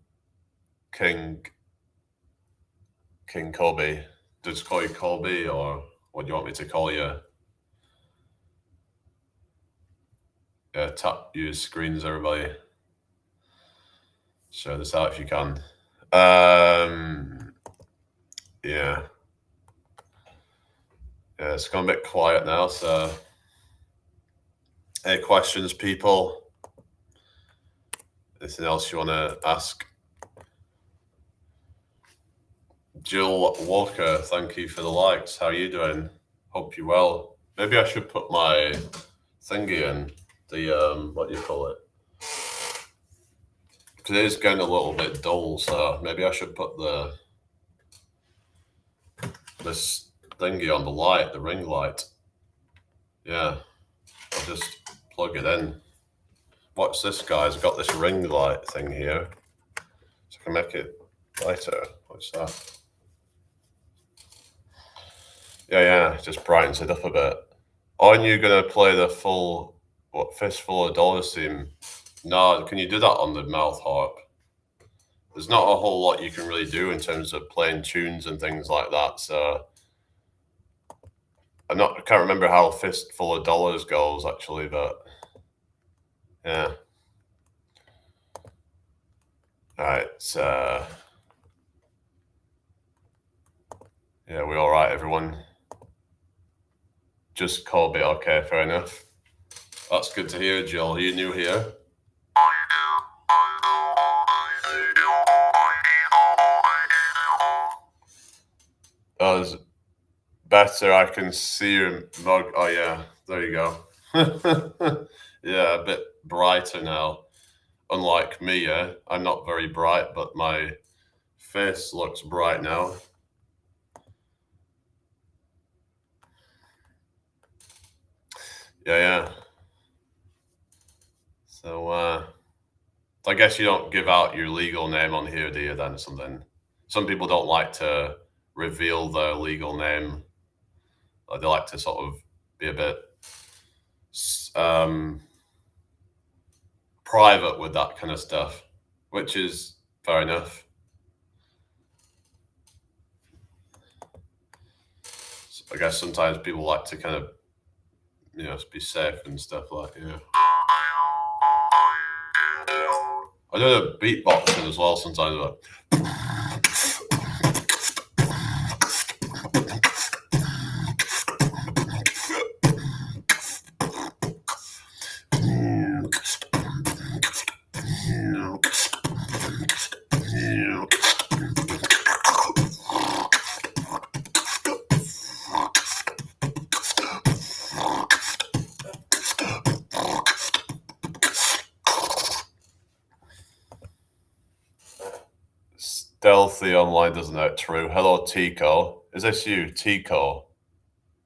Speaker 1: King Colby. Just call you Colby, or what do you want me to call you? Yeah, tap use screens, everybody. Share this out if you can. Yeah. Yeah, it's gone a bit quiet now, so any questions, people? Anything else you want to ask? Jill Walker, thank you for the likes. How are you doing? Hope you're well. Maybe I should put my thingy in, the, what do you call it? Because it is getting a little bit dull, so maybe I should put this thingy on the light, the ring light. Yeah, I'll just plug it in. Watch this, guys. I've got this ring light thing here, so I can make it lighter. What's that? Yeah, just brightens it up a bit. Aren't you gonna play the full Fistful of Dollars theme? No, can you do that on the mouth harp? There's not a whole lot you can really do in terms of playing tunes and things like that. So I can't remember how Fistful of Dollars goes actually, but yeah. All right, yeah, we all right, everyone? Just Colby, okay, fair enough. That's good to hear, Jill. Are you new here? Oh, it's better. I can see your mug. Oh, yeah, there you go. Yeah, a bit brighter now. Unlike me, yeah. I'm not very bright, but my face looks bright now. Yeah. So, I guess you don't give out your legal name on here, do you, then, or something? Some people don't like to reveal their legal name. They like to sort of be a bit private with that kind of stuff, which is fair enough. So I guess sometimes people like to kind of, be safe and stuff like, yeah. I do the beatboxing as well sometimes, but Stealthy online doesn't know it true. Hello, Tico. Is this you, Tico?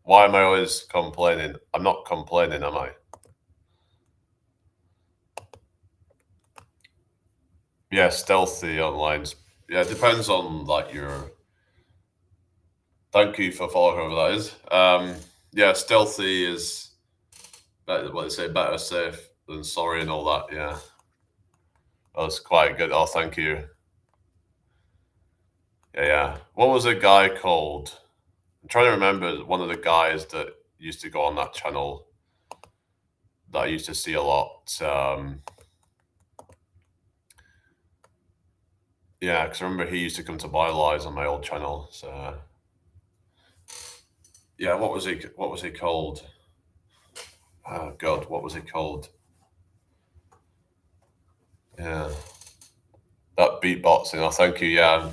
Speaker 1: Why am I always complaining? I'm not complaining, am I? Yeah, stealthy online's. Yeah, it depends on like your. Thank you for following whoever that is. Yeah, stealthy is better. What they say, better safe than sorry and all that. Yeah, that's quite good. Oh, thank you. Yeah. What was a guy called? I'm trying to remember one of the guys that used to go on that channel that I used to see a lot. Yeah, because I remember he used to come to buy lies on my old channel. So yeah, what was he? What was he called? Oh God, what was he called? Yeah, that beatboxing. Oh, thank you. Yeah,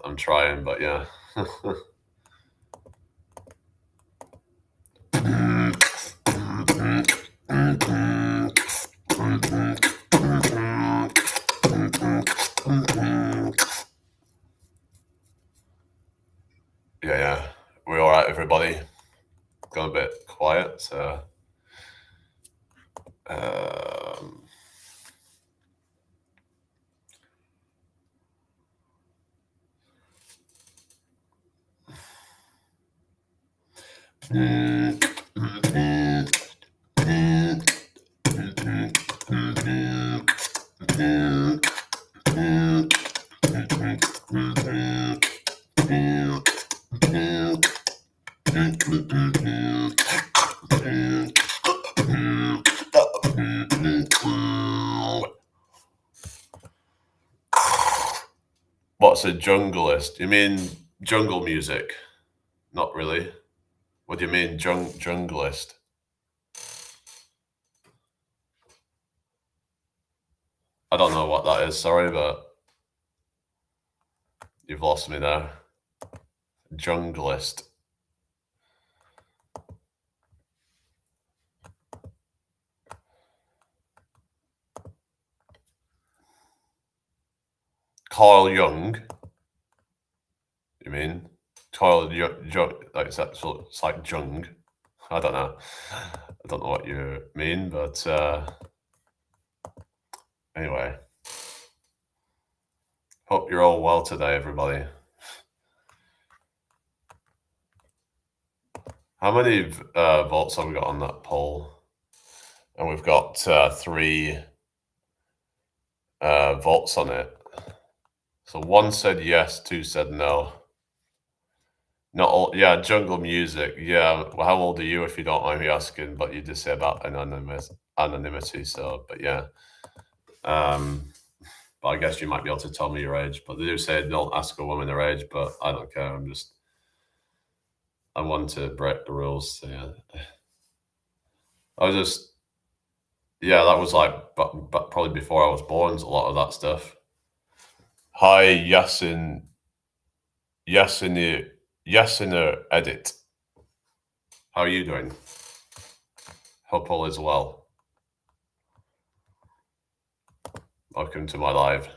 Speaker 1: I'm trying, but yeah. all right, everybody? Gone a bit quiet, so um, what's a junglist? You mean jungle music? Not really. What do you mean junglist? I don't know what that is. Sorry, but you've lost me there. Junglist. Carl Jung. You mean Carl Jung? Like it's like Jung. I don't know. I don't know what you mean, but anyway, hope you're all well today, everybody. How many votes have we got on that poll? And we've got 3 votes on it. So 1 said yes, 2 said no. Not all, yeah, jungle music. Yeah, well, how old are you, if you don't mind me asking? But you did say about anonymity. So, but yeah, but I guess you might be able to tell me your age. But they do say don't ask a woman their age, but I don't care. I want to break the rules. So yeah, I was just, yeah, that was like, but probably before I was born. A lot of that stuff. Hi, Yasin Edit. How are you doing? Hope all is well. Welcome to my live.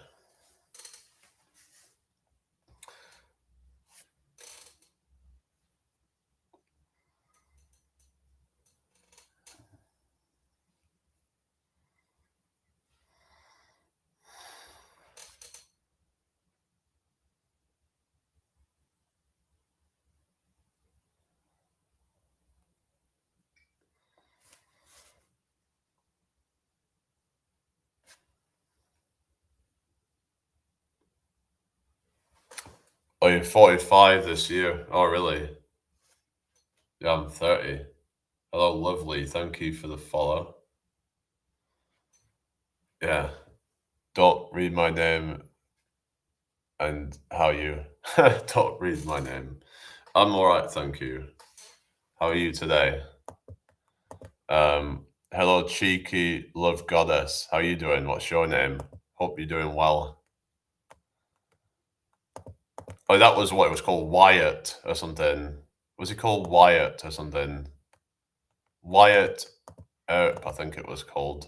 Speaker 1: Oh, you're 45 this year. Oh, really? Yeah, I'm 30. Hello, lovely. Thank you for the follow. Yeah. Don't read my name and how you. Don't read my name. I'm all right, thank you. How are you today? Hello, cheeky love goddess. How you doing? What's your name? Hope you're doing well. Oh, that was what it was called, Wyatt or something. Was it called Wyatt or something? Wyatt Earp, I think it was called.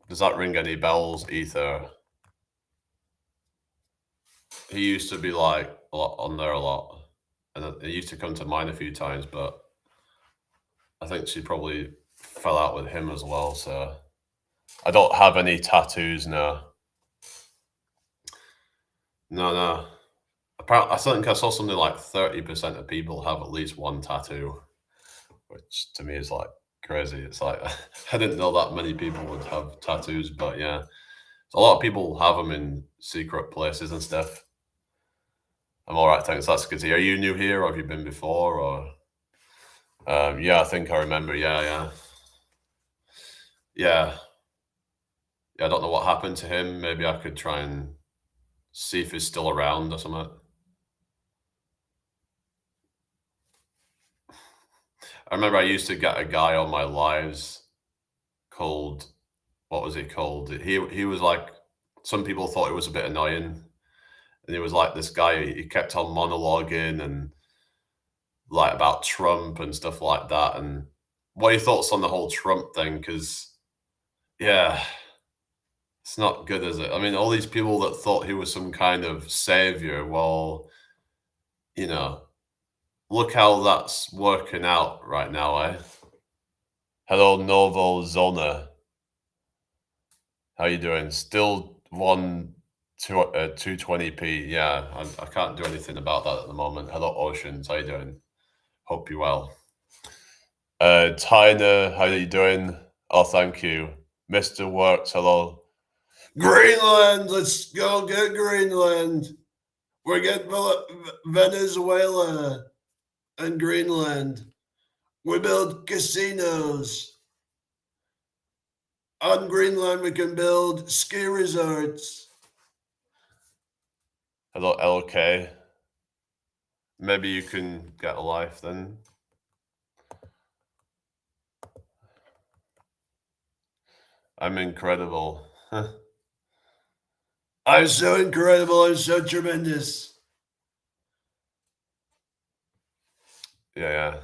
Speaker 1: Does that ring any bells, Ether? He used to be like a lot on there a lot, and it used to come to mine a few times, but I think she probably fell out with him as well. So I don't have any tattoos now. No. Apparently, I think I saw something like 30% of people have at least one tattoo, which to me is like crazy. It's like I didn't know that many people would have tattoos, but yeah, so a lot of people have them in secret places and stuff. I'm all right, thanks. That's good to hear. Are you new here, or have you been before? Or yeah, I think I remember. Yeah. I don't know what happened to him. Maybe I could try and see if he's still around or something. I remember I used to get a guy on my lives called, what was he called? He was like, some people thought it was a bit annoying, and he was like this guy. He kept on monologuing and like about Trump and stuff like that. And what are your thoughts on the whole Trump thing? Because yeah, it's not good, is it? I mean, all these people that thought he was some kind of savior. Well, you know, Look how that's working out right now, eh? Hello, Novo Zona. How you doing? Still 220p. Yeah, I can't do anything about that at the moment. Hello, Oceans. How you doing? Hope you well. Tyner, how you doing? Oh, thank you. Mr. Works, hello. Greenland, let's go get Greenland. We're getting Venezuela and Greenland. We build casinos. On Greenland, we can build ski resorts. Hello, LK. Maybe you can get a life then. I'm incredible. I'm so incredible. I'm so tremendous. Yeah.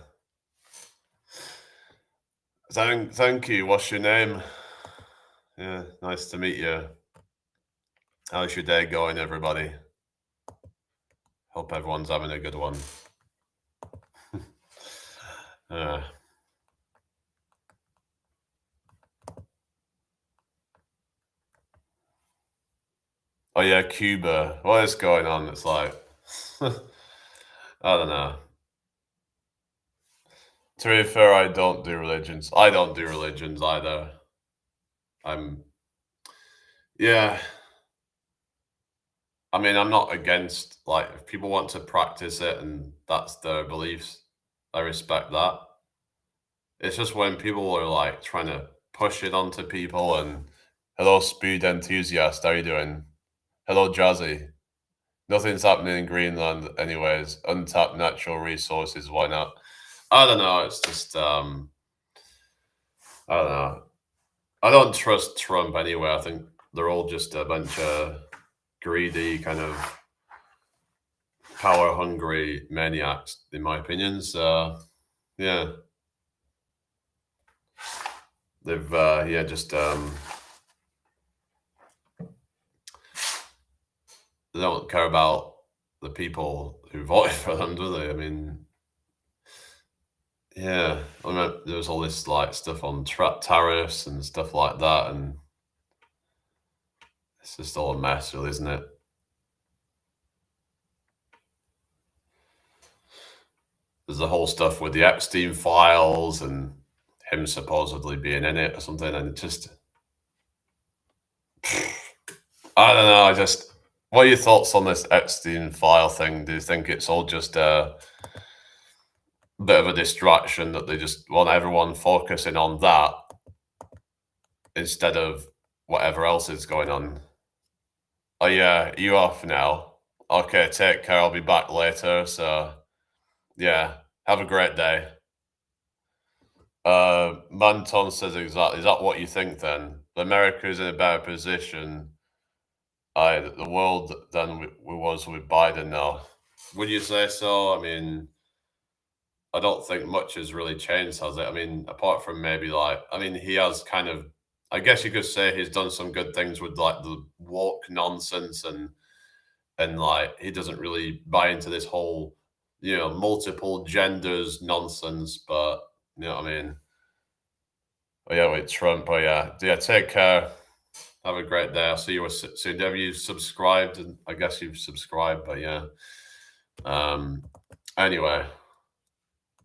Speaker 1: Thank you. What's your name? Yeah, nice to meet you. How's your day going, everybody? Hope everyone's having a good one. Uh, oh yeah, Cuba. What is going on? It's like I don't know. To be fair, I don't do religions. I don't do religions either. I'm yeah. I mean, I'm not against like if people want to practice it and that's their beliefs, I respect that. It's just when people are like trying to push it onto people and hello speed enthusiast, how you doing? Hello Jazzy. Nothing's happening in Greenland anyways. Untapped natural resources, why not? I don't know, it's just I don't know. I don't trust Trump anyway. I think they're all just a bunch of greedy kind of power hungry maniacs, in my opinion. So yeah, they've yeah just they don't care about the people who voted for them, do they? I mean, yeah, I remember there was all this like stuff on tariffs and stuff like that, and it's just all a mess, really, isn't it? There's the whole stuff with the Epstein files and him supposedly being in it or something, and it just I don't know. I just, what are your thoughts on this Epstein file thing? Do you think it's all just a bit of a distraction that they just want everyone focusing on that instead of whatever else is going on? Oh, yeah, you off now? Okay, take care. I'll be back later. So, yeah, have a great day. Manton says exactly. Is that what you think then? America is in a better position the world than we was with Biden now. Would you say so? I mean, I don't think much has really changed, has it? I mean, apart from maybe like, I mean, he has kind of, I guess you could say he's done some good things with like the woke nonsense and like he doesn't really buy into this whole, multiple genders nonsense. But you know what I mean? Oh yeah, with Trump. Oh yeah. Take care. Have a great day. I'll see you soon. Have you subscribed? And I guess you've subscribed, but yeah. Um. Anyway,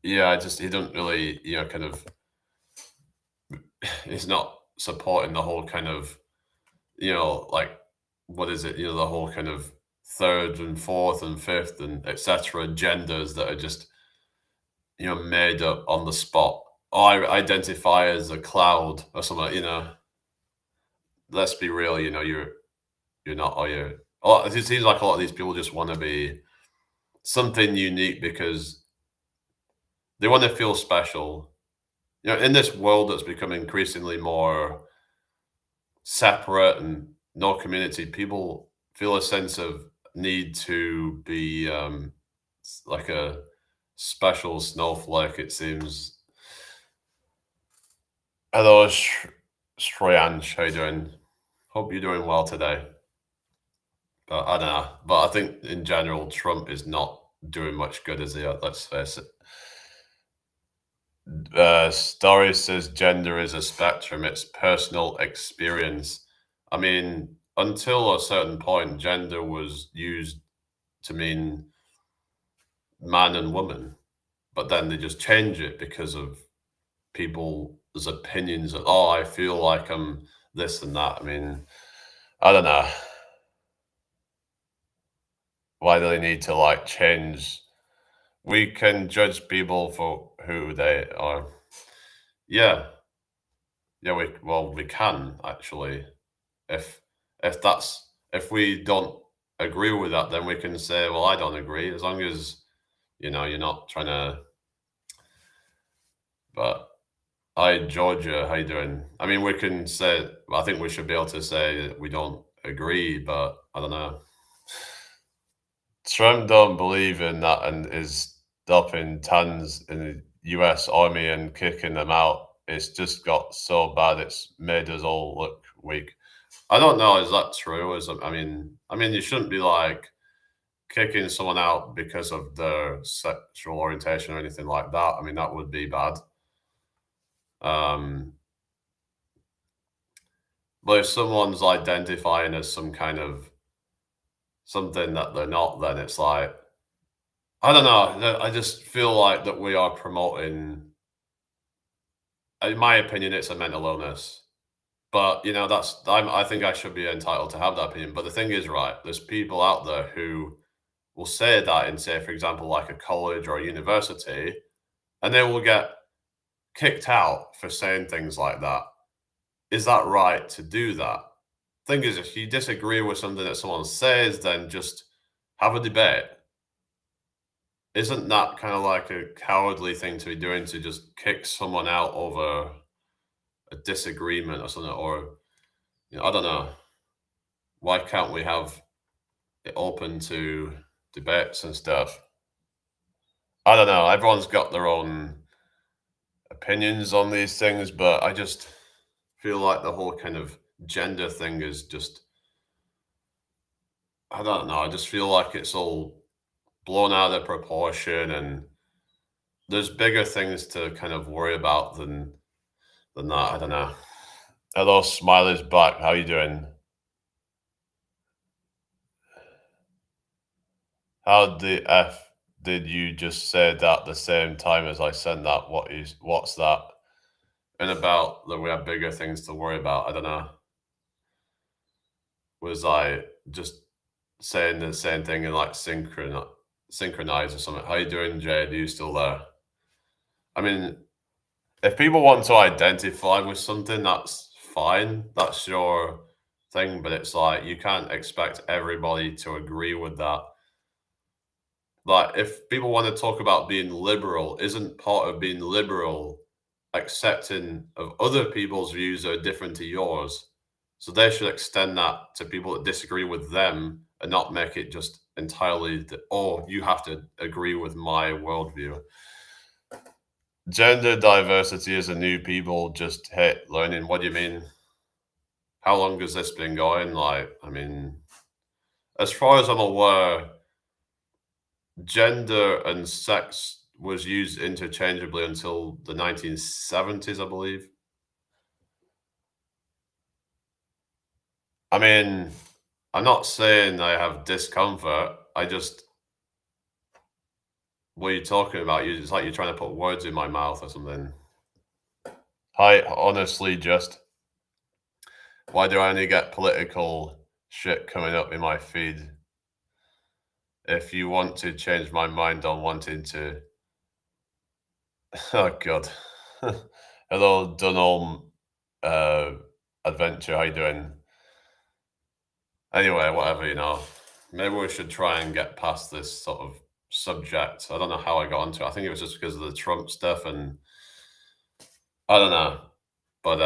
Speaker 1: yeah. He doesn't really, kind of. He's not supporting the whole kind of, like what is it? The whole kind of third and fourth and fifth and etc. genders that are just made up on the spot. Oh, I identify as a cloud or something. Let's be real. You're not. Are you? It seems like a lot of these people just want to be something unique because they want to feel special. In this world that's become increasingly more separate and no community, people feel a sense of need to be like a special snowflake, it seems. Hello, Shreyansh. How you doing? Hope you're doing well today. But I don't know. But I think in general, Trump is not doing much good, is he? Let's face it. Story says gender is a spectrum, it's personal experience. I mean, until a certain point, gender was used to mean man and woman, but then they just change it because of people's opinions of, oh, I feel like I'm this and that. I mean, I don't know. Why do they need to like change? We can judge people for who they are. Yeah, yeah. We can actually. If if we don't agree with that, then we can say, well, I don't agree. As long as you're not trying to. But hi, Georgia, how you doing? I mean, we can say. I think we should be able to say that we don't agree, but I don't know. Trump don't believe in that and is stopping tons in the US Army and kicking them out. It's just got so bad it's made us all look weak. I don't know, is that true? I mean you shouldn't be like kicking someone out because of their sexual orientation or anything like that. I mean that would be bad. Um but if someone's identifying as some kind of something that they're not, then it's like I don't know. I just feel like that we are promoting, in my opinion, it's a mental illness. But I think I should be entitled to have that opinion. But the thing is, right, there's people out there who will say that in, say, for example, like a college or a university, and they will get kicked out for saying things like that. Is that right to do that? Thing is, if you disagree with something that someone says, then just have a debate. Isn't that kind of like a cowardly thing to be doing to just kick someone out over a disagreement or something? Or, I don't know. Why can't we have it open to debates and stuff? I don't know. Everyone's got their own opinions on these things, but I just feel like the whole kind of gender thing is just, I don't know. I just feel like it's all blown out of proportion and there's bigger things to kind of worry about than that. I don't know. Hello, Smiley's back. How you doing? How the F did you just say that the same time as I sent that? What's that? And about that we have bigger things to worry about. I don't know. Was I just saying the same thing and like synchronize or something? How you doing, Jade? Are you still there? I mean, if people want to identify with something, that's fine. That's your thing, but it's like you can't expect everybody to agree with that. Like, if people want to talk about being liberal, isn't part of being liberal accepting of other people's views that are different to yours? So they should extend that to people that disagree with them and not make it just entirely that, oh, you have to agree with my worldview. Gender diversity is a new people just hate learning. What do you mean? How long has this been going? Like, I mean, as far as I'm aware, gender and sex was used interchangeably until the 1970s, I believe. I mean, I'm not saying I have discomfort. I just, what are you talking about? It's like you're trying to put words in my mouth or something. Hi, honestly, just why do I only get political shit coming up in my feed? If you want to change my mind on wanting to, oh god. Hello, Dunholm, uh, Adventure. How you doing? Anyway, whatever. Maybe we should try and get past this sort of subject. I don't know how I got onto it. I think it was just because of the Trump stuff, and I don't know. But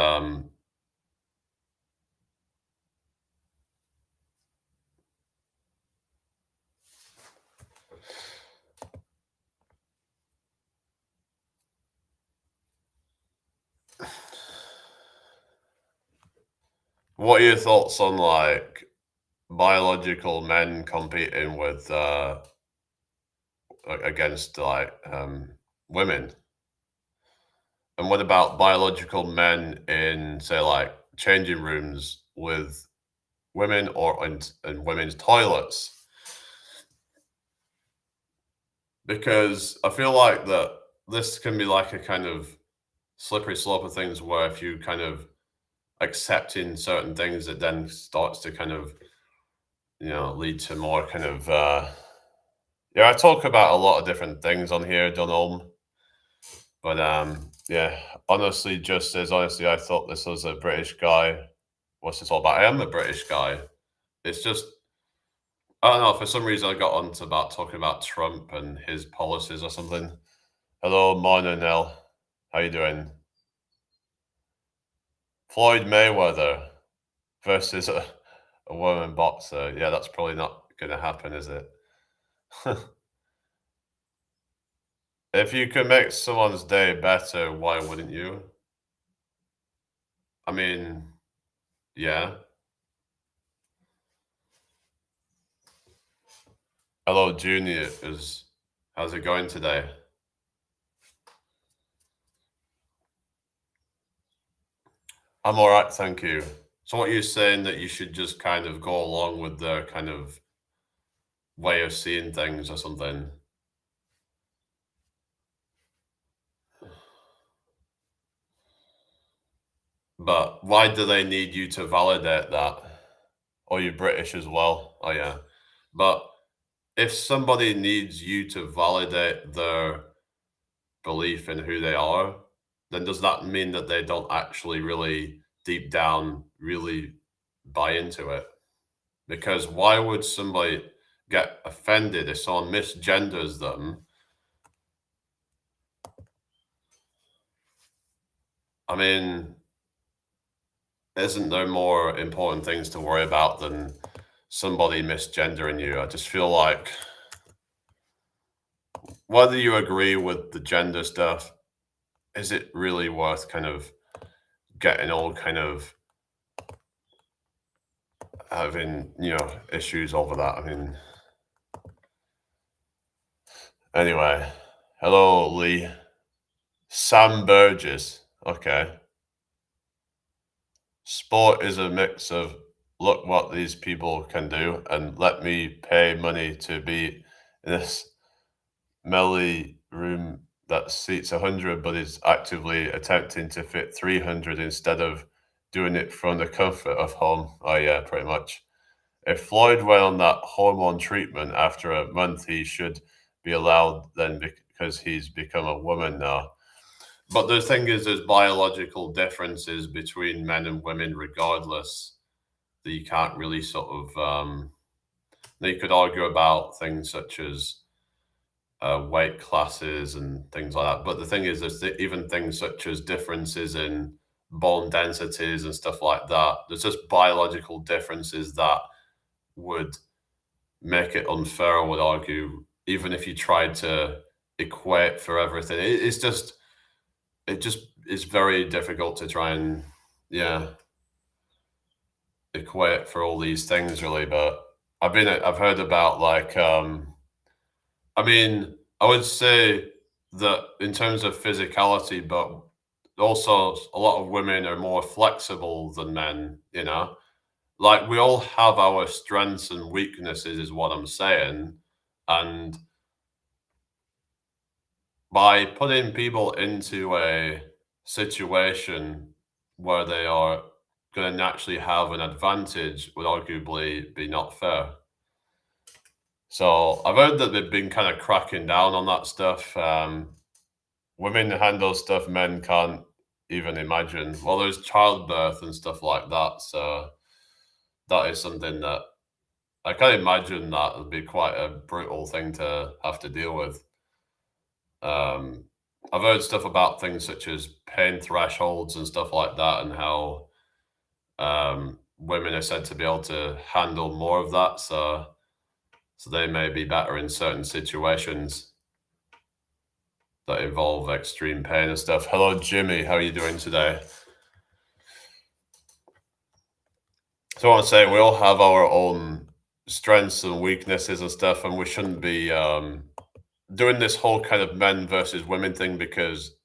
Speaker 1: what are your thoughts on like biological men competing with against like women? And what about biological men in, say, like changing rooms with women or in women's toilets? Because I feel like that this can be like a kind of slippery slope of things where if you kind of accepting certain things, it then starts to kind of, lead to more kind of, yeah, I talk about a lot of different things on here, don't know, but yeah, honestly, just as honestly, I thought this was a British guy. What's this all about? I am a British guy. It's just, I don't know, for some reason I got onto about talking about Trump and his policies or something. Hello, morning, Nell. How you doing? Floyd Mayweather versus a woman boxer. Yeah, that's probably not going to happen, is it? If you could make someone's day better, why wouldn't you? I mean, yeah. Hello, Junior. How's it going today? I'm all right, thank you. So, what you're saying that you should just kind of go along with their kind of way of seeing things or something. But why do they need you to validate that? Or you're British as well? Oh yeah. But if somebody needs you to validate their belief in who they are, then does that mean that they don't actually really deep down really buy into it? Because why would somebody get offended if someone misgenders them? I mean, isn't there more important things to worry about than somebody misgendering you? I just feel like whether you agree with the gender stuff, is it really worth kind of getting all kind of having, issues over that? I mean, anyway, hello, Lee. Sam Burgess. Okay. Sport is a mix of look what these people can do and let me pay money to be in this Melly room that seats 100 but is actively attempting to fit 300 instead of doing it from the comfort of home. Oh, yeah, pretty much. If Floyd went on that hormone treatment after a month, he should be allowed then because he's become a woman now. But the thing is, there's biological differences between men and women, regardless, that you can't really sort of. They could argue about things such as weight classes and things like that. But the thing is, there's even things such as differences in bone densities and stuff like that. There's just biological differences that would make it unfair, I would argue, even if you tried to equate for everything. It just is very difficult to try and, yeah, equate for all these things really. But I've heard about like, I mean, I would say that in terms of physicality, but also a lot of women are more flexible than men, you know? Like we all have our strengths and weaknesses, is what I'm saying. And by putting people into a situation where they are going to naturally have an advantage would arguably be not fair. So I've heard that they've been kind of cracking down on that stuff. Women handle stuff men can't even imagine. Well, there's childbirth and stuff like that. So that is something that I can imagine that would be quite a brutal thing to have to deal with. Um, I've heard stuff about things such as pain thresholds and stuff like that, and how women are said to be able to handle more of that. So they may be better in certain situations that involve extreme pain and stuff. Hello, Jimmy. How are you doing today? So I want to say we all have our own strengths and weaknesses and stuff, and we shouldn't be doing this whole kind of men versus women thing because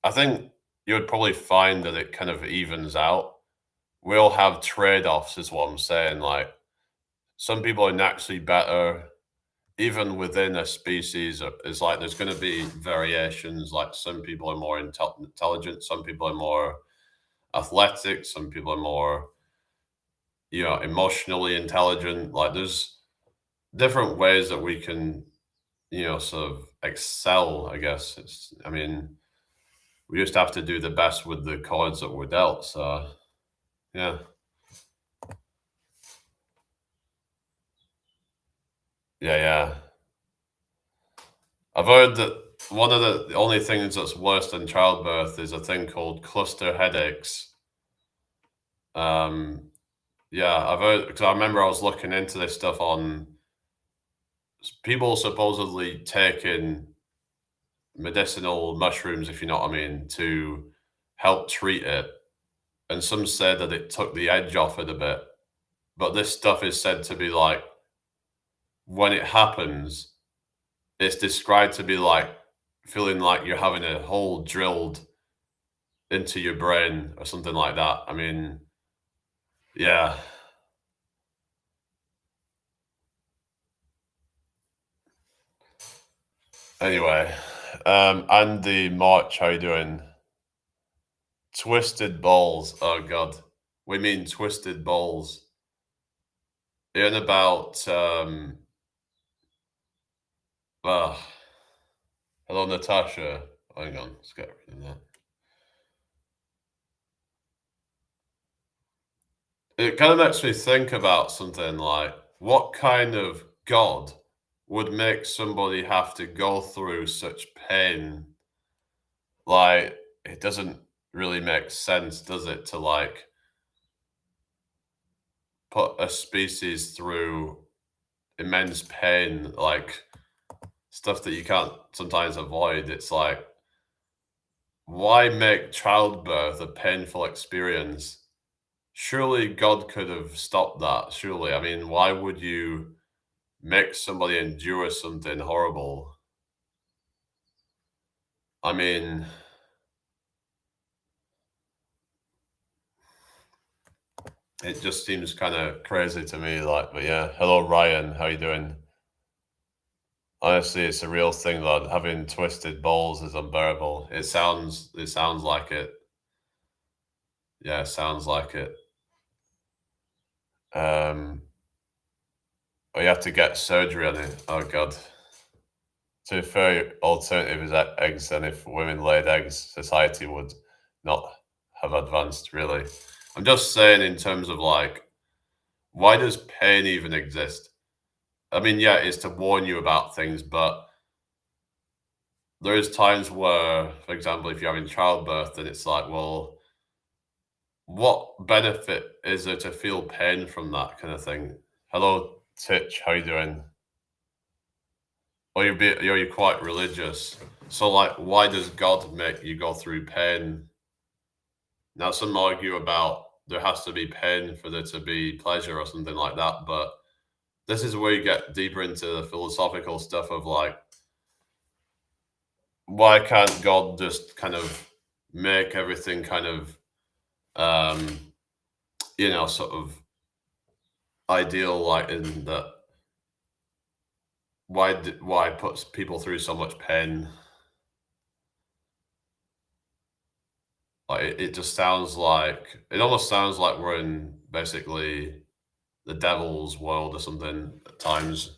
Speaker 1: I think you would probably find that it kind of evens out. We all have trade-offs, is what I'm saying. Like some people are naturally better, even within a species. It's like there's going to be variations. Like some people are more intelligent, some people are more athletic, some people are more, emotionally intelligent. Like there's different ways that we can, sort of excel. I guess I mean, we just have to do the best with the cards that we're dealt. So yeah, yeah, yeah. I've heard that one of the only things that's worse than childbirth is a thing called cluster headaches. Um, yeah, I've heard because I remember I was looking into this stuff on people supposedly taking medicinal mushrooms, if you know what I mean, to help treat it. And some say that it took the edge off it a bit. But this stuff is said to be like, when it happens, it's described to be like feeling like you're having a hole drilled into your brain or something like that. I mean, yeah. Anyway, Andy March, how you doing? Twisted balls. Oh God, we mean twisted balls. In about uh, hello Natasha. Hang on, let's get rid of that. It kind of makes me think about something like what kind of God would make somebody have to go through such pain? Like, it doesn't really make sense, does it, to like put a species through immense pain, like stuff that you can't sometimes avoid. It's like, why make childbirth a painful experience? Surely God could have stopped that. Surely. I mean, why would you make somebody endure something horrible? I mean, it just seems kind of crazy to me. Like, but yeah. Hello, Ryan. How you doing? Honestly, it's a real thing, lad. Having twisted balls is unbearable. It sounds like it. Yeah, it sounds like it. Um, or you have to get surgery on it. Oh God. To be fair, alternative is eggs, and if women laid eggs, society would not have advanced. Really, I'm just saying in terms of like, why does pain even exist? I mean, yeah, it's to warn you about things, but there is times where, for example, if you're having childbirth, then it's like, well, what benefit is there to feel pain from that kind of thing? Hello, Titch, how you doing? Or you're quite religious. So like why does God make you go through pain? Now some argue about there has to be pain for there to be pleasure or something like that, but this is where you get deeper into the philosophical stuff of like why can't God just kind of make everything kind of um sort of ideal like in that why puts people through so much pain? Like it just sounds like it almost sounds like we're in basically the devil's world or something at times.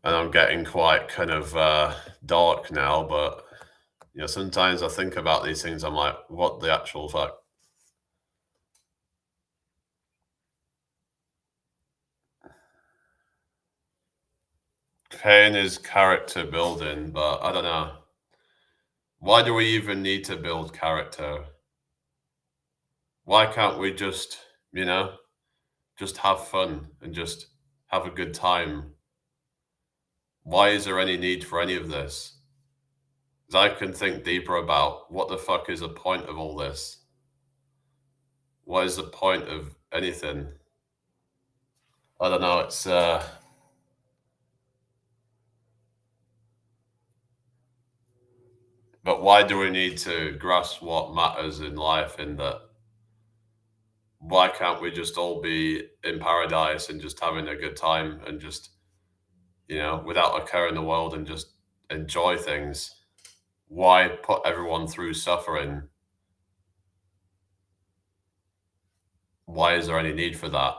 Speaker 1: And I'm getting quite kind of dark now, but sometimes I think about these things. I'm like, what the actual fuck? Pain is character building, but I don't know. Why do we even need to build character? Why can't we just, just have fun and just have a good time? Why is there any need for any of this? 'Cause I can think deeper about what the fuck is the point of all this? What is the point of anything? I don't know. It's But why do we need to grasp what matters in life? In that, why can't we just all be in paradise and just having a good time and just, without a care in the world and just enjoy things? Why put everyone through suffering? Why is there any need for that?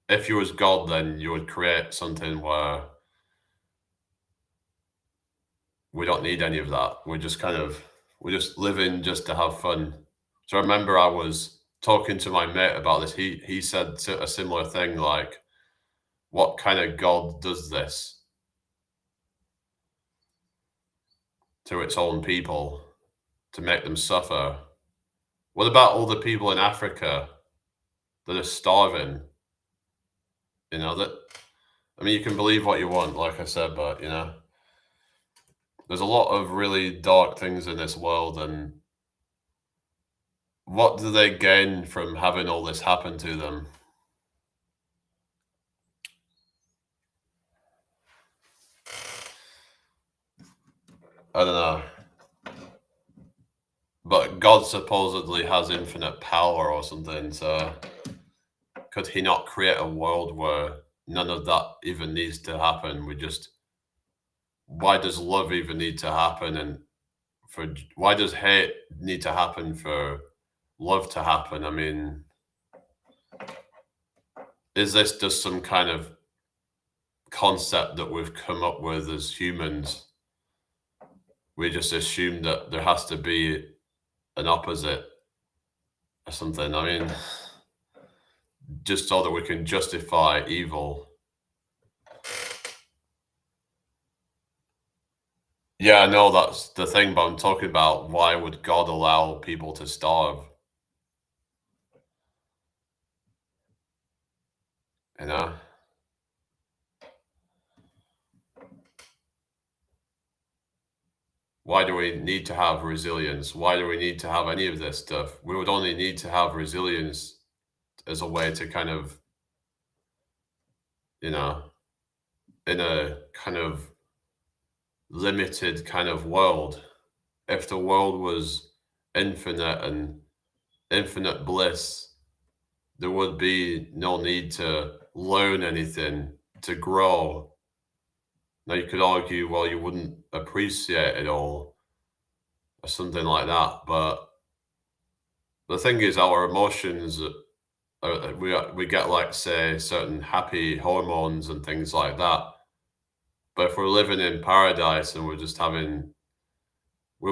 Speaker 1: If you was God, then you would create something where we don't need any of that. We're just living just to have fun. So I remember I was talking to my mate about this. He said a similar thing, like, what kind of God does this to its own people to make them suffer? What about all the people in Africa that are starving? That, I mean, you can believe what you want, like I said, but there's a lot of really dark things in this world, and what do they gain from having all this happen to them? I don't know. But God supposedly has infinite power or something, so could he not create a world where none of that even needs to happen? Why does love even need to happen? And why does hate need to happen for love to happen? I mean, is this just some kind of concept that we've come up with as humans? We just assume that there has to be an opposite or something. I mean, just so that we can justify evil. Yeah, I know that's the thing, but I'm talking about, why would God allow people to starve? You know? Why do we need to have resilience? Why do we need to have any of this stuff? We would only need to have resilience as a way to kind of, you know, in a kind of limited kind of world. If the world was infinite and infinite bliss, there would be no need to learn anything, to grow. Now, you could argue, well, you wouldn't appreciate it all or something like that. But the thing is, our emotions, we get, like, say, certain happy hormones and things like that. But if we're living in paradise and we'll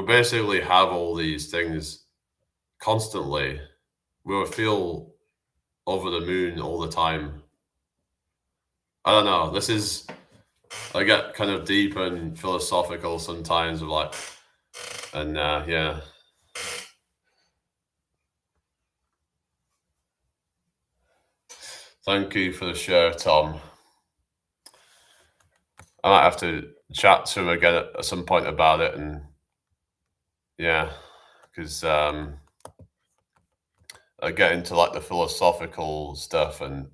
Speaker 1: basically have all these things constantly. We'll feel over the moon all the time. I don't know. I get kind of deep and philosophical sometimes, and yeah. Thank you for the share, Tom. I might have to chat to him again at some point about it, and yeah, because I get into, like, the philosophical stuff, and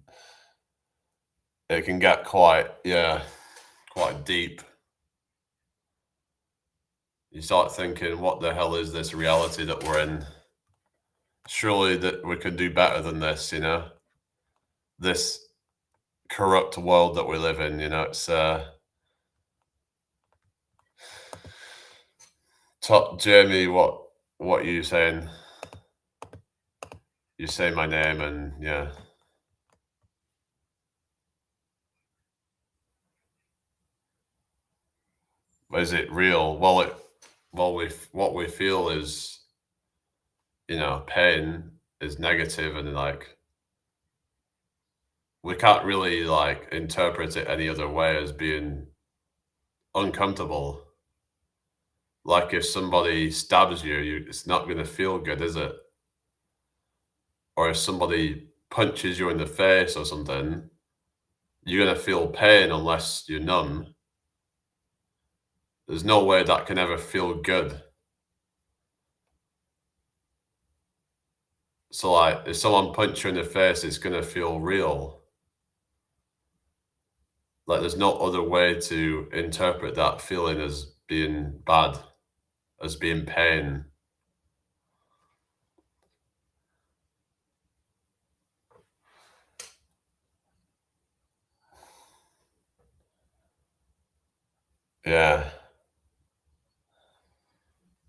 Speaker 1: it can get quite deep. You start thinking, what the hell is this reality that we're in? Surely that we could do better than this, this corrupt world that we live in. It's Jamie, what are you saying? You say my name, and yeah. Is it real? What we feel is, pain is negative, and, like, we can't really, like, interpret it any other way as being uncomfortable. Like, if somebody stabs it's not going to feel good, is it? Or if somebody punches you in the face or something, you're going to feel pain unless you're numb. There's no way that can ever feel good. So, like, if someone punches you in the face, it's going to feel real. Like, there's no other way to interpret that feeling as being bad. as being pain. Yeah.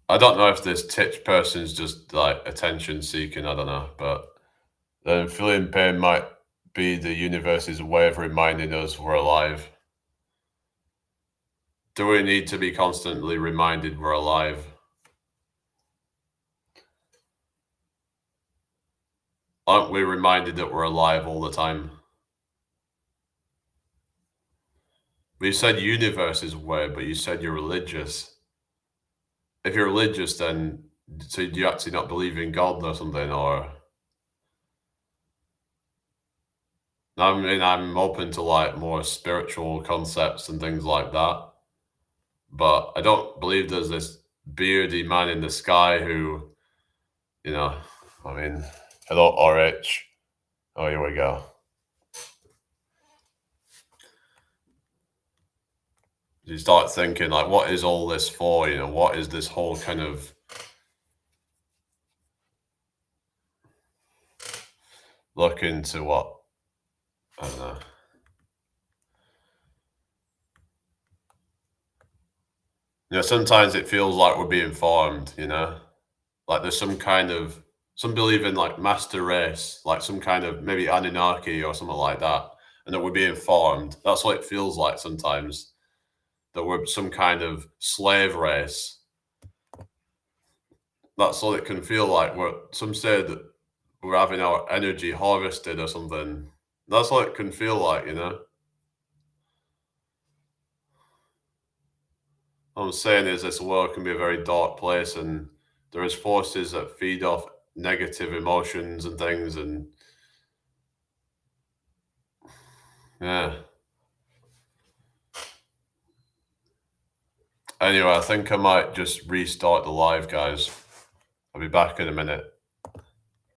Speaker 1: I don't know if this titch person's just like attention seeking, I don't know, but then feeling pain might be the universe's way of reminding us we're alive. Do we need to be constantly reminded we're alive? Aren't we reminded that we're alive all the time? We said universe's way, but you said you're religious. If you're religious, then so do you actually not believe in God or something? Or I mean, I'm open to like more spiritual concepts and things like that, but I don't believe there's this beardy man in the sky who, you know, I mean, hello, RH. Oh, here we go. You start thinking like, what is all this for? You know, what is this whole kind of look into what? I don't know. You know, sometimes it feels like we're being formed, you know? Like there's some kind of some believe in like master race, like some kind of maybe Anunnaki or something like that, and that we're being formed. That's what it feels like sometimes. That we're some kind of slave race. That's all it can feel like. We're some say that we're having our energy harvested or something. That's what it can feel like, you know? What I'm saying is this world can be a very dark place and there is forces that feed off negative emotions and things and yeah. Anyway, I think I might just restart the live, guys. I'll be back in a minute.